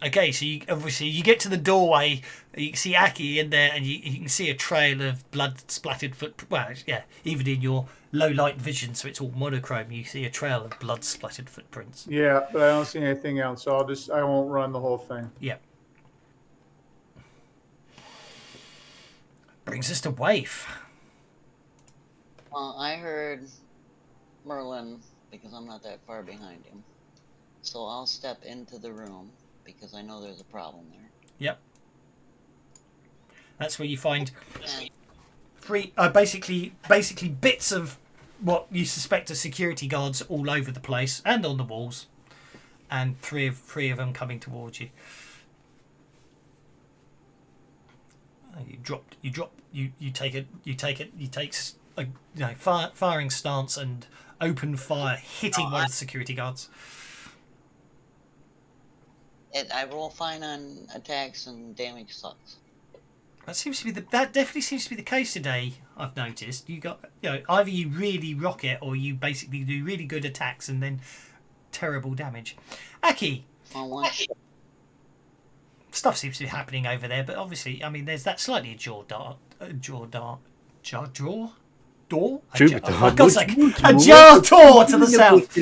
Okay, so you get to the doorway, you can see Aki in there, and you can see a trail of blood-splattered footprints. Well, yeah, even in your low-light vision, so it's all monochrome, you see a trail of blood-splattered footprints. Yeah, but I don't see anything else, so I won't run the whole thing. Yeah. Brings us to Waif. Well, I heard Merlin because I'm not that far behind him. So I'll step into the room because I know there's a problem there. Yep. That's where you find basically bits of what you suspect are security guards all over the place and on the walls, and three of them coming towards you. You take a firing stance and open fire, hitting one of the security guards. I roll fine on attacks and damage sucks. That definitely seems to be the case today. I've noticed either you really rock it or you basically do really good attacks and then terrible damage. Aki, stuff seems to be happening over there, but obviously, I mean, there's that slightly door. A jar door to the south.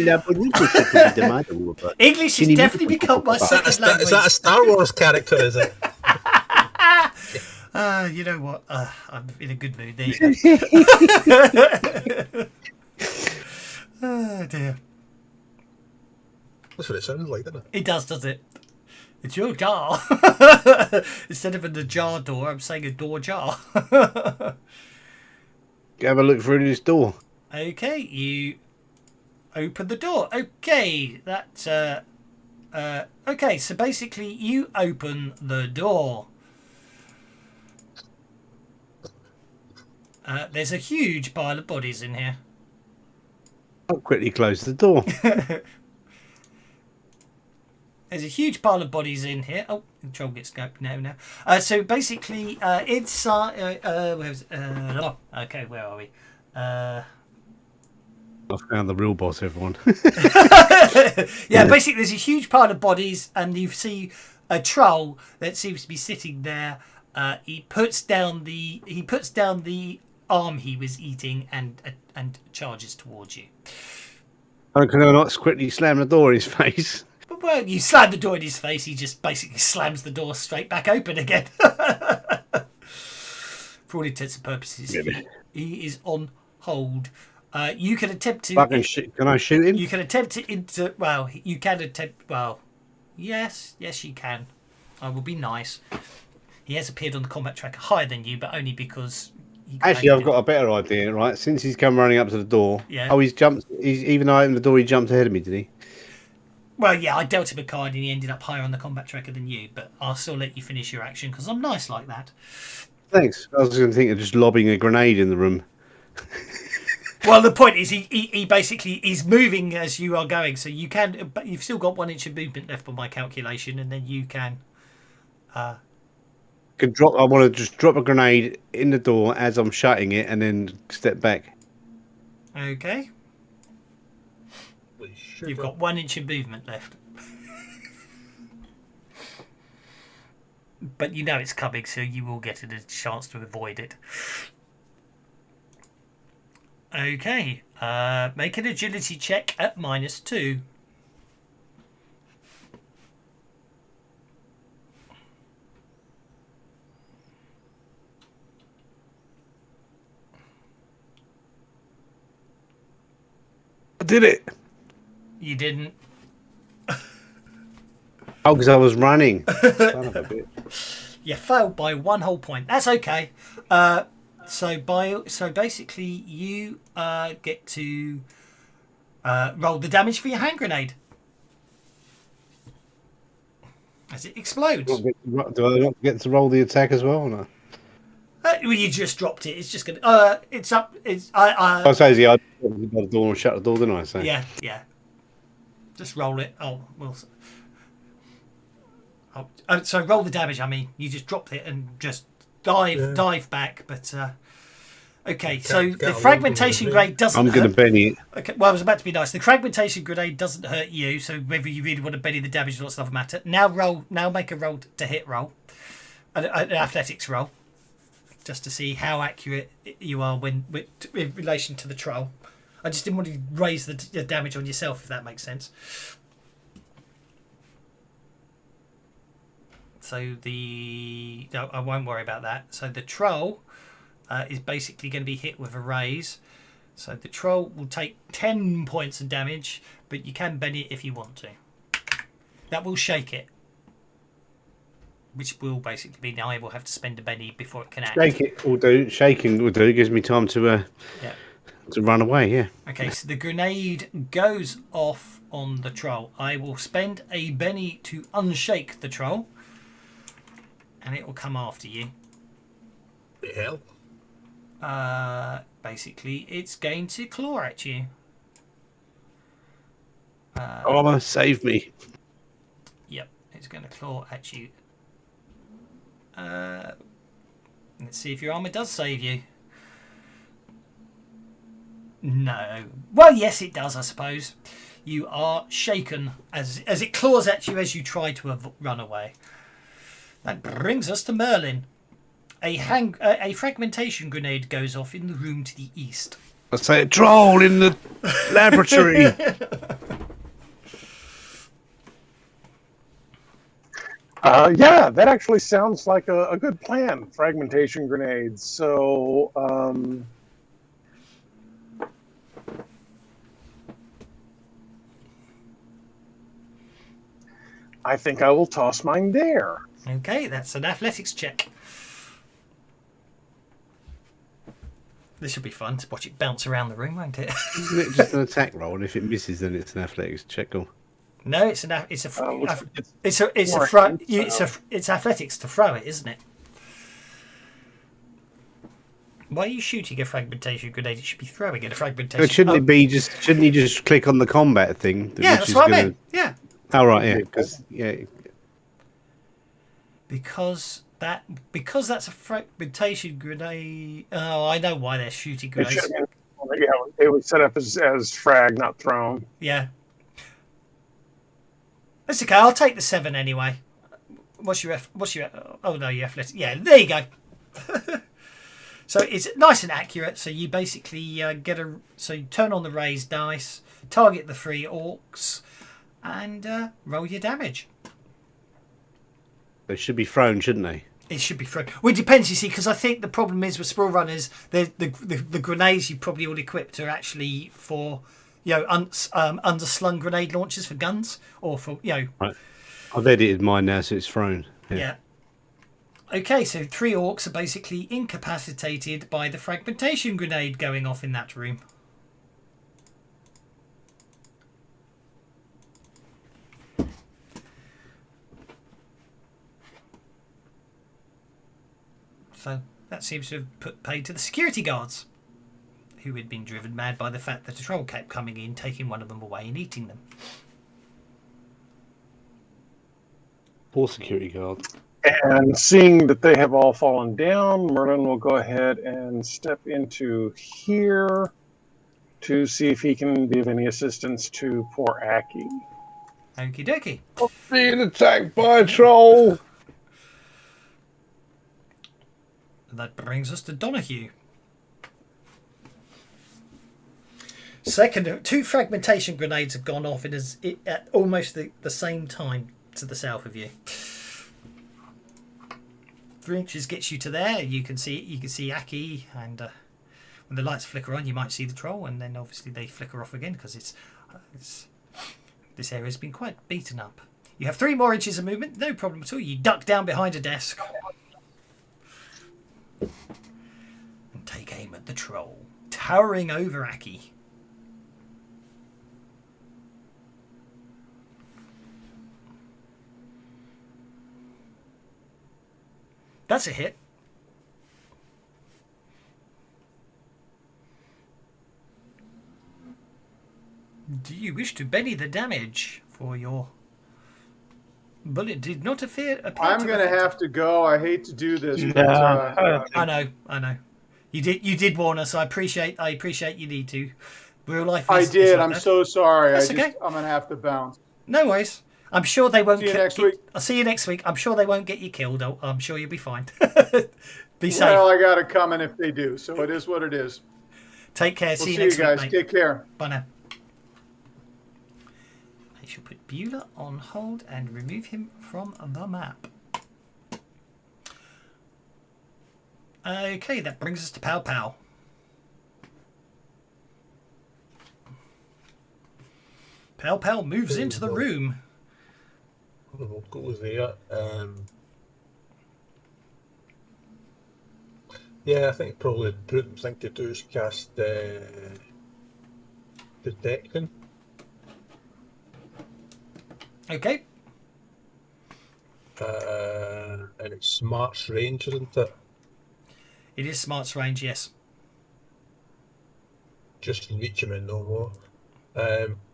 English has definitely become my second language. Is that a Star Wars character, is it? You know what? I'm in a good mood. There you go. Oh dear. That's what it sounded like, didn't it? It does it? It's your jar. Instead of a jar door, I'm saying a door jar. Have a look through this door. Okay, you open the door. Okay, that's okay. So basically, you open the door. There's a huge pile of bodies in here. I'll quickly close the door. There's a huge pile of bodies in here. Oh, control gets scoped now. So basically, inside. Okay, where are we? I found the real boss, everyone. Yeah, basically, there's a huge pile of bodies, and you see a troll that seems to be sitting there. He puts down the arm he was eating and charges towards you. Can I not quickly slam the door in his face? Well, you slam the door in his face, he just basically slams the door straight back open again. For all intents and purposes, he is on hold. You can attempt to... Can I shoot him? You can attempt to... Well, you can attempt... Well, yes, you can. I will be nice. He has appeared on the combat tracker higher than you, but only because... Actually, I've got a better idea, right? Since he's come running up to the door... Yeah. Oh, even though I opened the door, he jumped ahead of me, did he? Well, yeah, I dealt him a card and he ended up higher on the combat tracker than you, but I'll still let you finish your action because I'm nice like that. Thanks. I was going to think of just lobbing a grenade in the room. Well, the point is he basically is moving as you are going, so you can, but you've still got 1 inch of movement left by my calculation, and then you can... I want to just drop a grenade in the door as I'm shutting it and then step back. Okay. You've got 1 inch of movement left. But you know it's coming, so you will get a chance to avoid it. Okay. Make an agility check at -2. I did it. You didn't. Oh, because I was running. Son of a bitch. You failed by 1 whole point. That's okay. So basically you get to roll the damage for your hand grenade as it explodes. Do I not get to roll the attack as well or not? Well, you just dropped it. It's just gonna. It's up. It's I suppose I opened the door and shut the door, didn't I? So. Yeah. Just roll it. Oh well. So roll the damage. I mean, you just dropped it and just dive back. But okay. So the fragmentation grenade doesn't. I'm going to Benny it. Okay. Well, I was about to be nice. The fragmentation grenade doesn't hurt you. So whether you really want to Benny the damage or not doesn't matter. Now roll. Now make a roll to hit roll, an athletics roll. Just to see how accurate you are in relation to the troll. I just didn't want to raise the damage on yourself, if that makes sense. So no, I won't worry about that. So the troll is basically going to be hit with a raise. So the troll will take 10 points of damage, but you can bend it if you want to. That will shake it. which will basically be now I will have to spend a penny before it can act. Shaking will do. Gives me time to run away. Yeah. Okay, so the grenade goes off on the troll. I will spend a penny to unshake the troll, and it will come after you. The hell? Basically, it's going to claw at you. Save me. Yep, it's going to claw at you. Let's see if your armor does save you. No. Well, yes, it does, I suppose. You are shaken as it claws at you as you try to run away. That brings us to Merlin. A fragmentation grenade goes off in the room to the east. I say a troll in the laboratory. Yeah, that actually sounds like a good plan. Fragmentation grenades. So, I think I will toss mine there. Okay, that's an athletics check. This should be fun to watch it bounce around the room, won't it? Isn't it just an attack roll? And if it misses, then it's an athletics check. Cool. No, it's athletics to throw it, isn't it? Why are you shooting a fragmentation grenade? It should be throwing it a fragmentation. But shouldn't you just click on the combat thing? Yeah, that's what I meant. Yeah. Oh right, yeah, Because that's a fragmentation grenade. Oh, I know why they're shooting grenades. It was set up as frag, not thrown. Yeah. That's okay. I'll take the 7 anyway. What's your? Oh no, your athletic. Yeah, there you go. So it's nice and accurate. So you basically So you turn on the raised dice, target the 3 orcs, and roll your damage. They should be thrown, shouldn't they? It should be thrown. Well, it depends, you see, because I think the problem is with Sprawlrunners, the grenades you probably all equipped are actually for, underslung grenade launchers for guns, or for, Right. I've edited mine now, so it's thrown. Yeah. Okay, so 3 orcs are basically incapacitated by the fragmentation grenade going off in that room. So that seems to have put paid to the security guards, who had been driven mad by the fact that a troll kept coming in, taking one of them away and eating them. Poor security guards. And seeing that they have all fallen down, Merlin will go ahead and step into here to see if he can be of any assistance to poor Aki. Okie dokie. I'm being attacked by a troll. That brings us to Donahue. Second, 2 fragmentation grenades have gone off at almost the same time to the south of you. 3 inches gets you to there. You can see Aki, and when the lights flicker on, you might see the troll, and then obviously they flicker off again because this area's been quite beaten up. You have 3 more inches of movement, no problem at all. You duck down behind a desk and take aim at the troll, towering over Aki. That's a hit. Do you wish to Benny the damage for your bullet? Did not appear. I'm going to have to go. I hate to do this. But, I know. You did warn us. I appreciate you need to. Real life. I did. I'm so sorry. That's okay. I'm going to have to bounce. No worries. I'm sure they won't. See you next week. I'll see you next week. I'm sure they won't get you killed. I'm sure you'll be fine. Be safe. Well, I got it coming if they do. So it is what it is. Take care. We'll see you next guys. week, mate. Take care. Bye now. I shall put Beulah on hold and remove him from the map. Okay, that brings us to Pow Pow. Pow Pow moves into the room. We'll go there. Yeah, I think probably the prudent thing to do is cast Protection. Okay. And it's Smart's range, isn't it? It is Smart's range, yes. Just reach him and no more.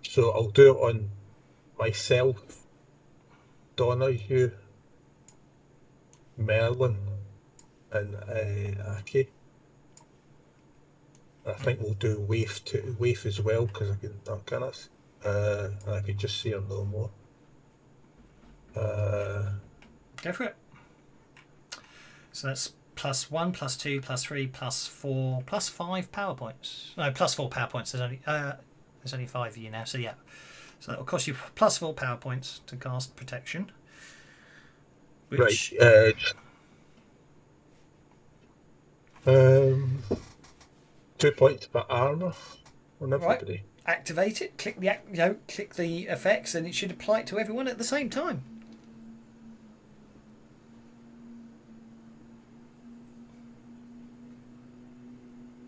So I'll do it on myself, Donahue, Merlin, and Aki. I think we'll do Waif as well because I can just see her no more. Go for it. So that's +1, +2, +3, +4, +5 power points. No, +4 power points. There's only 5 of you now, so yeah. So that will cost you +4 power points to cast protection. Which, right. 2 points for armor on everybody. Right. Activate it. Click the effects, and it should apply it to everyone at the same time.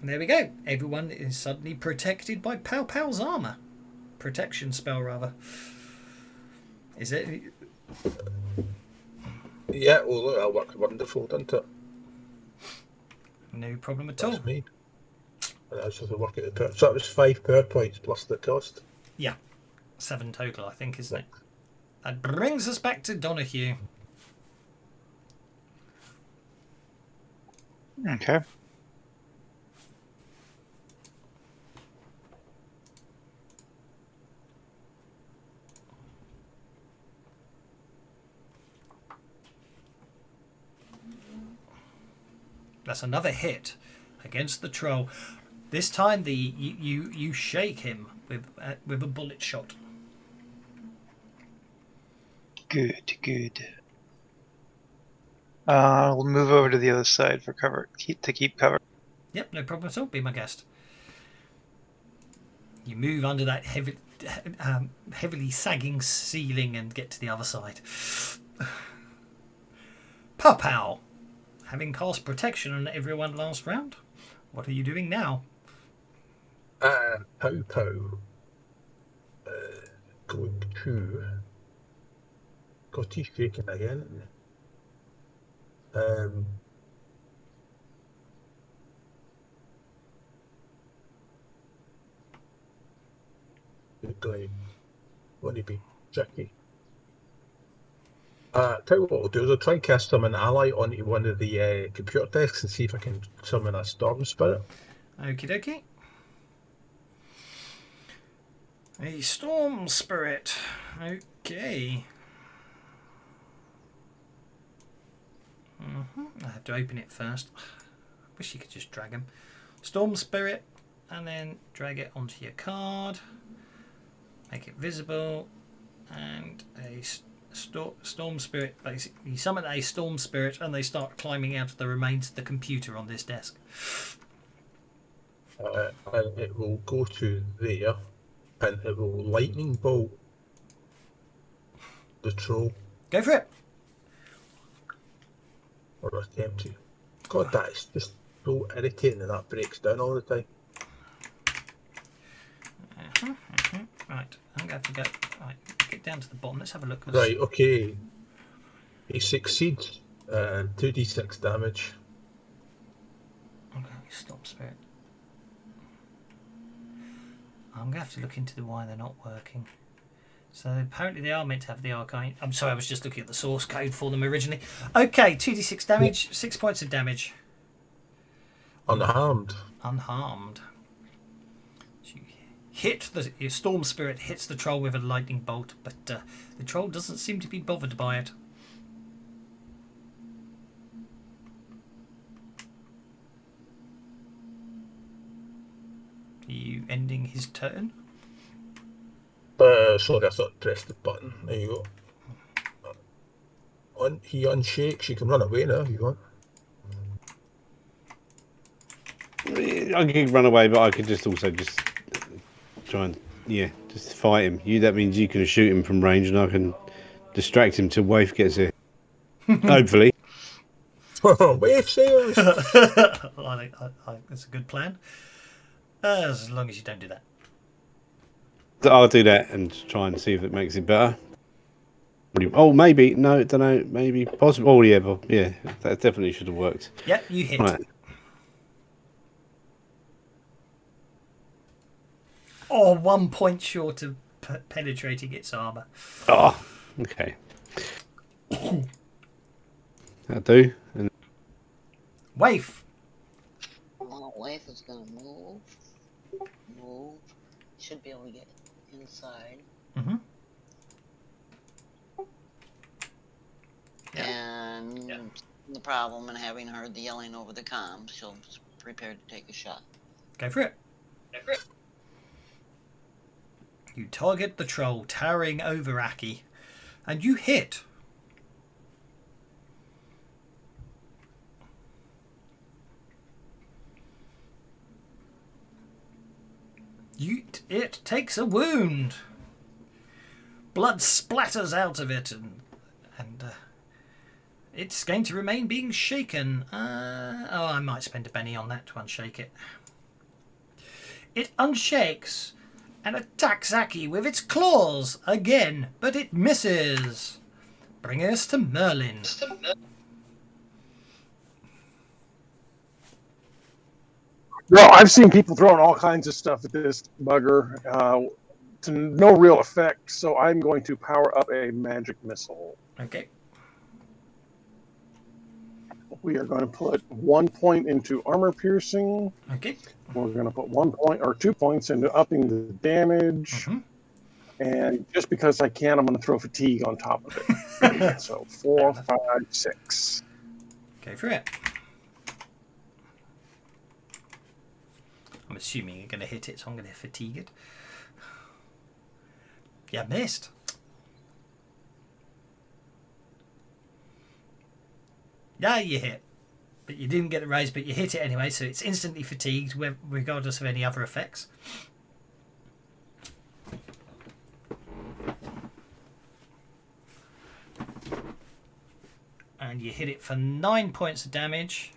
And there we go. Everyone is suddenly protected by Pow Pow's armor. Protection spell, rather. Is it? Yeah, well, look, that worked wonderful, didn't it? No problem at That's all. me. And I was supposed to work at the so that was 5 power points plus the cost. Yeah. 7 total, I think, isn't it? That brings us back to Donahue. Okay. That's another hit against the troll. This time, you shake him with a bullet shot. Good, good. We'll move over to the other side for cover. Keep cover. Yep, no problem at all. Be my guest. You move under that heavily sagging ceiling and get to the other side. Pow Pow! Having cast protection on everyone last round, what are you doing now? Pow Pow. Going to. God, he's shaking again. Going. Won't he be tricky? Tell you what I'll do is I'll try and cast summon ally onto one of the computer desks and see if I can summon a storm spirit. Okie dokie. A storm spirit. Okay. I have to open it first. I wish you could just drag them. Storm spirit, and then drag it onto your card. Make it visible, and a storm spirit. Basically, you summon a storm spirit, and they start climbing out of the remains of the computer on this desk. And it will go to there, and it will lightning bolt the troll. Go for it. Or attempt to. God, that is just so irritating that that breaks down all the time. Right, I'm going to have to go. Right, get down to the bottom. Let's have a look. Right, okay. He succeeds. 2d6 damage. Okay, storm spirit. I'm going to have to look into why they're not working. So apparently they are meant to have the arcane. I'm sorry, I was just looking at the source code for them originally. Okay, 2d6 damage, 6 points of damage. Unharmed. Unharmed. So your storm spirit hits the troll with a lightning bolt, but the troll doesn't seem to be bothered by it. Are you ending his turn? Sorry, I thought I pressed the button. There you go. He unshakes. You can run away now if you want. I can run away, but I could just also just try and just fight him. That means you can shoot him from range, and I can distract him till Waif gets here. Hopefully. Wave sails. I think that's a good plan. As long as you don't do that. I'll do that and try and see if it makes it better. Oh, maybe. No, don't know. Maybe. Possible. Oh, yeah. But yeah, that definitely should have worked. Yep, you hit. Right. Or 1 point short of penetrating its armour. Oh, okay. That'll do. And Waif. Well, Waif is gonna move. Should be able to get inside. Mm-hmm. And the problem, and having heard the yelling over the comms, she'll prepare to take a shot. Go for it. You target the troll towering over Aki, and you hit. It takes a wound. Blood splatters out of it, and it's going to remain being shaken. I might spend a penny on that to unshake it. It unshakes and attacks Aki with its claws again, but it misses, bringing us to Merlin. Well, I've seen people throwing all kinds of stuff at this bugger to no real effect, so I'm going to power up a magic missile. Okay. We are going to put 1 point into armor piercing. Okay. We're going to put 1 point or 2 points into upping the damage. Mm-hmm. And just because I can, I'm going to throw fatigue on top of it. So 4, 5, 6. Go for it. I'm assuming you're going to hit it, so I'm going to fatigue it. Yeah, missed. Yeah, you hit. But you didn't get the raise, but you hit it anyway, so it's instantly fatigued, regardless of any other effects. And you hit it for 9 points of damage,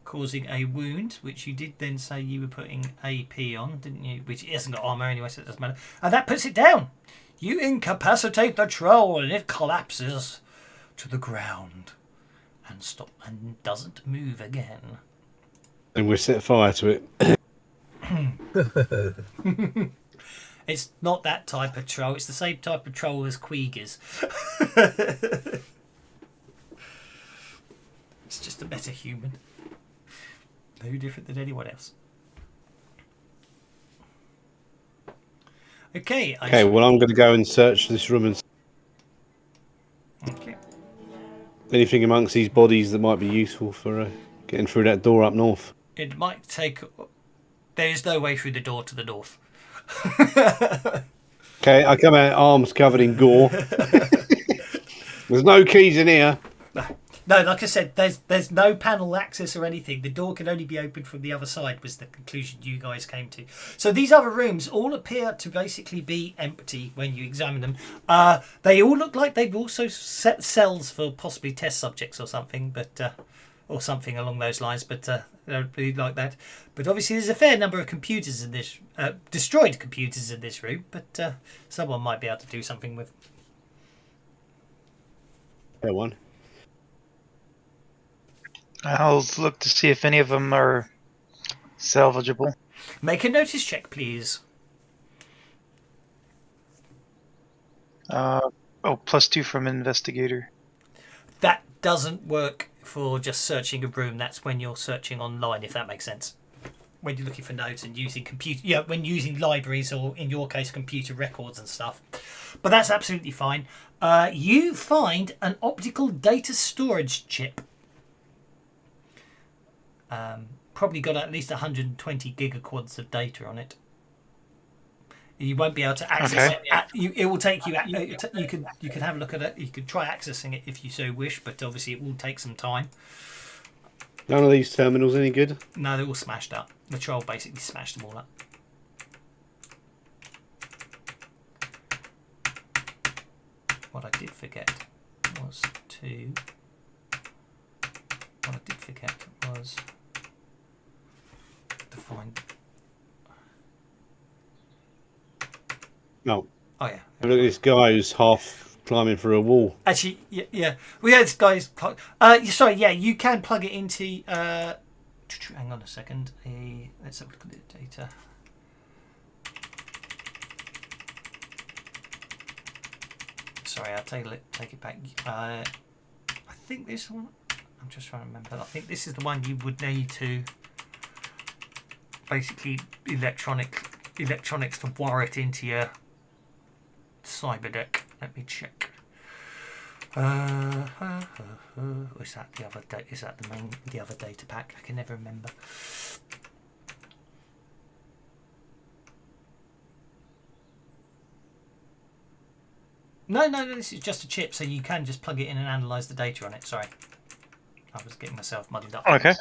causing a wound, which you did then say you were putting AP on, didn't you? Which it hasn't got armor anyway, so it doesn't matter. And that puts it down. You incapacitate the troll, and it collapses to the ground and doesn't move again. then we'll set fire to it. It's not that type of troll. It's the same type of troll as Queegers. It's just a better human. No different than anyone else. Okay. Well, I'm going to go and search this room and Okay. anything amongst these bodies that might be useful for getting through that door up north. It might take... There is no way through the door to the north. Okay, I come out arms covered in gore. There's no keys in here. No, like I said, there's no panel access or anything. The door can only be opened from the other side, was the conclusion you guys came to. So these other rooms all appear to basically be empty when you examine them. They all look like they've also set cells for possibly test subjects or something, but or something along those lines, but they don't really like that. But obviously there's a fair number of computers in this, destroyed computers in this room, but someone might be able to do something with. Fair one. I'll look to see if any of them are salvageable. Make a notice check, please. +2 from investigator. That doesn't work for just searching a room. That's when you're searching online, if that makes sense. When you're looking for notes and using computer, when using libraries or in your case computer records and stuff. But that's absolutely fine. You find an optical data storage chip. Probably got at least 120 gigaquads of data on it. You won't be able to access it. It will take you. You can have a look at it. You could try accessing it if you so wish, but obviously it will take some time. None of these terminals any good? No, they're all smashed up. The troll basically smashed them all up. What I did forget was to What I did forget was to find. No. Oh yeah. Look at this guy who's half climbing through a wall. Actually, yeah. We had this guy's. Sorry, yeah. You can plug it into. Hang on a second. Let's have a look at the data. Sorry, I'll take it back. I think this one. I'm just trying to remember. I think this is the one you would need to basically electronics to wire it into your cyber deck. Let me check. Is that the other is that the other data pack? I can never remember. No, this is just a chip, so you can just plug it in and analyze the data on it. Sorry, I was getting myself muddled up. Okay.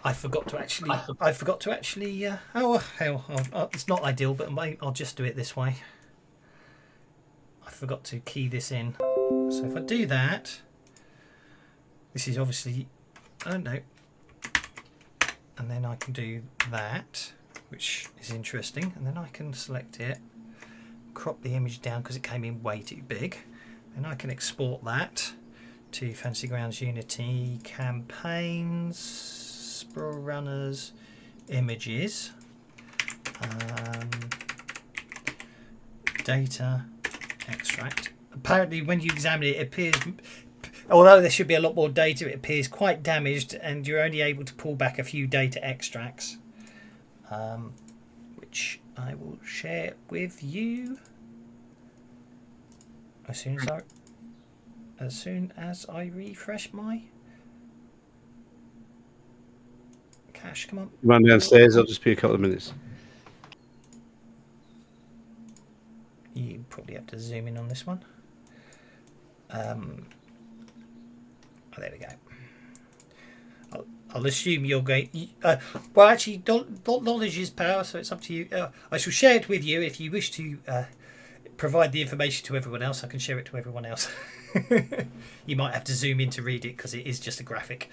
I forgot to actually. Oh hell! It's not ideal, but I'll just do it this way. I forgot to key this in. So if I do that, this is obviously. Oh no. And then I can do that, which is interesting. And then I can select it, crop the image down because it came in way too big, and I can export that to Fantasy Grounds Unity campaigns, Sprawlrunners, images, data, extract. Apparently when you examine it, it appears, although there should be a lot more data, it appears quite damaged and you're only able to pull back a few data extracts, which I will share with you as soon as I refresh my cache. Come on. Run downstairs. I'll just be a couple of minutes. You probably have to zoom in on this one. Oh, there we go. I'll assume you're going. Well, actually, knowledge is power, so it's up to you. I shall share it with you if you wish to provide the information to everyone else. I can share it to everyone else. You might have to zoom in to read it because it is just a graphic.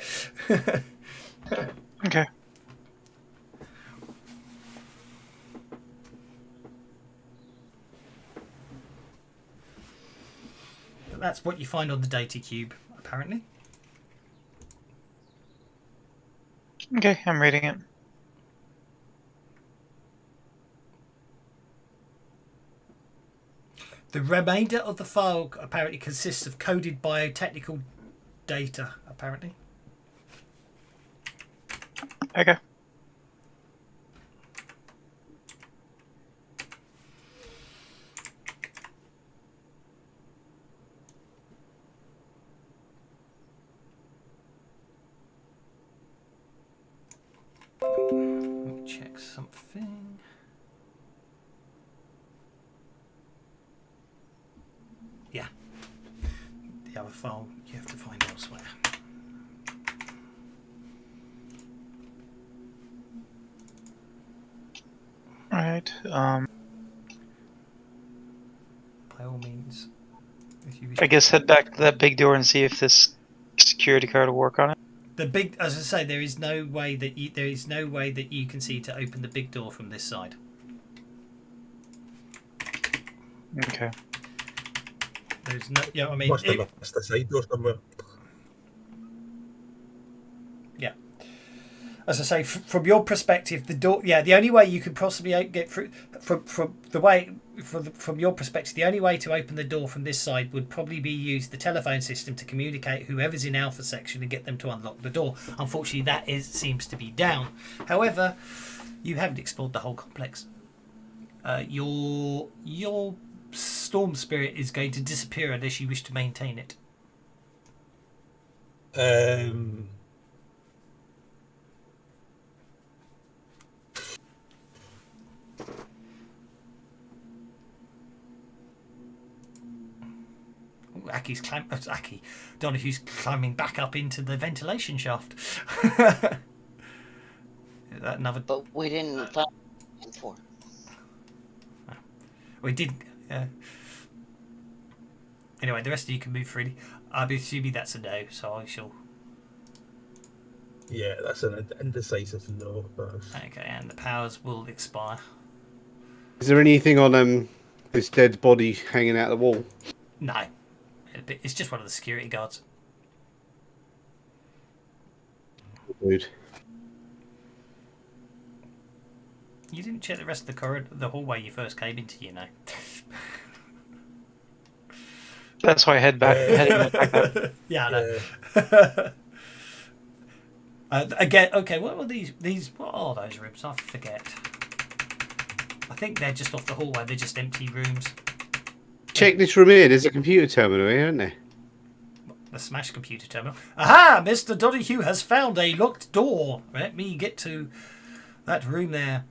Okay. But that's what you find on the data cube, apparently. Okay, I'm reading it. The remainder of the file apparently consists of coded biotechnical data, apparently. Okay. Let me check something. Yeah. The other file you have to find elsewhere. Alright. By all means, if you wish. I guess head back to that big door and see if this security card will work on it. The big, as I say, there is no way that you can see to open the big door from this side. Okay. There's no, yeah, I mean, Must have missed a side door somewhere. yeah. As I say, from your perspective, the door, yeah, the only way you could possibly get through from your perspective, the only way to open the door from this side would probably be use the telephone system to communicate whoever's in Alpha section and get them to unlock the door. Unfortunately, that seems to be down. However, you haven't explored the whole complex. Your storm spirit is going to disappear unless you wish to maintain it. Aki, Donahue's climbing back up into the ventilation shaft. Is that another? But we didn't find it before. We did. Anyway, the rest of you can move freely. I'm assuming that's a no, so I shall. Yeah, that's an indecisive no. Okay, and the powers will expire. Is there anything on this dead body hanging out the wall? No, it's just one of the security guards. Dude. You didn't check the rest of the corridor, the hallway you first came into, you know. That's why I heading back up. Yeah, I know. Again, okay, what were these? What are those rooms? I forget. I think they're just off the hallway. They're just empty rooms. Check this room here. There's a computer terminal here, isn't there? The smash computer terminal. Aha! Mr. Donahue has found a locked door. Let me get to that room there.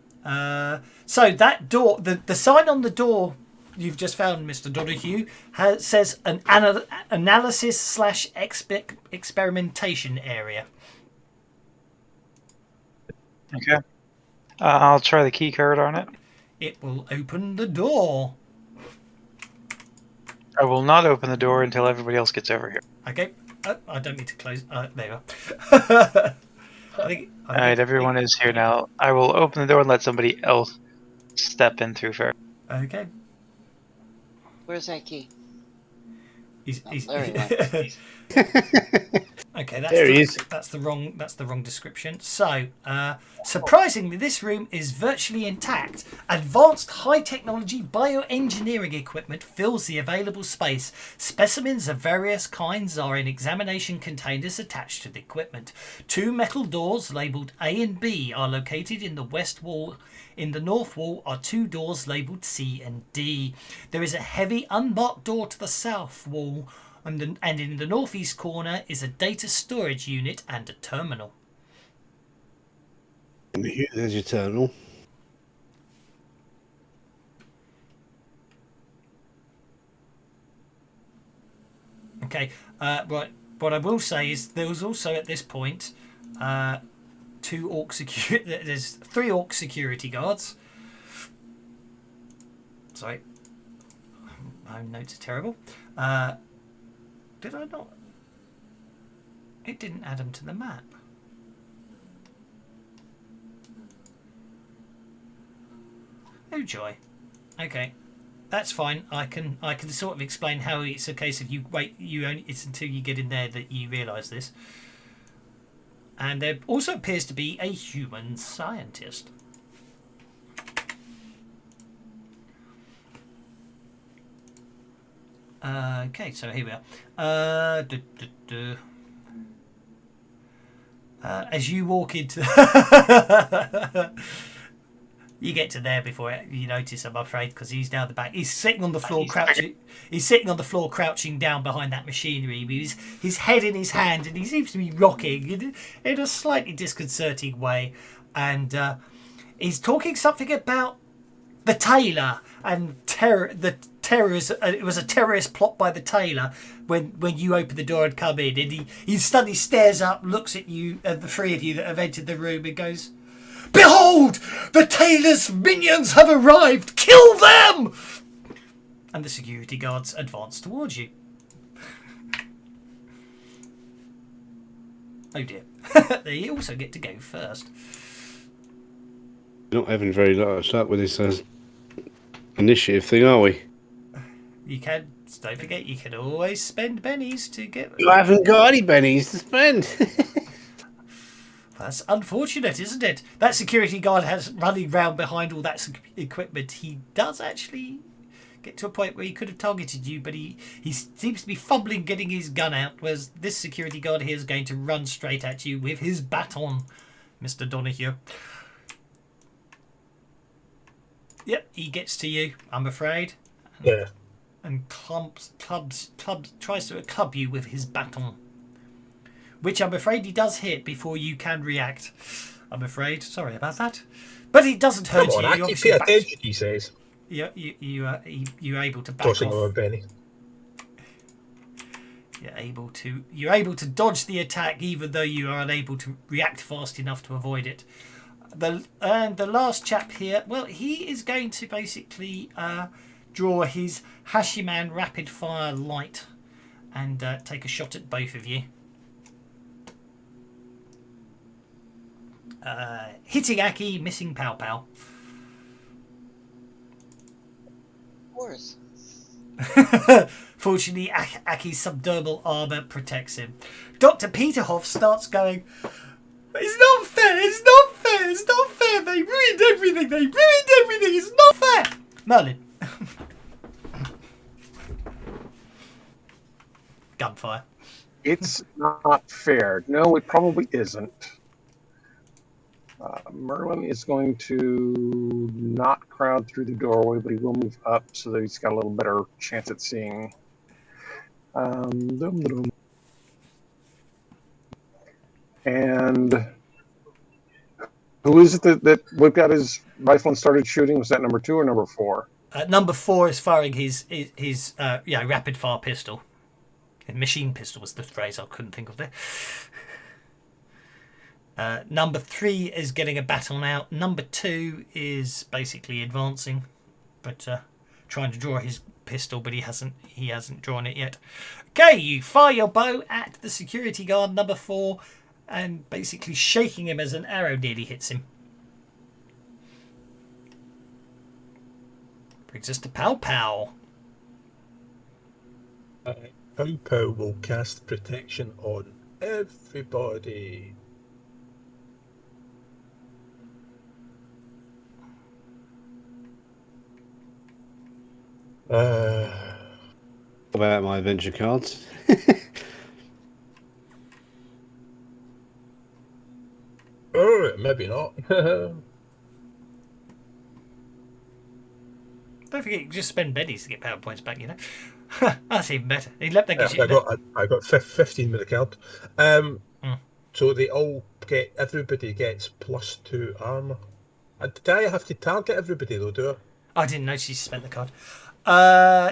So that door, the sign on the door you've just found, Mr. Donahue, says an analysis/experimentation area. Okay. I'll try the key card on it. It will open the door. I will not open the door until everybody else gets over here. Okay. I don't need to close. There you are. Alright, everyone is here now. I will open the door and let somebody else step in through first. Okay. Where's that key? There he went. Okay, that's the wrong description. So, surprisingly, this room is virtually intact. Advanced high-technology bioengineering equipment fills the available space. Specimens of various kinds are in examination containers attached to the equipment. 2 metal doors labelled A and B are located in the west wall. In the north wall are 2 doors labelled C and D. There is a heavy unmarked door to the south wall. And in the northeast corner is a data storage unit and a terminal. There's your terminal. Okay, right. What I will say is there was also at this point 2 orc security. There's 3 orc security guards. Sorry, my notes are terrible. Did I not? It didn't add them to the map. Oh joy. Okay, that's fine. I can sort of explain how it's a case of you wait. It's until you get in there that you realise this. And there also appears to be a human scientist. Okay, so here we are. As you walk into, you get to there before you notice, I'm afraid, because he's down the back. He's sitting on the floor, crouching. He's sitting on the floor, crouching down behind that machinery. With his head in his hand, and he seems to be rocking in a slightly disconcerting way. And he's talking something about the tailor and terrorist. It was a terrorist plot by the tailor when you open the door and come in, and he suddenly stares up, looks at you, the 3 of you that have entered the room, and goes, "Behold, the tailor's minions have arrived! Kill them!" And the security guards advance towards you. Oh dear. They also get to go first. We're not having very much luck with this initiative thing, are we? You can, don't forget, you can always spend bennies to get... You haven't got any bennies to spend. That's unfortunate, isn't it? That security guard has running round behind all that equipment. He does actually get to a point where he could have targeted you, but he seems to be fumbling getting his gun out, whereas this security guard here is going to run straight at you with his baton, Mr. Donahue. Yep, he gets to you, I'm afraid. Yeah. And tries to club you with his baton, which I'm afraid he does hit before you can react. I'm afraid. Sorry about that, but it doesn't hurt you. You pay attention, he says. Yeah, you're able to back Tossing off. him a penny. You're able to dodge the attack, even though you are unable to react fast enough to avoid it. The last chap here, well, he is going to basically draw his Hashiman rapid fire light and take a shot at both of you. Hitting Aki, missing Pow Pow. Of course. Fortunately, Aki's subdermal armour protects him. Dr. Peterhoff starts going, it's not fair, it's not fair, it's not fair, they ruined everything, it's not fair. Merlin. Gunfire. It's not fair. No, it probably isn't. Merlin is going to not crowd through the doorway, but he will move up so that he's got a little better chance at seeing. And who is it that whipped out his rifle and started shooting? Was that number 2 or number 4? Number 4 is firing his rapid fire pistol. Machine pistol was the phrase I couldn't think of there. Number 3 is getting a baton out. Number 2 is basically advancing, but trying to draw his pistol, but he hasn't drawn it yet. Okay, you fire your bow at the security guard number 4, and basically shaking him as an arrow nearly hits him. Brings us to Pow Pow. Pow Pow will cast protection on everybody. About my adventure cards. Oh, maybe not. Don't forget, you can just spend bennies to get power points back, you know. That's even better. He left that I got 15 with the card. So everybody gets +2 armor. Did I have to target everybody though, do I? I didn't notice you spent the card.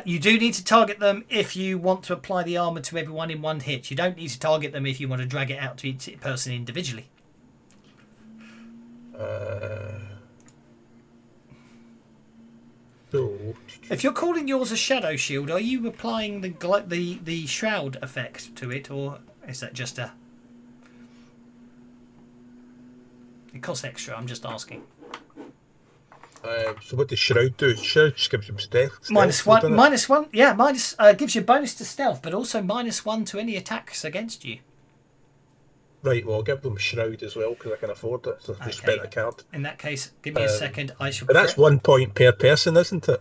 You do need to target them if you want to apply the armor to everyone in one hit. You don't need to target them if you want to drag it out to each person individually. So, if you're calling yours a shadow shield, are you applying the shroud effect to it, or is that just a? It costs extra. I'm just asking. So what does shroud do? Shroud just gives him stealth. -1. Yeah, gives you a bonus to stealth, but also -1 to any attacks against you. Right, well, I'll give them shroud as well because I can afford it. So they spent a card. In that case, give me a second. I shall. But that's 1 point per person, isn't it?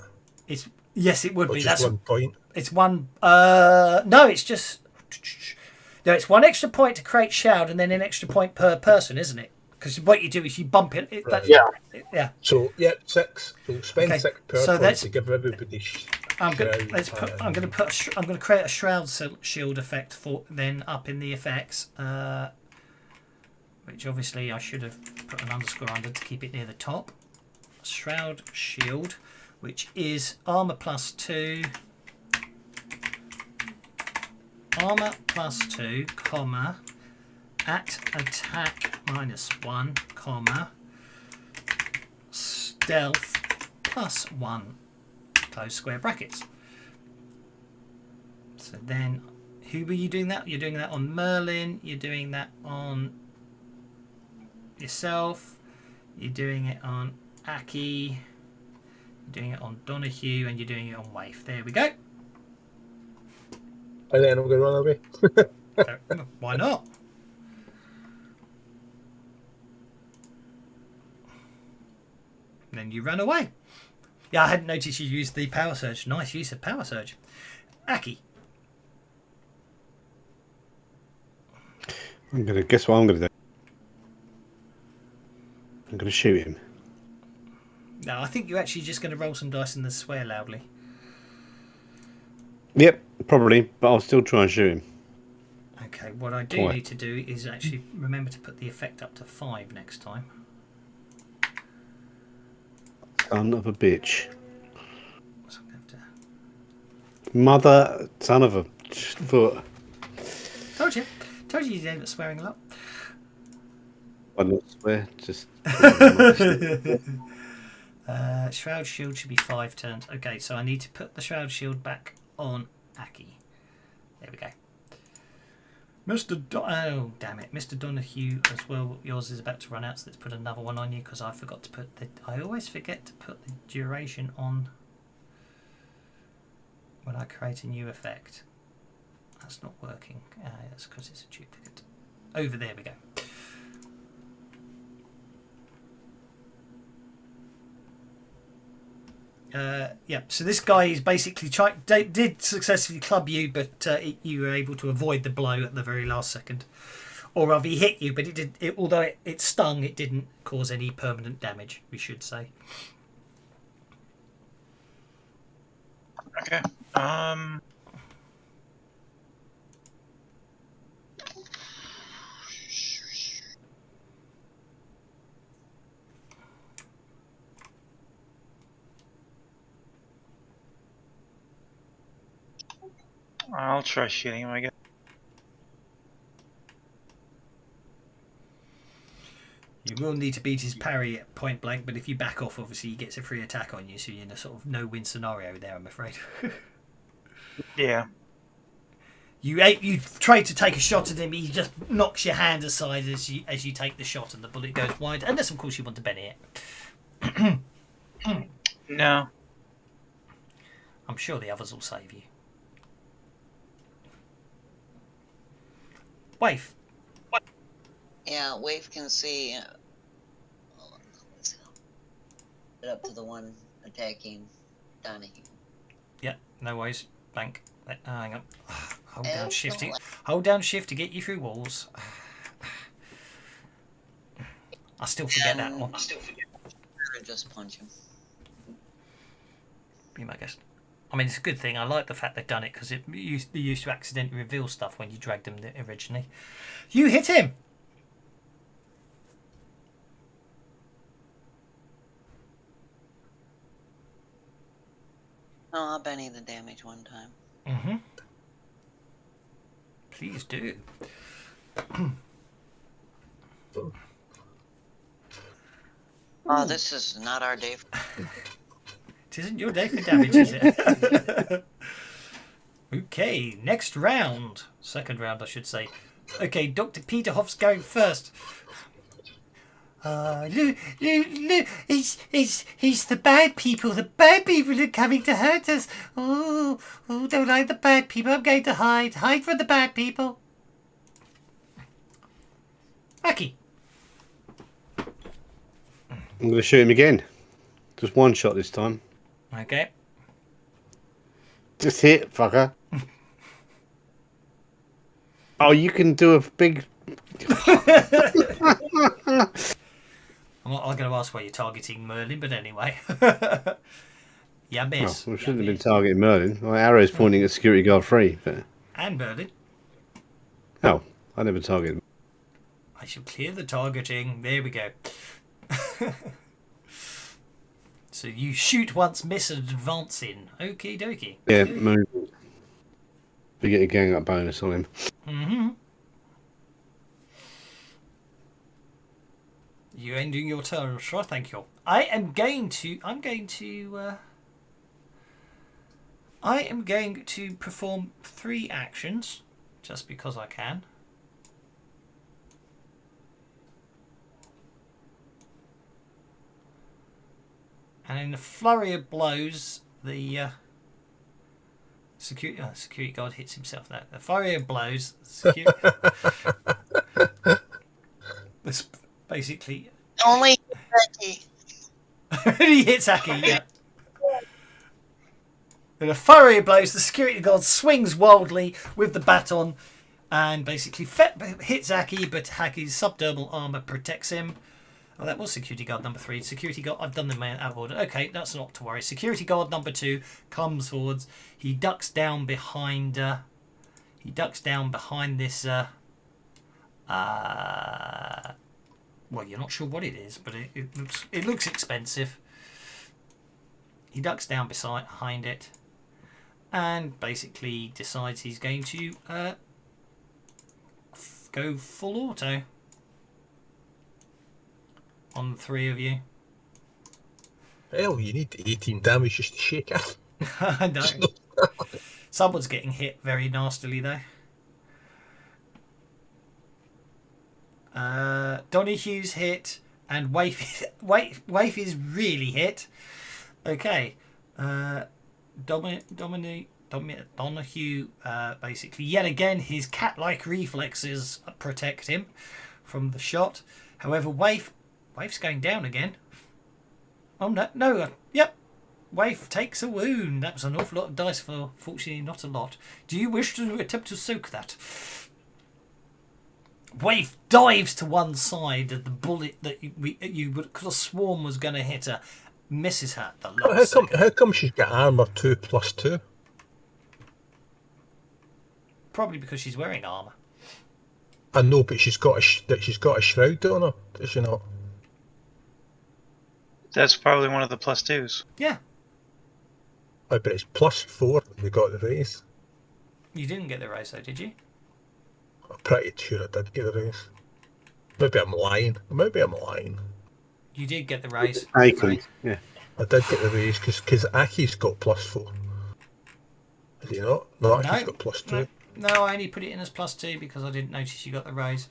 Yes, it would be. That's 1 point. It's one. No, it's just. No, it's 1 extra point to create shroud, and then an extra point per person, isn't it? Because what you do is you bump it. Right. Yeah. So 6. So spend 6 per point to give everybody. I'm going to create a shroud shield effect for then up in the effects, which obviously I should have put an underscore under to keep it near the top. Shroud shield, which is armor +2, comma, at attack -1, comma, stealth +1, close square brackets. So then, who were you doing that? You're doing that on Merlin, you're doing that on yourself, you're doing it on Aki, you're doing it on Donahue, and you're doing it on Waif. There we go. And then I'm going to run away. Why not? Then you run away. Yeah, I hadn't noticed you used the power surge. Nice use of power surge. Aki. I'm going to guess what I'm going to do. I'm going to shoot him. No, I think you're actually just going to roll some dice and then swear loudly. Yep, probably, but I'll still try and shoot him. Okay, what I do need to do is actually remember to put the effect up to 5 next time. Son of a bitch. So I'm going to have Mother, son of a foot. Told you you'd end up swearing a lot. I don't swear, just... Shroud shield should be 5 turns. Okay, so I need to put the shroud shield back on Aki. There we go. Oh, damn it. Mr. Donahue as well. Yours is about to run out, so let's put another one on you because I forgot to put the... I always forget to put the duration on when I create a new effect. That's not working. That's because it's a duplicate. Over there we go. Yeah, so this guy is basically did successfully club you, but you were able to avoid the blow at the very last second. Or rather, he hit you, but although it stung, it didn't cause any permanent damage, we should say. Okay. I'll try shooting him, I guess. You will need to beat his parry at point blank, but if you back off, obviously he gets a free attack on you, so you're in a sort of no-win scenario there, I'm afraid. Yeah. You try to take a shot at him, he just knocks your hand aside as you take the shot, and the bullet goes wide. Unless, of course, you want to Benny it. No. I'm sure the others will save you. Waif. Yeah, Waif can see. Up to the one attacking Donahue. Yeah, no worries. Bank. Hang on. Hold down shift. Hold down shift to get you through walls. I still forget that one. Just punch him. Be my guest. I mean, it's a good thing. I like the fact they've done it because they used to accidentally reveal stuff when you dragged them originally. You hit him. Oh, I'll Benny the damage one time. Mm-hmm. Please do. Oh, this is not our day. It isn't your day for damage, is it? Okay, next round. Second round, I should say. Okay, Dr. Peterhoff's going first. Look, it's the bad people. The bad people are coming to hurt us. Oh, don't like the bad people. I'm going to hide. Hide from the bad people. Aki. I'm going to shoot him again. Just one shot this time. Okay. Just hit, fucker. Oh, you can do a big... I'm not going to ask why you're targeting Merlin, but anyway. Yeah, miss. Oh, we shouldn't have been targeting Merlin. My arrow's pointing at security guard 3. But... And Merlin. Oh, I never targeted. I shall clear the targeting. There we go. So you shoot once, miss, and advance in. Okie dokie. Yeah, move. We get a gang up bonus on him. Mm-hmm. You ending your turn, sure, thank you. I am going to perform 3 actions, just because I can. And in a flurry of blows, the security guard hits himself. Now, a flurry of blows, this basically Only Becky. he hits Aki. Yeah. In a flurry of blows, the security guard swings wildly with the baton and basically hits Aki, but Aki's subdermal armor protects him. Oh, that was security guard number 3. Security guard, I've done them out of order. Okay, that's not to worry. Security guard number 2 comes forwards. He ducks down behind. This. Well, you're not sure what it is, but it looks expensive. He ducks down behind it, and basically decides he's going to go full auto on the 3 of you. Hell, you need 18 damage just to shake it. I know. Someone's getting hit very nastily though. Donohue's hit, and Waif is really hit. Okay. Donahue, basically, yet again, his cat-like reflexes protect him from the shot. However, Waif's going down again. Oh no, yep. Waif takes a wound. That was an awful lot of dice for, fortunately, not a lot. Do you wish to attempt to soak that? Waif dives to one side of the bullet that you would could have sworn was going to hit her. Misses her at the last second. How come she's got armor 2+2? Probably because she's wearing armor. I know, but she's got a shroud on her, does she not? That's probably one of the +2s. Yeah. Oh, but it's +4. We got the raise. You didn't get the raise though, did you? I'm pretty sure I did get the raise. Maybe I'm lying. You did get the raise. Yeah. I did get the raise because Aki's got +4. Has he not? No, Aki's got +2. No, I only put it in as +2 because I didn't notice you got the raise.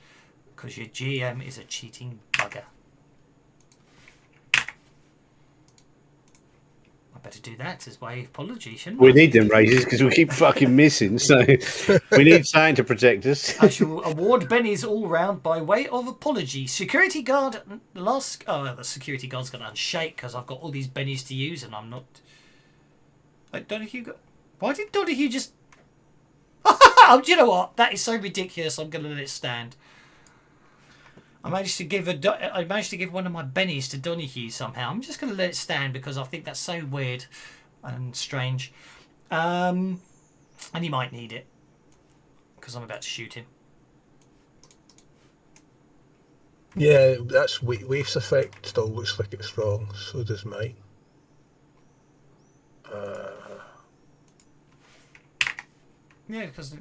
Because your GM is a cheating bugger. I better do that as way of apology, shouldn't I? We need them raises because we keep fucking missing, so we need something to protect us. I shall award bennies all round by way of apology. Security guard, the security guard's going to unshake because I've got all these bennies to use and I'm not. Donahue why did Donahue just? Oh, do you know what? That is so ridiculous. I'm going to let it stand. I managed to give one of my bennies to Donahue somehow. I'm just going to let it stand because I think that's so weird and strange. And he might need it because I'm about to shoot him. Yeah, that's Waif's effect still looks like it's wrong. So does mine. Yeah, because so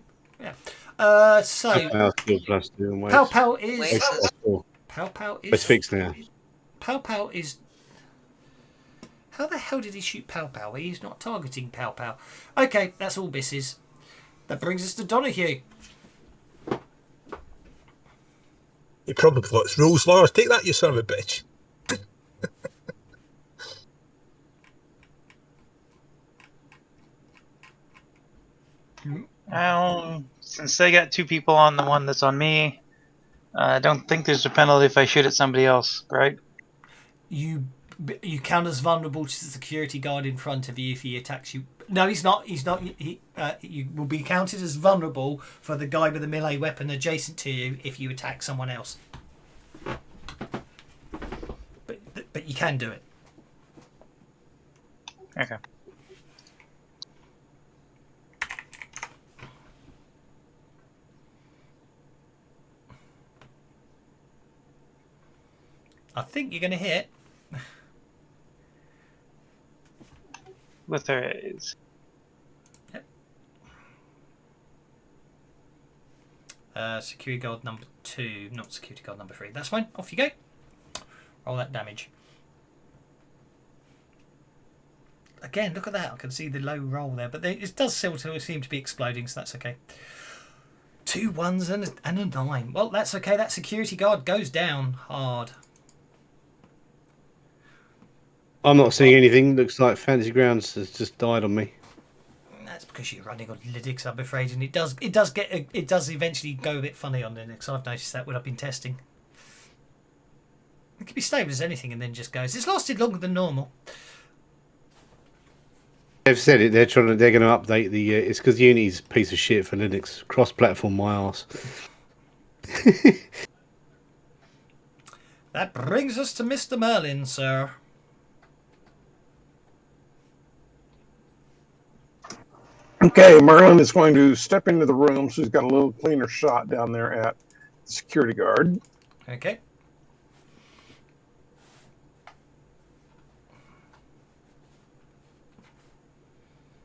Pow Pow is Pow Pow is. It's fixed now. Pow Pow is. How the hell did he shoot Pow Pow? He's not targeting Pow Pow. Okay, that's all misses. That brings us to Donahue. He probably thought it's rules, Lars. Take that, you son of a bitch. Well, since they got 2 people on the one that's on me, I don't think there's a penalty if I shoot at somebody else, right? You count as vulnerable to the security guard in front of you if he attacks you. No, he's not. You will be counted as vulnerable for the guy with the melee weapon adjacent to you if you attack someone else. But you can do it. Okay. I think you're going to hit. With her raise. Yep. Security guard number 2, not security guard number 3. That's fine. Off you go. Roll that damage. Again, look at that. I can see the low roll there, but it does still seem to be exploding, so that's okay. 2 1s and a 9. Well, that's okay. That security guard goes down hard. I'm not seeing anything. Looks like Fantasy Grounds has just died on me. That's because you're running on Linux, I'm afraid, and it does eventually go a bit funny on Linux. I've noticed that when I've been testing. It can be stable as anything, and then just goes. It's lasted longer than normal. They've said it. They're going to update the. It's because Unity's a piece of shit for Linux. Cross-platform, my arse. That brings us to Mr. Merlin, sir. Okay, Merlin is going to step into the room, so he's got a little cleaner shot down there at the security guard. Okay.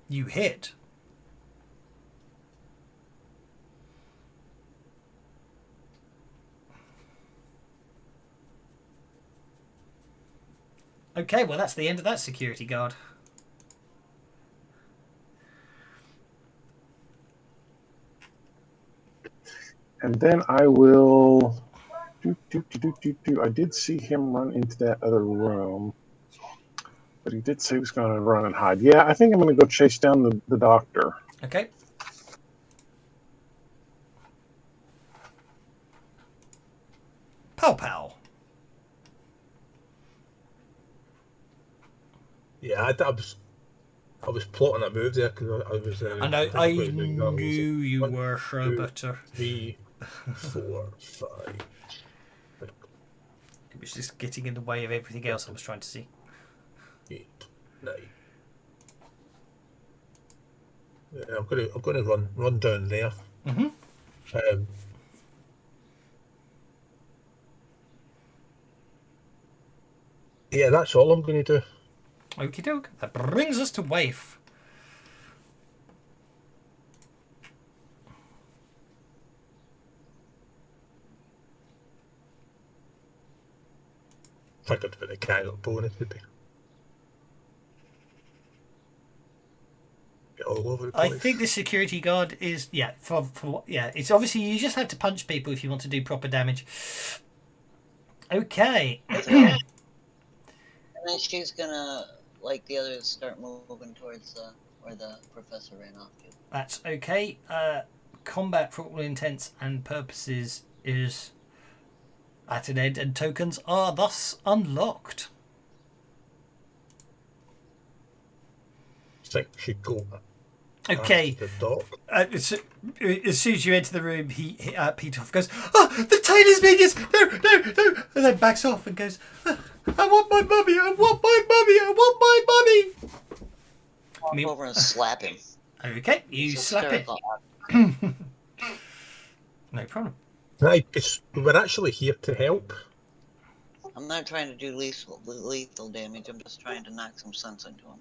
You hit. Okay, well that's the end of that security guard. And then I will. I did see him run into that other room, but he did say he was going to run and hide. Yeah, I think I'm going to go chase down the doctor. Okay. Pow pow. Yeah, I was plotting a move there because I was. I know. I knew you were so better. 3, 4, 5. It was just getting in the way of everything else I was trying to see. 8, 9. Yeah, I'm gonna run down there. Mm-hmm. Yeah, that's all I'm going to do. Okie doke. That brings us to Waif. I got to put the candle bonus would be. Get all over the place. I think the security guard is it's obviously you just have to punch people if you want to do proper damage. Okay. And then she's gonna, like the others, start moving towards where the professor ran off to. That's okay. Combat for all intents and purposes is at an end, and tokens are thus unlocked. I think we should go. Okay. The doc. As soon as you enter the room, Peter goes, "Oh, the tailor's minions! No!" And then backs off and goes, "I want my mummy! I want my mummy! I want my mummy!" Walk over and slap him. Okay, you slap him. No problem. Right, we're actually here to help. I'm not trying to do lethal damage. I'm just trying to knock some sense into him.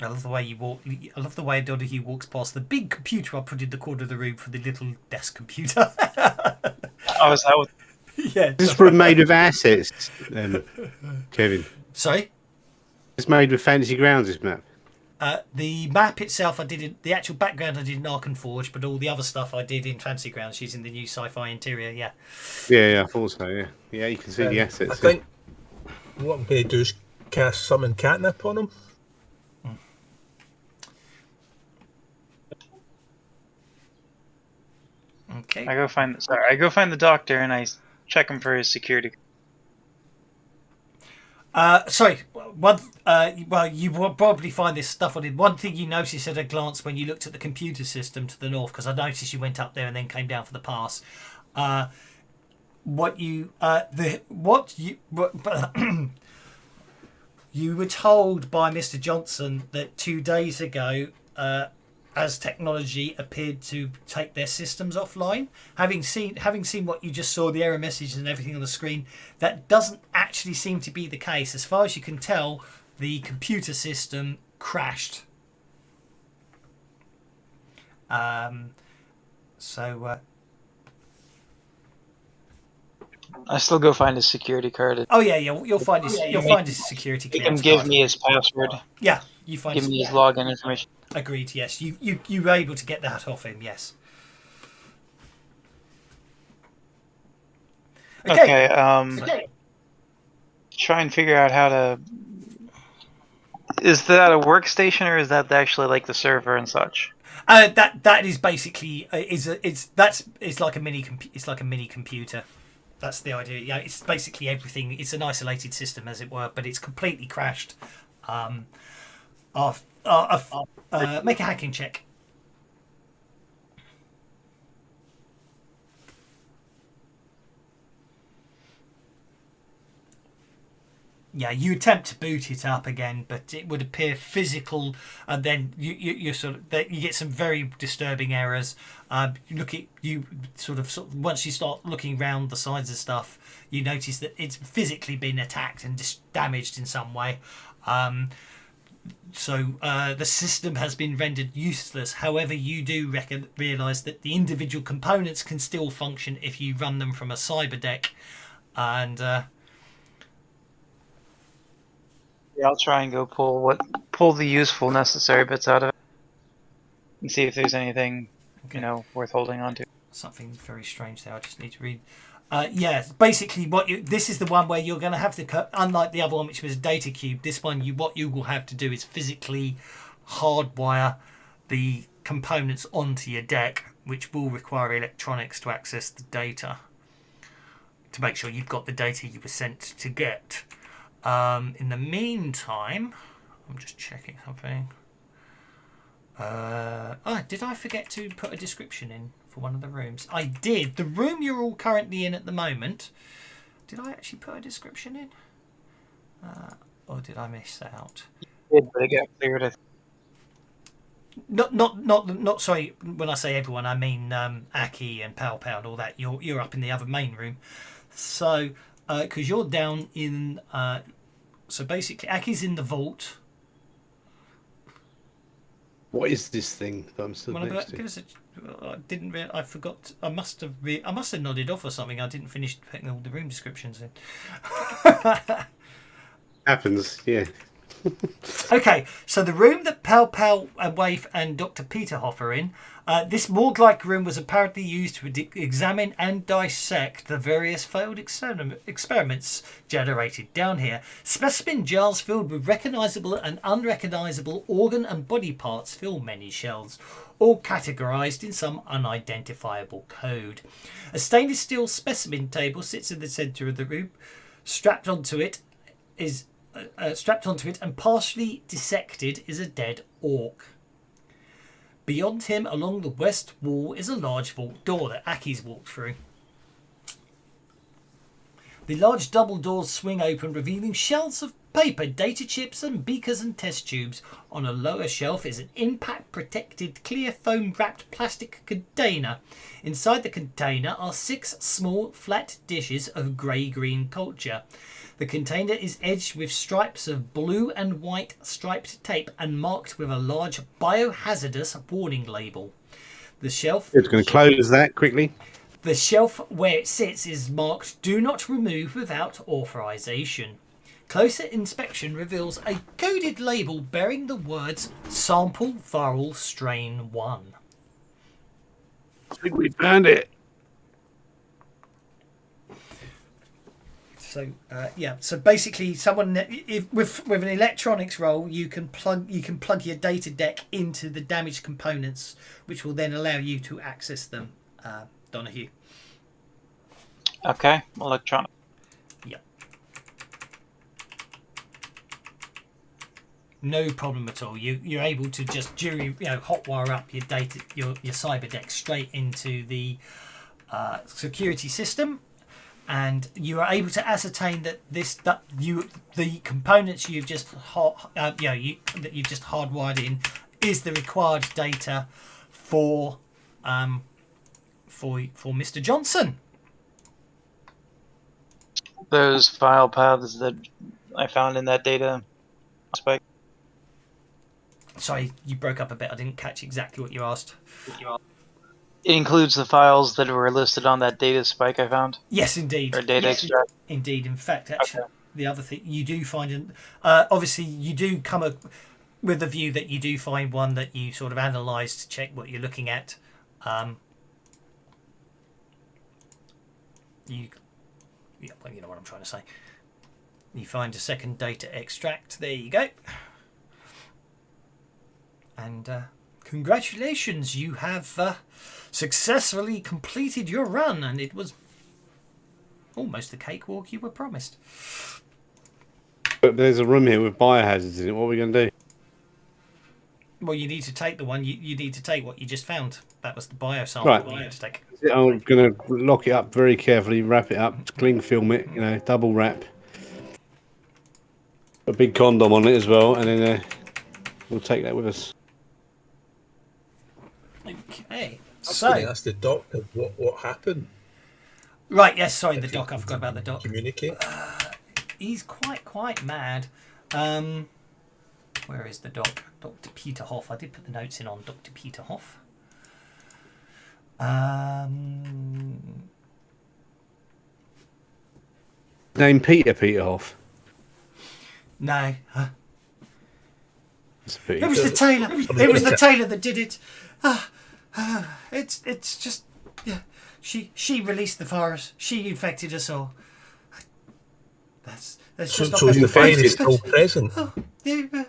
I love the way you walk. I love the way Donahue walks past the big computer I put in the corner of the room for the little desk computer. Oh, is that what? Yeah. This is made with assets, Kevin. Sorry? It's made with Fantasy Grounds, this map. The map itself, the actual background I did in Arkham Forge, but all the other stuff I did in Fantasy Grounds using the new sci-fi interior. Yeah. Yeah, I thought so. Yeah, you can see the assets. I think what I'm going to do is cast summon catnip on him. Okay. I go find the doctor and I check him for his security. Sorry. Well, you will probably find this stuff on it. One thing you noticed at a glance when you looked at the computer system to the north, because I noticed you went up there and then came down for the pass. You were told by Mr. Johnson that 2 days ago, as technology appeared to take their systems offline, having seen what you just saw, the error messages and everything on the screen, that doesn't actually seem to be the case. As far as you can tell, the computer system crashed. I still go find his security card. Oh yeah, you'll find his security He clearance can give card. me his password. Yeah, you find Give me his login information. Agreed. Yes, you were able to get that off him. Yes. Okay. Try and figure out how to. Is that a workstation or is that actually like the server and such? That is basically it's like a mini computer. That's the idea. Yeah, it's basically everything. It's an isolated system, as it were, but it's completely crashed. Make a hacking check. Yeah, you attempt to boot it up again, but it would appear physical, and then you get some very disturbing errors. You sort of once you start looking around the sides of stuff, you notice that it's physically been attacked and damaged in some way. So the system has been rendered useless. However, you do realise that the individual components can still function if you run them from a cyber deck, and. Yeah, I'll try and go pull the useful necessary bits out of it and see if there's anything worth holding on to. something very strange there. I just need to read. Yeah, basically, this is the one where you're going to have to, unlike the other one, which was a data cube. This one, what you will have to do is physically hardwire the components onto your deck, which will require electronics to access the data to make sure you've got the data you were sent to get. In the meantime, I'm just checking something. Did I forget to put a description in for one of the rooms? I did. The room you're all currently in at the moment. Did I actually put a description in? Or did I miss that out? But it got cleared. Not. Sorry. When I say everyone, I mean Aki and Pow Pow and all that. You're up in the other main room. So, because you're down in. So basically, Aki's in the vault. What is this thing that I'm still next to? I didn't. I forgot. I must have nodded off or something. I didn't finish putting all the room descriptions in. Happens, yeah. Okay, so the room that Pal Pal and Waif and Dr. Peterhoff are in, this morgue-like room was apparently used to examine and dissect the various failed experiments generated down here. Specimen jars filled with recognisable and unrecognisable organ and body parts fill many shelves, all categorised in some unidentifiable code. A stainless steel specimen table sits in the centre of the room. Strapped onto it and partially dissected is a dead orc. Beyond him, along the west wall, is a large vault door that Aki's walked through. The large double doors swing open, revealing shelves of paper, data chips and beakers and test tubes. On a lower shelf is an impact-protected clear foam-wrapped plastic container. Inside the container are 6 small flat dishes of grey-green culture. The container is edged with stripes of blue and white striped tape and marked with a large biohazardous warning label. The shelf... It's going to close that quickly. The shelf where it sits is marked "Do not remove without authorization." Closer inspection reveals a coded label bearing the words "Sample Viral Strain 1." I think we found it. So so basically, with an electronics roll, you can plug your data deck into the damaged components, which will then allow you to access them. Donahue. Okay, electronic. Yep. No problem at all. You're able to just hotwire up your data, your cyber deck straight into the security system. And you are able to ascertain that the components you've just that you've just hardwired in is the required data for Mr. Johnson. Those file paths that I found in that data spike. Sorry, you broke up a bit. I didn't catch exactly what you asked. It includes the files that were listed on that data spike I found? Yes, indeed. Or data extract? Indeed. In fact, actually, the other thing you do find, obviously, you do come up with the view that you do find one that you sort of analyse to check what you're looking at. You know what I'm trying to say. You find a second data extract. There you go. And congratulations, you have successfully completed your run, and it was almost the cakewalk you were promised. But there's a room here with biohazards in it. What are we going to do? Well, you need to take the one. You need to take what you just found. That was the biosample Right. you need to take. I'm going to lock it up very carefully, wrap it up, cling film it, double wrap. A big condom on it as well, and then we'll take that with us. Okay. I was So, going to ask the doctor what happened. right, yes, sorry, the doc. I forgot about the doc. Communicate. He's quite mad. Where is the doc? Dr. Peterhoff. I did put the notes in on Dr. Peterhoff. Name Peterhoff. No. That's a pity. It was the tailor. It was the tailor that did it. It's just Yeah, she released the virus. She infected us all. That's So, just not so gonna the be virus right. is still present. Yeah,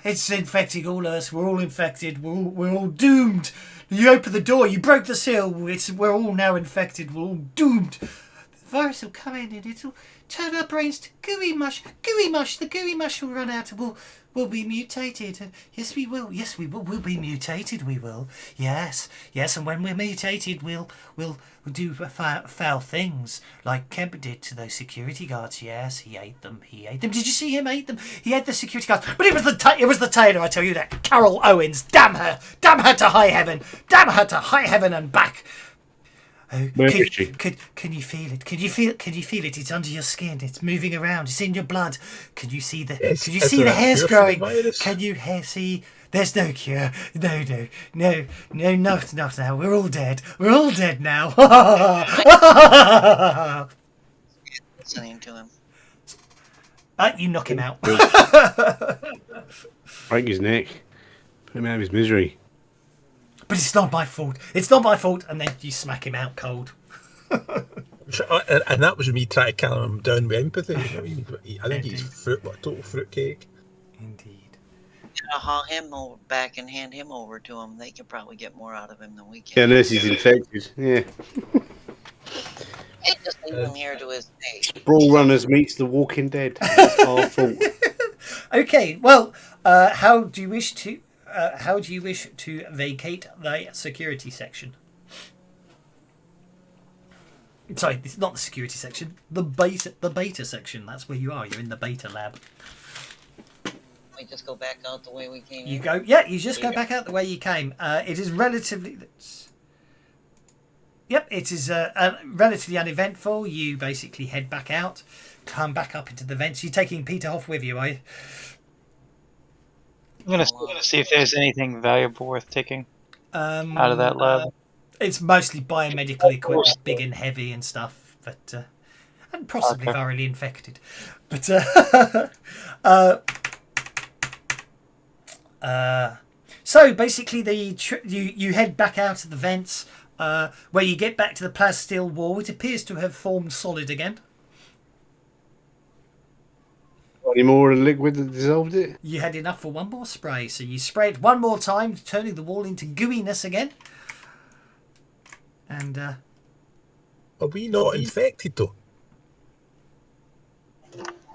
it's infecting all of us. We're all infected. We're all doomed. You open the door. You broke the seal. We're all now infected. We're all doomed. The virus will come in and it'll turn our brains to gooey mush. Gooey mush. The gooey mush will run out and we'll be mutated. Yes, we will. Yes, we will. We'll be mutated. We will. Yes. Yes. And when we're mutated, we'll do foul things like Kemp did to those security guards. Yes, he ate them. He ate them. Did you see him ate them? He ate the security guards. But it was the tailor. I tell you that. Carol Owens. Damn her. Damn her to high heaven. Damn her to high heaven and back. Oh, Where is she? Can you feel it? Can you feel it? It's under your skin. It's moving around. It's in your blood. Can you see the? Yes, Can you is see there the a hairs cure for the growing? virus? Can you see? There's no cure. No. Not now. We're all dead. We're all dead now. Listening to him. You knock him out. Break his neck. Put him out of his misery. But it's not my fault. It's not my fault. And then you smack him out cold. And that was me trying to calm him down with empathy. I mean, I think he's a total fruitcake. Indeed. Haul him back and hand him over to him. They could probably get more out of him than we Yeah, can. unless he's infected. Yeah. Hey, just leave him here to his fate. Sprawlrunners meets The Walking Dead. That's our fault. Okay. Well, how do you wish to vacate the security section? Sorry, it's not the security section. The beta section. That's where you are. You're in the beta lab. We just go back out the way we came. You go. Yeah, you just go back out the way you came. It is relatively. Yep, it is relatively uneventful. You basically head back out, come back up into the vents. You're taking Peter Hoff with you, are you? I'm gonna see if there's anything valuable worth taking out of that lab. It's mostly biomedical equipment, big and heavy and stuff, but and possibly Okay. virally infected. But so basically, you head back out of the vents, where you get back to the plasteel wall. It appears to have formed solid again. Any more of the liquid that dissolved it? You had enough for one more spray, so you spray it one more time, turning the wall into gooiness again. And Are we not infected though?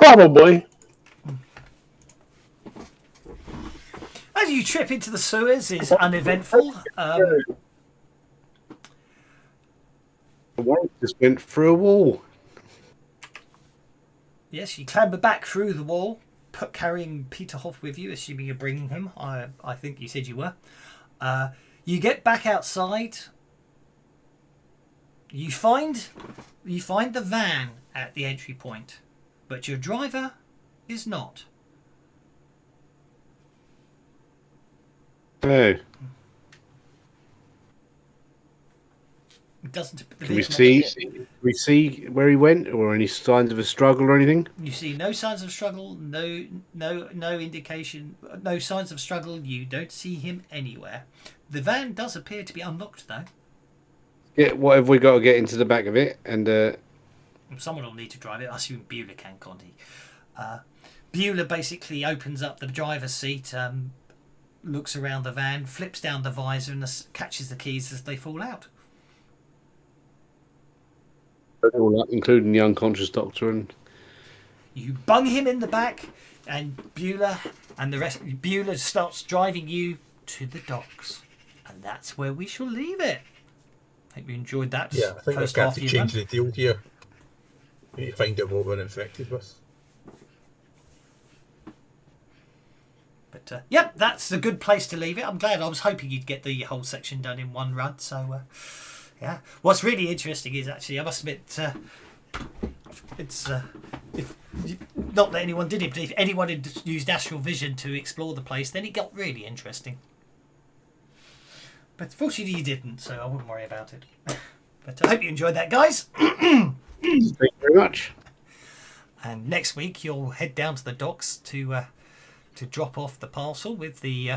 Probably. as you trip into the sewers, is uneventful. The one just went through a wall. Yes, you clamber back through the wall, carrying Peter Hoff with you, assuming you're bringing him. I think you said you were. You get back outside. You find the van at the entry point, but your driver is not. Oh, It doesn't. can we see where he went, or any signs of a struggle or anything? You see no signs of struggle. No indication. No signs of struggle. You don't see him anywhere. The van does appear to be unlocked, though. What have we got to get into the back of it? And Someone will need to drive it. I assume Beulah can, can't he? Beulah basically opens up the driver's seat, looks around the van, flips down the visor, and catches the keys as they fall out. all up, including the unconscious doctor, and You bung him in the back, and Beulah and the rest. Beulah starts driving you to the docks, and that's where we shall leave it. I hope you enjoyed that. Yeah, I think we've first got half to of your change run. the deal here. We need to find out what we're infected with. But yep, that's a good place to leave it. I'm glad. I was hoping you'd get the whole section done in one run. So yeah, what's really interesting is actually, I must admit, it's if not that anyone did it, but if anyone had used astral vision to explore the place, then it got really interesting. But fortunately, you didn't, so I wouldn't worry about it. But I hope you enjoyed that, guys. thank you very much. And next week, you'll head down to the docks to drop off the parcel with the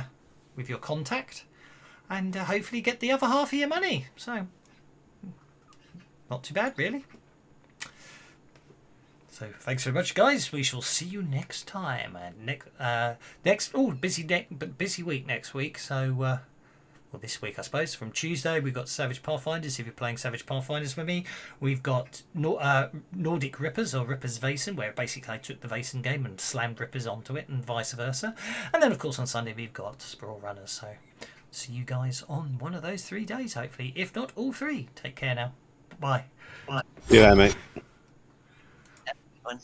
with your contact, and hopefully get the other half of your money. So not too bad, really. So thanks very much, guys. We shall see you next time. And busy week next week. So, well, this week I suppose. From Tuesday we've got Savage Pathfinders. If you're playing Savage Pathfinders with me, we've got Nordic Rippers or Rippers Vaesen, where basically I took the Vaesen game and slammed Rippers onto it, and vice versa. And then of course on Sunday we've got Sprawlrunners. So see you guys on one of those 3 days, hopefully, if not all 3. Take care now. Bye. Yeah, mate. Fun.